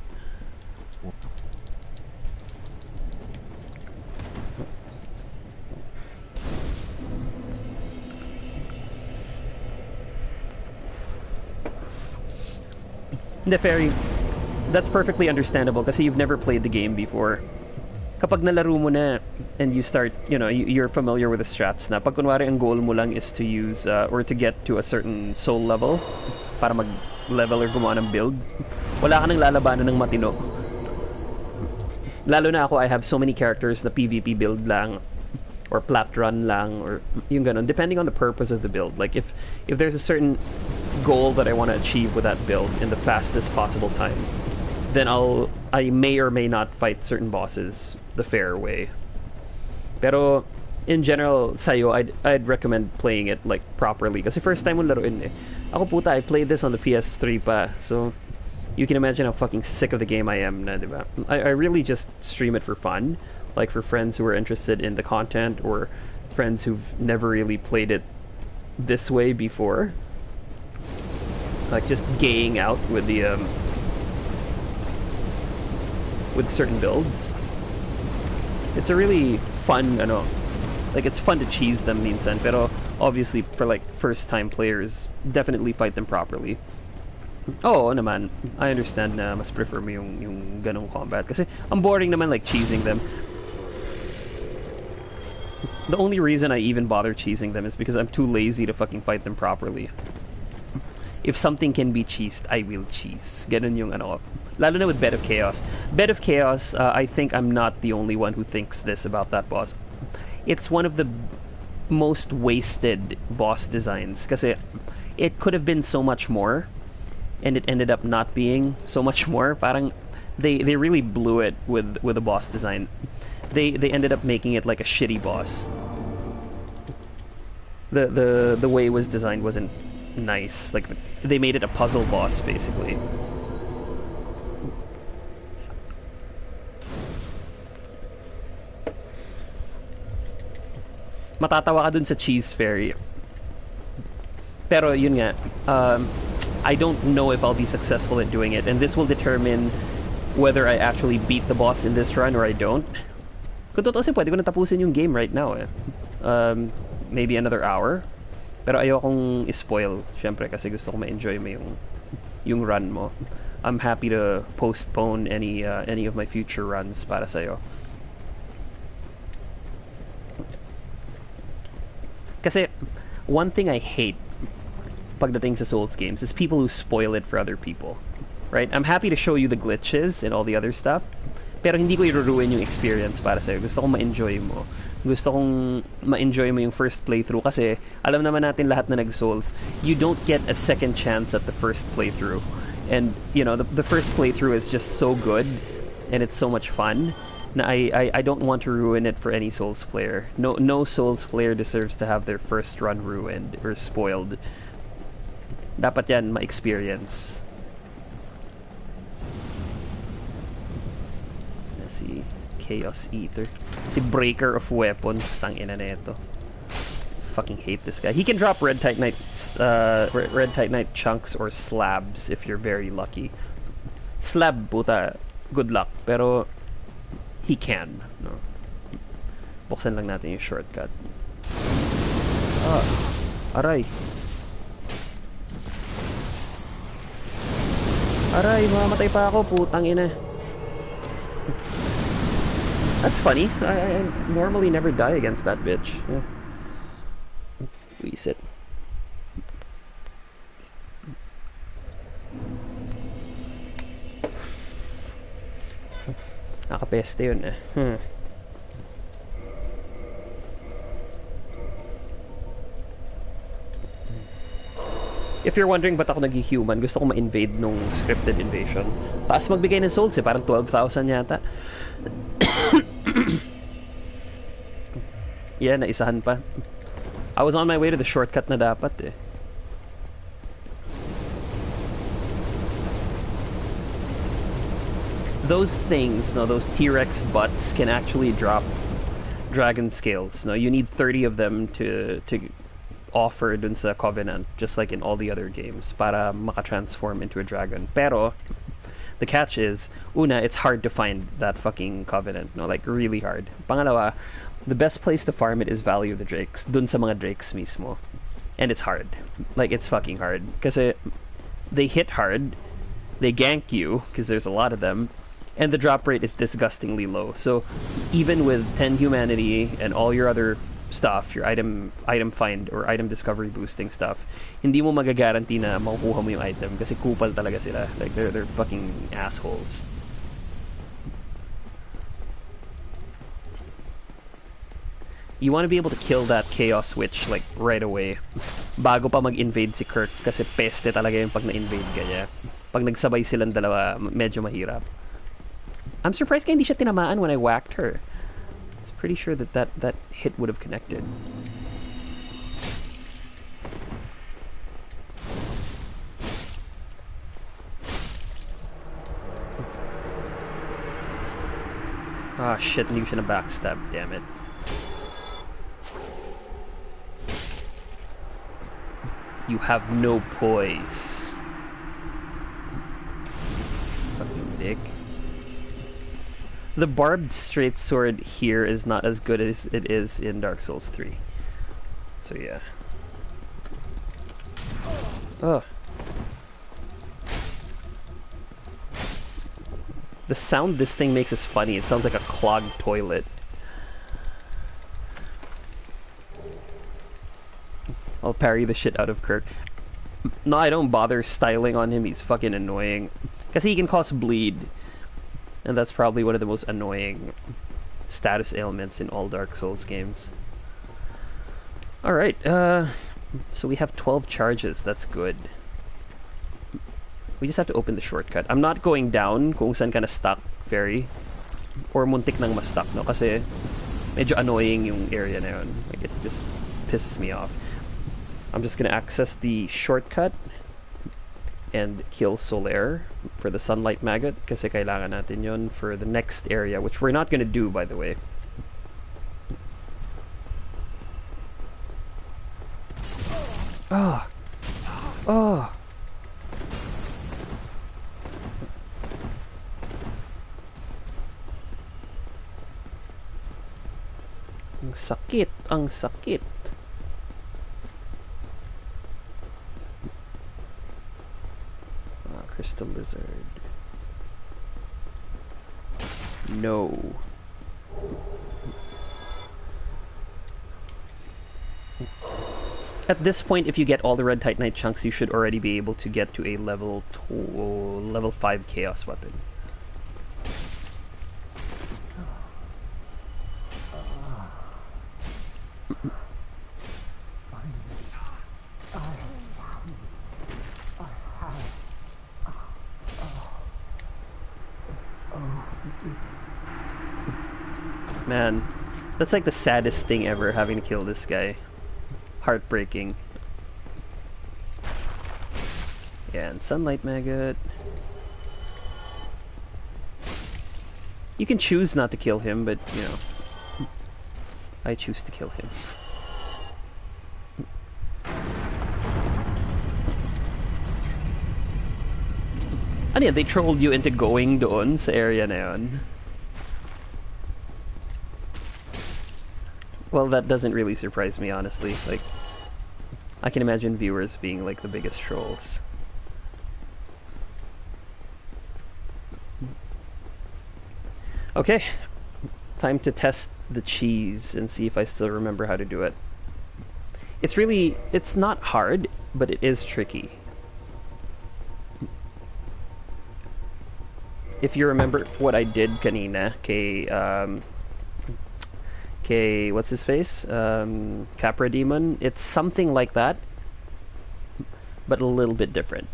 That's perfectly understandable kasi you've never played the game before. Kapag nalaro mo na and you start, you know, you're familiar with the strats na pag kunwari ang goal mo lang is to use or to get to a certain soul level para mag-level or gumawa ng build, wala ka nang lalabanan ng matino. Lalo na ako, I have so many characters na PvP build lang or plat run lang or yung ganon, depending on the purpose of the build. Like if there's a certain goal that I want to achieve with that build in the fastest possible time, then I may or may not fight certain bosses the fair way. Pero in general, sa'yo, I'd recommend playing it like properly. Kasi first time mo laruin eh. Ako puta, I played this on the PS3 pa. So you can imagine how fucking sick of the game I am na, diba? I really just stream it for fun. like for friends who are interested in the content or friends who've never really played it this way before. Like just gaying out with the with certain builds. It's a really fun, like it's fun to cheese them minsan, pero obviously for like first time players, definitely fight them properly. Oh, naman. I understand na mas prefer mo yung ganong combat kasi ang boring naman like cheesing them. The only reason I even bother cheesing them is because I'm too lazy to fucking fight them properly. If something can be cheesed, I will cheese. Ganun yung lalo na with Bed of Chaos. Bed of Chaos, I think I'm not the only one who thinks this about that boss. It's one of the most wasted boss designs kasi it could have been so much more and it ended up not being so much more. Parang they really blew it with a boss design. They ended up making it like a shitty boss. The way it was designed wasn't nice. Like they made it a puzzle boss basically. Matatawa ka dun sa cheese fairy. Pero yun nga, I don't know if I'll be successful at doing it, and this will determine whether I actually beat the boss in this run or I don't. Kung totoo kasi pwede ko na tapusin yung game right now eh. Maybe another hour. Pero ayokong i-spoil, syempre, kasi gusto ko ma-enjoy mo yung run mo. I'm happy to postpone any of my future runs para sa'yo. Kasi one thing I hate pagdating sa Souls games is people who spoil it for other people. Right? I'm happy to show you the glitches and all the other stuff, pero hindi ko i-ruin yung experience para sa'yo. Gusto kong ma-enjoy mo. Gusto kong ma-enjoy mo yung first playthrough kasi alam naman natin lahat na nag-Souls, you don't get a second chance at the first playthrough. And, you know, the first playthrough is just so good and it's so much fun na I don't want to ruin it for any Souls player. No Souls player deserves to have their first run ruined or spoiled. Dapat yan ma-experience. Let's see. Chaos Eater. Si Breaker of Weapons. Tangina na ito. Fucking hate this guy. He can drop Red Titanite chunks or slabs if you're very lucky. Slab, puta, good luck. Pero he can. No? Buksan lang natin yung shortcut. Aray. Aray, mamamatay pa ako, putang ina. That's funny. I normally never die against that bitch. Yeah. Reset. Nakapeste yun eh. If you're wondering ba't ako nag-human, gusto ko ma-invade nung scripted invasion. Taas magbigay ng souls eh, parang 12,000 yata. Yeah, naisahan pa. I was on my way to the shortcut na dapat eh. Those things, no, those T-Rex butts can actually drop dragon scales. No, you need 30 of them to offer dun sa Covenant, just like in all the other games, para maka-transform into a dragon. Pero the catch is, una, it's hard to find that fucking Covenant, no, like really hard. Pangalawa, the best place to farm it is Valley of the Drakes, dun sa mga Drakes mismo. And it's hard. Like, it's fucking hard. Kasi they hit hard, they gank you, because there's a lot of them, and the drop rate is disgustingly low. So even with 10 humanity and all your other stuff, your item find or item discovery boosting stuff, hindi mo magagaranti na makukuha mo yung item kasi kupal talaga sila. Like they're fucking assholes. You want to be able to kill that Chaos Witch like right away bago pa mag-invade si Kirk kasi peste talaga yung pag na-invade kanya. Pag nagsabay silang dalawa, medyo mahirap. I'm surprised kaya hindi siya tinamaan when I whacked her. Pretty sure that hit would have connected. Ah, shit, hindi ko siya na-backstab, damn it. You have no poise. Fucking dick. The barbed straight sword here is not as good as it is in Dark Souls 3. So yeah. Ugh. The sound this thing makes is funny. It sounds like a clogged toilet. I'll parry the shit out of Kirk. No, I don't bother styling on him. He's fucking annoying. Because he can cause bleed. And that's probably one of the most annoying status ailments in all Dark Souls games. Alright, so we have 12 charges. That's good. We just have to open the shortcut. I'm not going down kung saan ka na stuck, Fairy. Or muntik nang ma-stuck, no? Kasi medyo annoying yung area na yun. Like, it just pisses me off. I'm just gonna access the shortcut and kill Solaire for the sunlight maggot kasi kailangan natin yun for the next area, which we're not gonna do, by the way. Ah! Oh! Ang sakit! Ang sakit! Crystal lizard. No. At this point, if you get all the red titanite chunks, you should already be able to get to a level 5 chaos weapon. Man, that's like the saddest thing ever, having to kill this guy. Heartbreaking. Yeah, and sunlight maggot. You can choose not to kill him, but, you know, I choose to kill him. Ano yan, they trolled you into going doon sa area na yun. Well, that doesn't really surprise me, honestly. Like, I can imagine viewers being like the biggest trolls. Okay, time to test the cheese and see if I still remember how to do it. It's not hard, but it is tricky. If you remember what I did kanina, what's his face? Capra Demon. It's something like that, but a little bit different.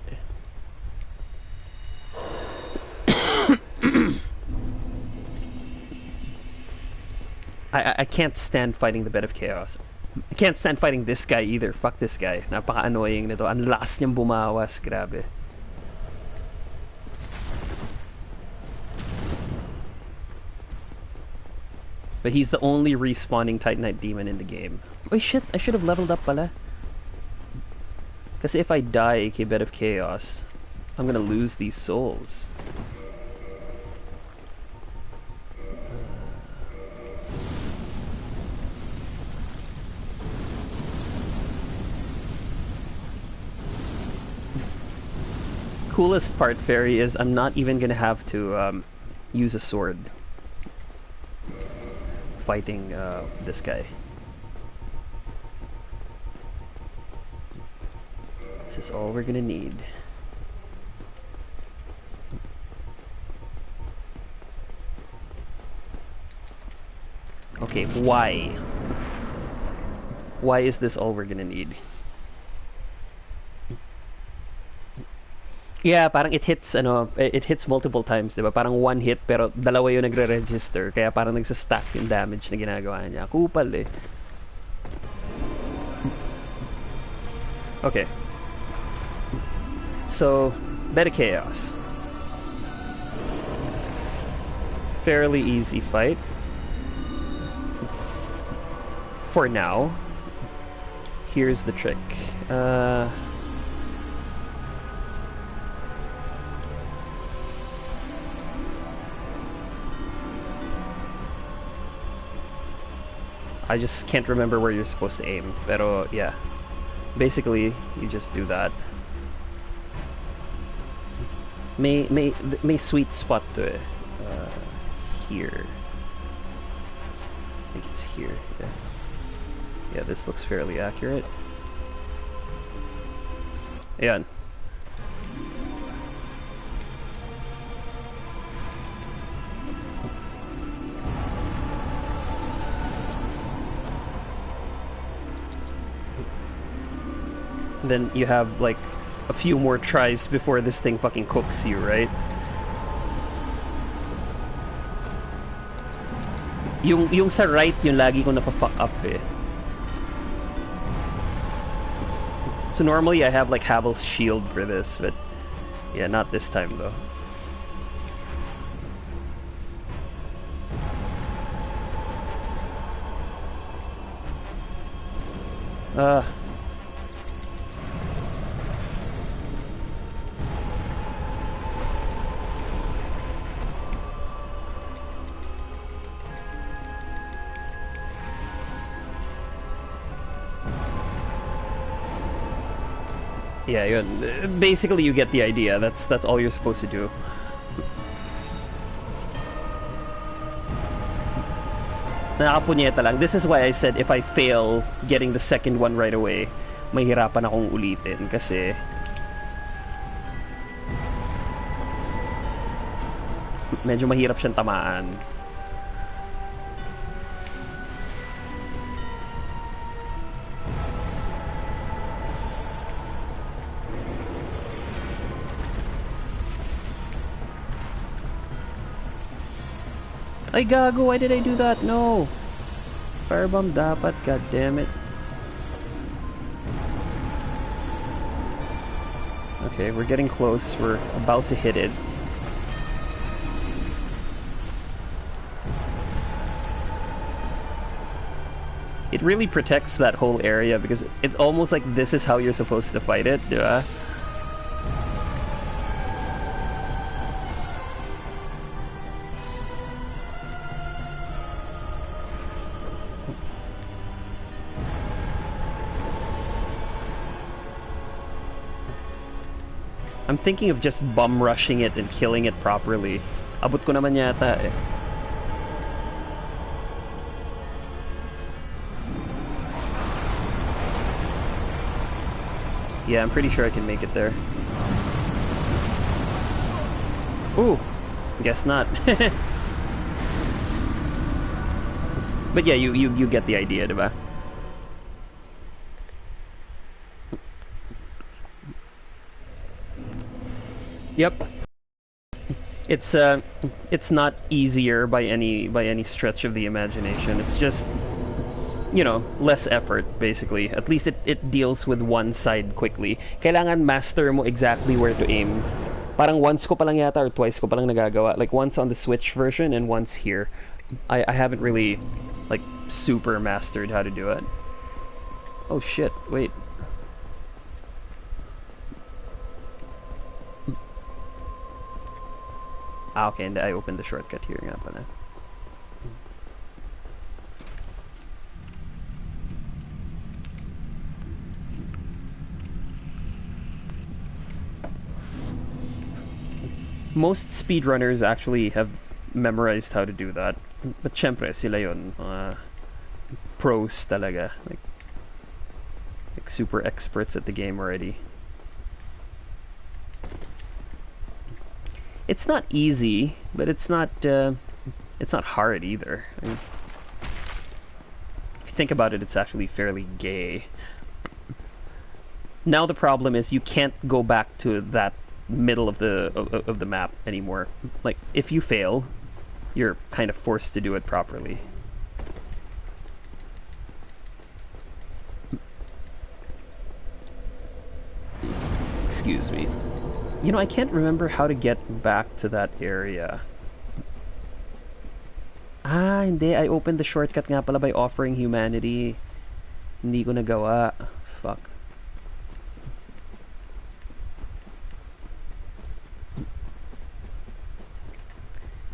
I can't stand fighting the Bed of Chaos. I can't stand fighting this guy either. Fuck this guy. Napaka-annoying nito. Ang lakas niyang bumawas. Grabe. But he's the only respawning Titanite demon in the game. Oh shit, I should have leveled up pala. Kasi if I die kay Bed of Chaos, I'm gonna lose these souls. Coolest part, Fairy, is I'm not even gonna have to use a sword fighting this guy. This is all we're gonna need. Okay, why? Why is this all we're gonna need? Yeah, parang it hits multiple times, diba? Parang one hit pero dalawa yung nagre-register, kaya parang nagsa-stack yung damage na ginagawa niya. Kupal eh. Okay. So, Bed of Chaos. fairly easy fight. For now. Here's the trick. I just can't remember where you're supposed to aim. Pero yeah. Basically, you just do that. May sweet spot to it. Here. I think it's here. Yeah. Yeah, this looks fairly accurate. Ayan. Then you have like a few more tries before this thing fucking cooks you, right? Yung sa right, yung lagi ko nafa-fuck up eh. So normally I have like Havel's shield for this, but yeah, not this time though. Yeah, yun. Basically you get the idea. That's all you're supposed to do. Nakapunyeta lang. This is why I said if I fail getting the second one right away, mahirapan akong ulitin kasi medyo mahirap siyang tamaan. Ay gago, why did I do that? No. Firebomb dapat, god damn it. Okay, we're getting close. We're about to hit it. It really protects that whole area because it's almost like this is how you're supposed to fight it, diba? I'm thinking of just bum rushing it and killing it properly. Abot ko naman yata eh. Yeah, I'm pretty sure I can make it there. Ooh, guess not. But yeah, you get the idea, diba? Yep. It's not easier by any stretch of the imagination. It's just, you know, less effort basically. At least it deals with one side quickly. Kailangan master mo exactly where to aim. Parang once ko pa lang yata or twice ko pa lang nagagawa. Like once on the Switch version and once here. I haven't really like super mastered how to do it. Oh shit, wait. Ah, okay, and I opened the shortcut here nga pala. Most speedrunners actually have memorized how to do that. But syempre, sila yun. Pros talaga. Like super experts at the game already. It's not easy, but it's not hard either. I mean, if you think about it, it's actually fairly gay. Now the problem is you can't go back to that middle of the map anymore. Like if you fail, you're kind of forced to do it properly. Excuse me. You know, I can't remember how to get back to that area. Ah, hindi. I opened the shortcut nga pala by offering humanity. Hindi ko nagawa. Fuck.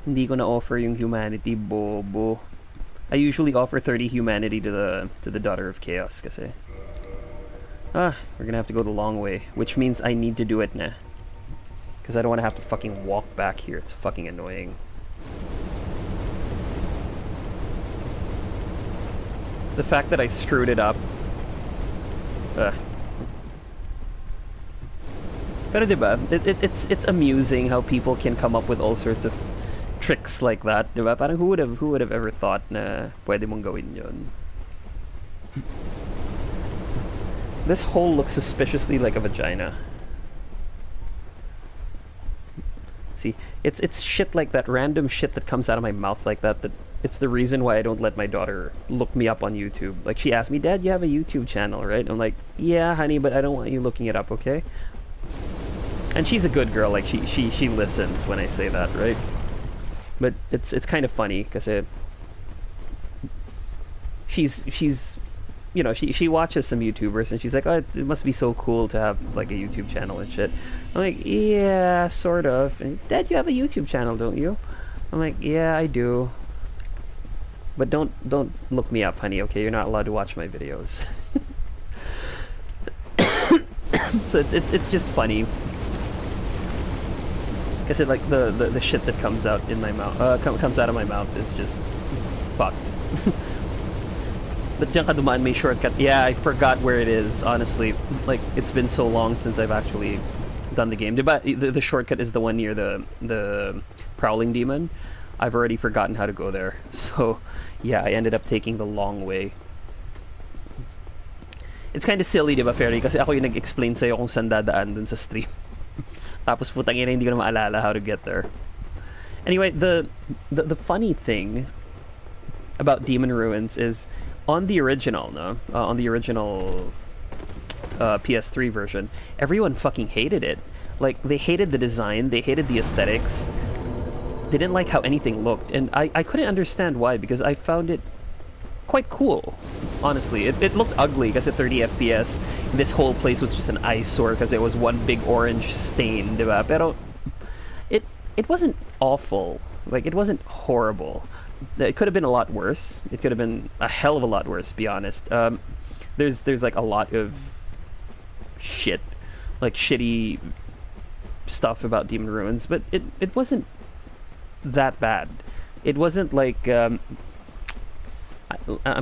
Hindi ko na offer yung humanity, bobo. I usually offer 30 humanity to the Daughter of Chaos kasi. Ah, we're gonna have to go the long way, which means I need to do it na. Because I don't want to have to fucking walk back here. It's fucking annoying. The fact that I screwed it up. Pero diba, it's amusing how people can come up with all sorts of tricks like that, diba? Parang who would have ever thought na pwede mong gawin yun? This hole looks suspiciously like a vagina. See, it's shit like that, random shit that comes out of my mouth like that it's the reason why I don't let my daughter look me up on YouTube. Like, she asked me, Dad, you have a YouTube channel, right? I'm like, yeah, honey, but I don't want you looking it up, okay? And she's a good girl, like, she listens when I say that, right? But it's kind of funny, because she's you know, she watches some YouTubers and she's like, oh, it must be so cool to have like a YouTube channel and shit. I'm like, yeah, sort of. And, Dad, you have a YouTube channel, don't you? I'm like, yeah, I do. But don't look me up, honey, okay? You're not allowed to watch my videos. So it's just funny. Because it, like, the shit that comes out in my mouth comes out of my mouth is just fucked. But diyan ka dumaan may shortcut. Yeah, I forgot where it is, honestly. Like, it's been so long since I've actually done the game. The shortcut is the one near the Prowling Demon. I've already forgotten how to go there. So, yeah, I ended up taking the long way. It's kind of silly, diba, Ferry? Kasi ako yung nag-explain sa'yo kung saan dadaan dun sa stream. Tapos putang ina, hindi ko na maalala how to get there. Anyway, the funny thing about Demon Ruins is on the original, PS3 version, everyone fucking hated it. Like, they hated the design, they hated the aesthetics, they didn't like how anything looked, and I couldn't understand why, because I found it quite cool, honestly. It looked ugly because at 30 FPS, this whole place was just an eyesore because it was one big orange stain, diba? Pero it wasn't awful. Like, it wasn't horrible. It could have been a lot worse. It could have been a hell of a lot worse, to be honest. There's like a lot of shit, like shitty stuff about Demon Ruins, but it wasn't that bad. It wasn't like I'm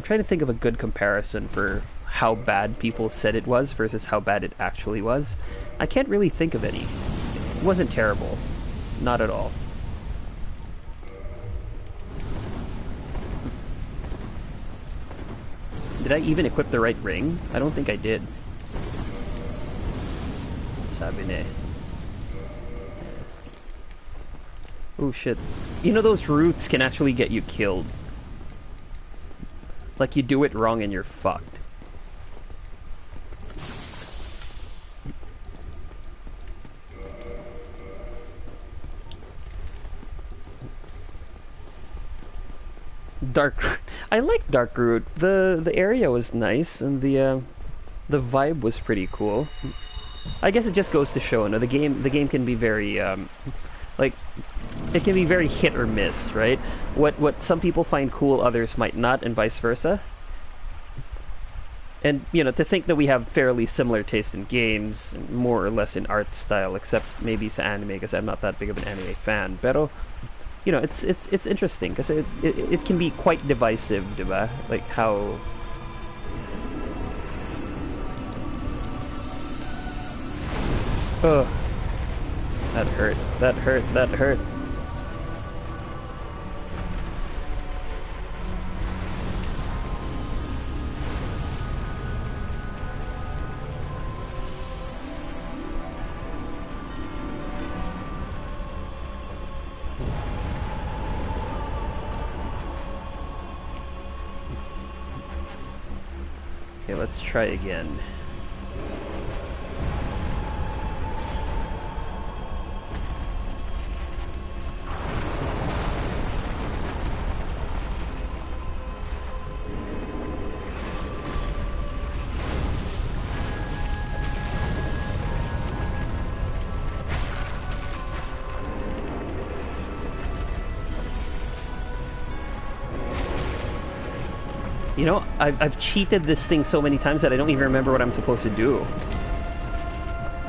trying to think of a good comparison for how bad people said it was versus how bad it actually was. I can't really think of any. It wasn't terrible. Not at all. Did I even equip the right ring? I don't think I did. Sabi na eh. Oh shit. You know, those roots can actually get you killed. Like, you do it wrong and you're fucked. I like Dark Root. The area was nice and the vibe was pretty cool. I guess it just goes to show, no, the game can be very like, it can be very hit or miss, right? What some people find cool, others might not, and vice versa. And, you know, to think that we have fairly similar taste in games, more or less in art style, except maybe sa anime, because I'm not that big of an anime fan. Pero, you know, it's interesting, because it can be quite divisive, diba? Like, how... Ugh. That hurt. That hurt. That hurt. Okay, let's try again. You know, I've cheated this thing so many times that I don't even remember what I'm supposed to do.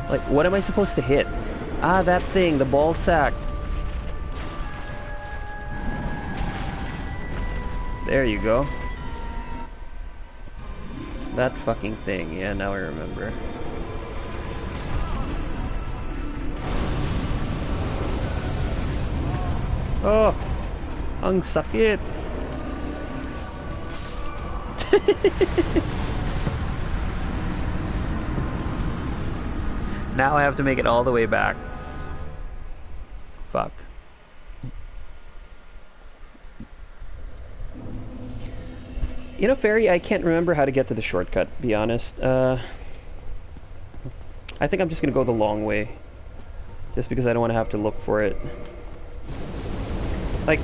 Like, what am I supposed to hit? Ah, that thing, the ball sack. There you go. That fucking thing. Yeah, now I remember. Oh! Ang sakit! Now I have to make it all the way back. Fuck. You know, Fairy, I can't remember how to get to the shortcut, be honest. I think I'm just gonna go the long way. Just because I don't want to have to look for it. Like,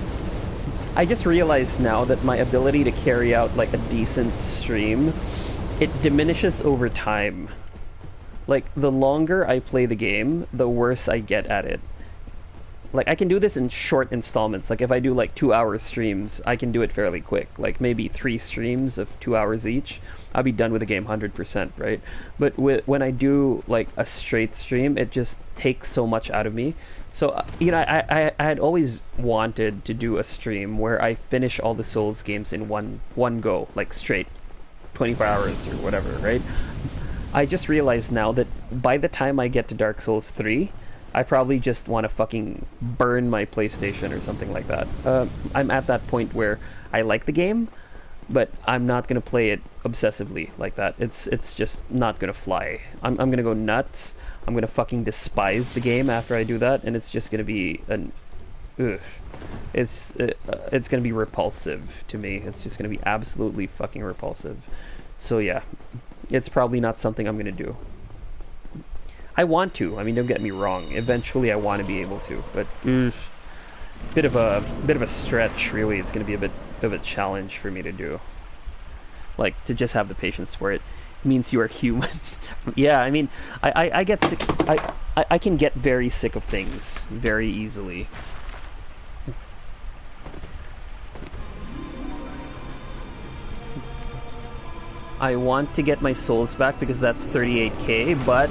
I just realized now that my ability to carry out, like, a decent stream, it diminishes over time. Like, the longer I play the game, the worse I get at it. Like, I can do this in short installments. Like, if I do, like, 2-hour streams, I can do it fairly quick. Like, maybe 3 streams of 2 hours each, I'll be done with the game 100%, right? But when I do, like, a straight stream, it just takes so much out of me. So, you know, I had always wanted to do a stream where I finish all the Souls games in one go, like, straight. 24 hours or whatever, right? I just realized now that by the time I get to Dark Souls 3, I probably just want to fucking burn my PlayStation or something like that. I'm at that point where I like the game, but I'm not gonna play it obsessively like that. It's just not gonna fly. I'm gonna go nuts. I'm gonna fucking despise the game after I do that, and it's just gonna be an ugh. It's gonna be repulsive to me. It's just gonna be absolutely fucking repulsive. So yeah, it's probably not something I'm gonna do. I want to. I mean, don't get me wrong. Eventually, I want to be able to, but bit of a stretch. Really, it's going to be a bit of a challenge for me to do. Like, to just have the patience for it means you are human. Yeah, I mean, I get sick. I can get very sick of things very easily. I want to get my souls back because that's 38k, but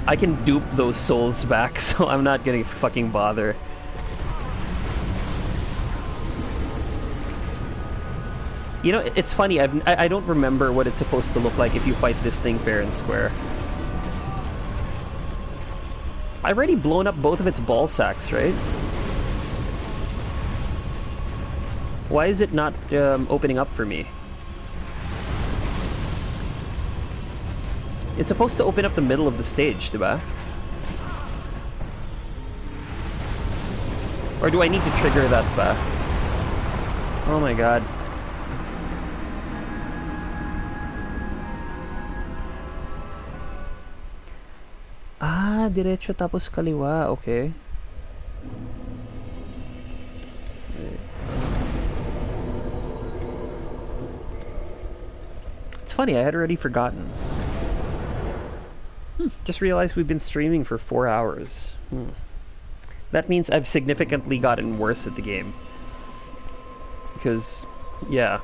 I can dupe those souls back, so I'm not gonna fucking bother. You know, it's funny, I don't remember what it's supposed to look like if you fight this thing fair and square. I've already blown up both of its ball sacks, right? Why is it not opening up for me? It's supposed to open up the middle of the stage, diba? Or do I need to trigger that ba? Oh my god. Ah, diretso tapos kaliwa. Okay. It's funny, I had already forgotten. Just realized we've been streaming for 4 hours. That means I've significantly gotten worse at the game. Because, yeah.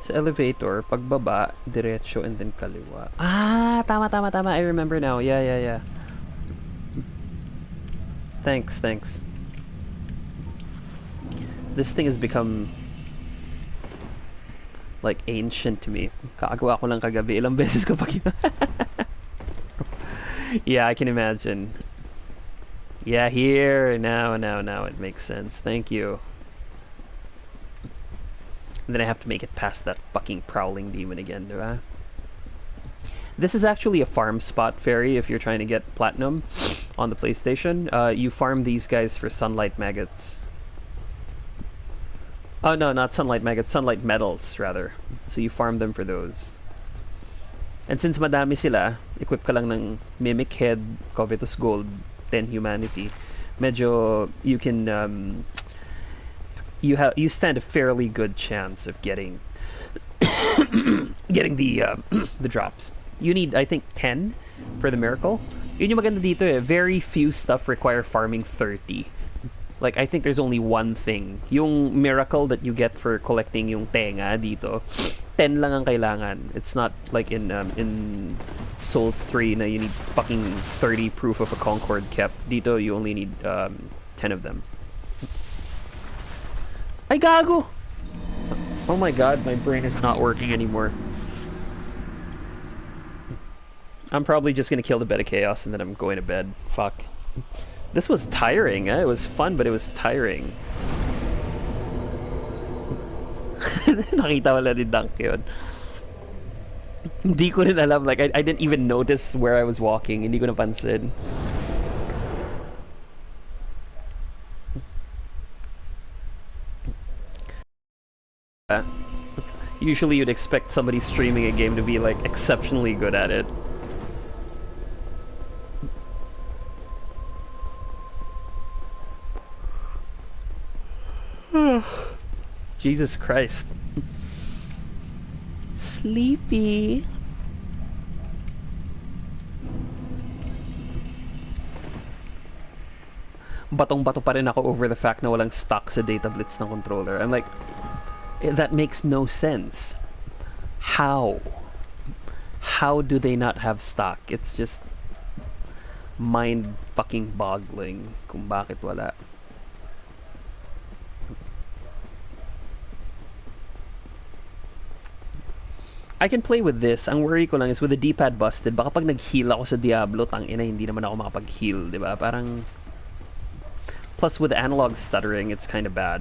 Sa elevator, pagbaba, diretso, and then kaliwa. Ah, tama. I remember now. Yeah. Thanks. This thing has become like ancient to me. Kakagawa ko lang kagabi. Ilang beses ko pa Yeah, I can imagine. Yeah, here. Now it makes sense. Thank you. And then I have to make it past that fucking prowling demon again, do I? This is actually a farm spot, Fairy, if you're trying to get platinum on the PlayStation. You farm these guys for sunlight maggots. Oh no, not sunlight maggots, sunlight metals rather. So you farm them for those. And since madami sila, equip ka lang ng Mimic Head, Covetous Gold, 10 Humanity. Medyo you can you stand a fairly good chance of getting getting the drops. You need, I think, 10 for the miracle, Yun yung maganda dito eh. Very few stuff require farming 30. Like, I think there's only one thing. Yung miracle that you get for collecting yung tenga dito, 10 lang ang kailangan. It's not like in Souls 3 na you need fucking 30 proof of a Concord kept. Dito, you only need 10 of them. Ay, gago! Oh my god, my brain is not working anymore. I'm probably just gonna kill the bed of chaos and then I'm going to bed. Fuck. This was tiring, eh? It was fun, but it was tiring. Nakita wala ni Dunk yun. Hindi ko rin alam. Like, I didn't even notice where I was walking. Hindi ko napansin. Usually you'd expect somebody streaming a game to be, like, exceptionally good at it. Jesus Christ. Sleepy. Batong-bato pa rin ako over the fact na walang stock sa data blitz ng controller. I'm like, that makes no sense. How? How do they not have stock? It's just mind fucking boggling kung bakit wala. I can play with this. Ang worry ko lang is with the D-pad busted, baka pag nag-heal ako sa Diablo, tangina, hindi naman ako makapag-heal, di ba? Parang... Plus, with analog stuttering, it's kind of bad.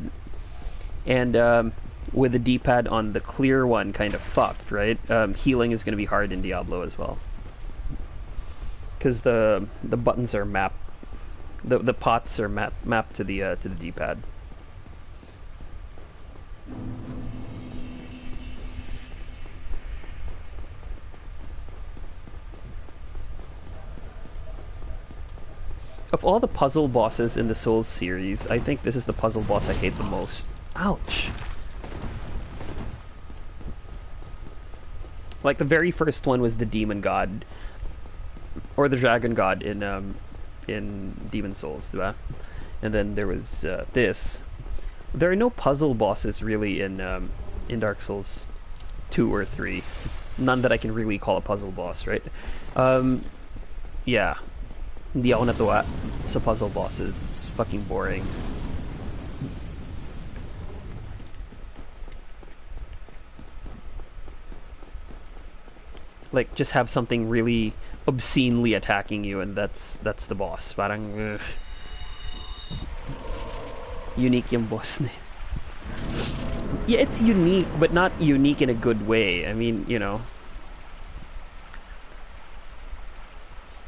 And with the D-pad on the clear one, kind of fucked, right? Healing is going to be hard in Diablo as well. Because the buttons are mapped... The pots are mapped to the D-pad. Of all the puzzle bosses in the Souls series, I think this is the puzzle boss I hate the most. Ouch! Like, the very first one was the Demon God. Or the Dragon God in Demon Souls, diba? And then there was this. There are no puzzle bosses, really, in Dark Souls 2 or 3. None that I can really call a puzzle boss, right? Yeah. Hindi ako natuwa sa puzzle bosses. It's fucking boring. Like, just have something really obscenely attacking you and that's the boss. Parang, ugh. Unique yung boss na. Yeah, it's unique, but not unique in a good way. I mean, you know...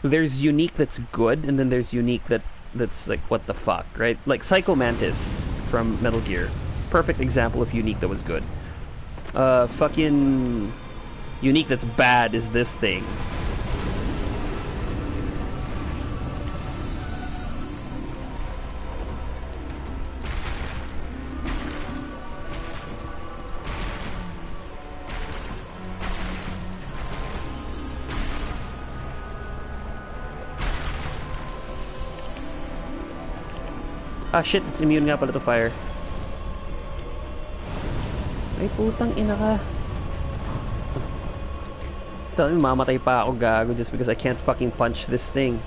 There's unique that's good, and then there's unique that's like, what the fuck, right? Like Psycho Mantis from Metal Gear. Perfect example of unique that was good. Fucking unique that's bad is this thing. Ah shit, it's immune nga pala to fire. Ay putang ina ka. Tell me mamatay pa ako gago just because I can't fucking punch this thing.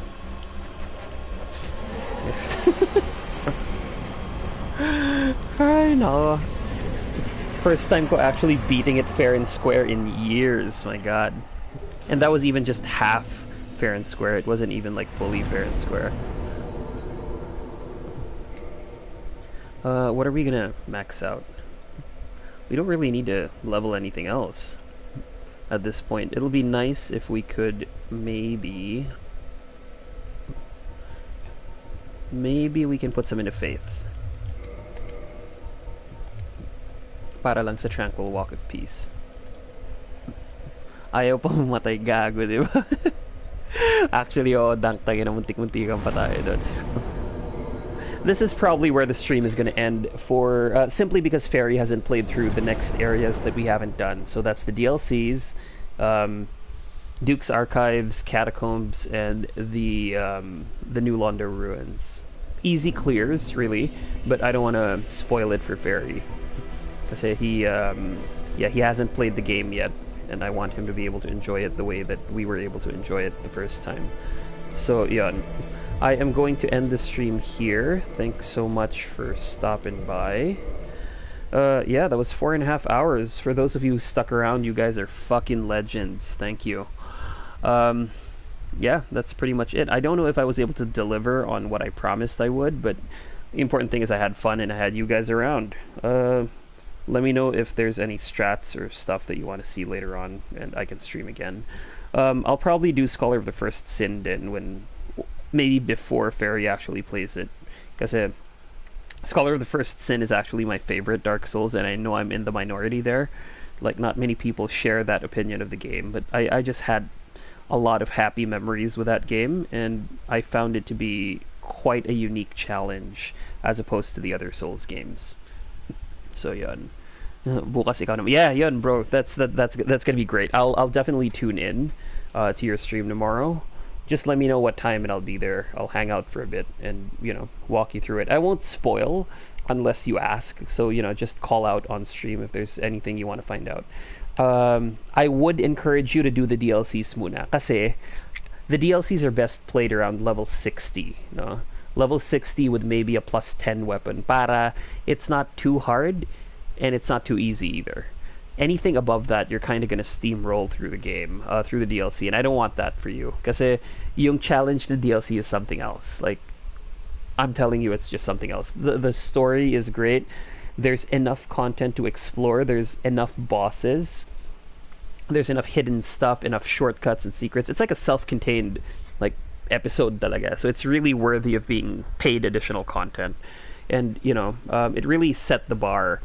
Ay no. First time ko actually beating it fair and square in years, my god. And that was even just half fair and square. It wasn't even like fully fair and square. What are we gonna max out? We don't really need to level anything else at this point. It'll be nice if we could maybe we can put some into faith. Para lang sa tranquil walk of peace. Ayaw pa mamatay gago, di ba? Actually, Dank, tayo na muntik-muntikan pa tayo doon. This is probably where the stream is going to end for simply because Fairy hasn't played through the next areas that we haven't done. So that's the DLCs, Duke's Archives, Catacombs, and the New Londo Ruins. Easy clears, really, but I don't want to spoil it for Ferry. Kasi he hasn't played the game yet, and I want him to be able to enjoy it the way that we were able to enjoy it the first time. So, yun. I am going to end the stream here. Thanks so much for stopping by. Yeah, that was 4.5 hours. For those of you who stuck around, you guys are fucking legends. Thank you. Yeah, that's pretty much it. I don't know if I was able to deliver on what I promised I would, but the important thing is I had fun and I had you guys around. Let me know if there's any strats or stuff that you want to see later on, and I can stream again. I'll probably do Scholar of the First Sin then, when maybe before Ferry actually plays it, because Scholar of the First Sin is actually my favorite Dark Souls, and I know I'm in the minority there. Like, not many people share that opinion of the game, but I just had a lot of happy memories with that game, and I found it to be quite a unique challenge as opposed to the other Souls games. So yun. Bukas ikaw naman. Yeah, yun, bro. That's gonna be great. I'll definitely tune in to your stream tomorrow. Just let me know what time and I'll be there. I'll hang out for a bit and, walk you through it. I won't spoil unless you ask. So, just call out on stream if there's anything you want to find out. I would encourage you to do the DLCs muna. Kasi the DLCs are best played around level 60, no? Level 60 with maybe a plus 10 weapon. Para it's not too hard and it's not too easy either. Anything above that, you're kind of going to steamroll through the game, through the DLC, and I don't want that for you. Kasi yung challenge to DLC is something else. Like, I'm telling you, it's just something else. The story is great. There's enough content to explore. There's enough bosses. There's enough hidden stuff, enough shortcuts and secrets. It's like a self-contained, like, episode talaga. So it's really worthy of being paid additional content. And, it really set the bar.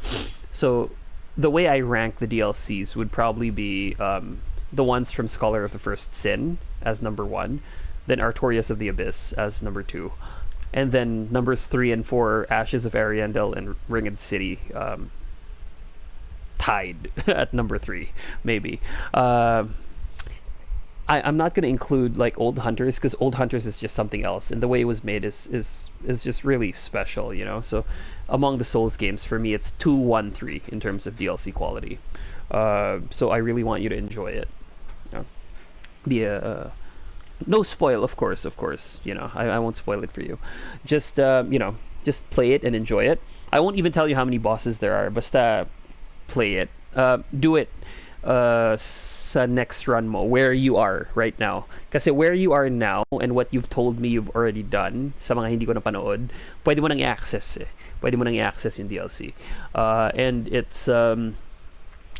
So the way I rank the DLCs would probably be the ones from Scholar of the First Sin as number 1, then Artorias of the Abyss as number 2, and then numbers 3 and 4, Ashes of Ariandel and Ringed City, tied at number 3, maybe. I'm not going to include like Old Hunters, because Old Hunters is just something else, and the way it was made is just really special, So among the Souls games, for me, it's 2, 1, 3 in terms of DLC quality. So I really want you to enjoy it. Be no spoil, of course. I won't spoil it for you. Just just play it and enjoy it. I won't even tell you how many bosses there are. Basta play it. Do it sa next run mo, where you are right now. Kasi where you are now and what you've told me you've already done, sa mga hindi ko napanood, pwede mo nang i-access Pwede mo nang i-access yung DLC. And it's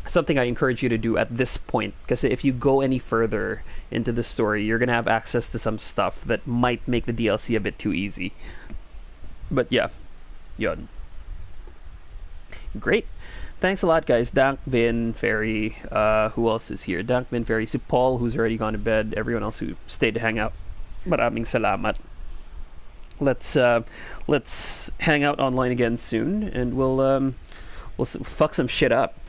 something I encourage you to do at this point. Kasi if you go any further into the story, you're gonna have access to some stuff that might make the DLC a bit too easy. But yeah, yun. Great. Thanks a lot, guys. Dank, Vin, Ferry, who else is here? Dank, Vin, Ferry, si Paul, who's already gone to bed, everyone else who stayed to hang out. Maraming salamat. Let's hang out online again soon, and we'll fuck some shit up.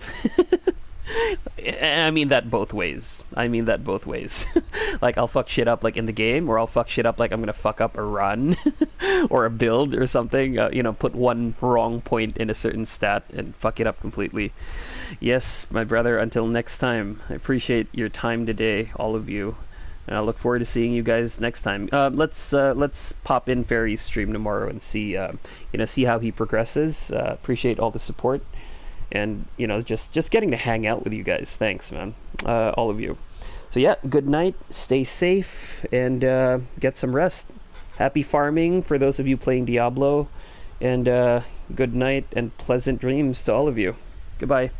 I mean that both ways. Like, I'll fuck shit up like in the game, or I'll fuck shit up like I'm gonna fuck up a run or a build or something. Put one wrong point in a certain stat and fuck it up completely. Yes, my brother, until next time, I appreciate your time today, all of you, and I look forward to seeing you guys next time. Let's pop in Ferry's stream tomorrow and see see how he progresses. Appreciate all the support. And just getting to hang out with you guys. Thanks, man, all of you. So yeah, good night, stay safe, and get some rest. Happy farming for those of you playing Diablo, and good night and pleasant dreams to all of you. Goodbye.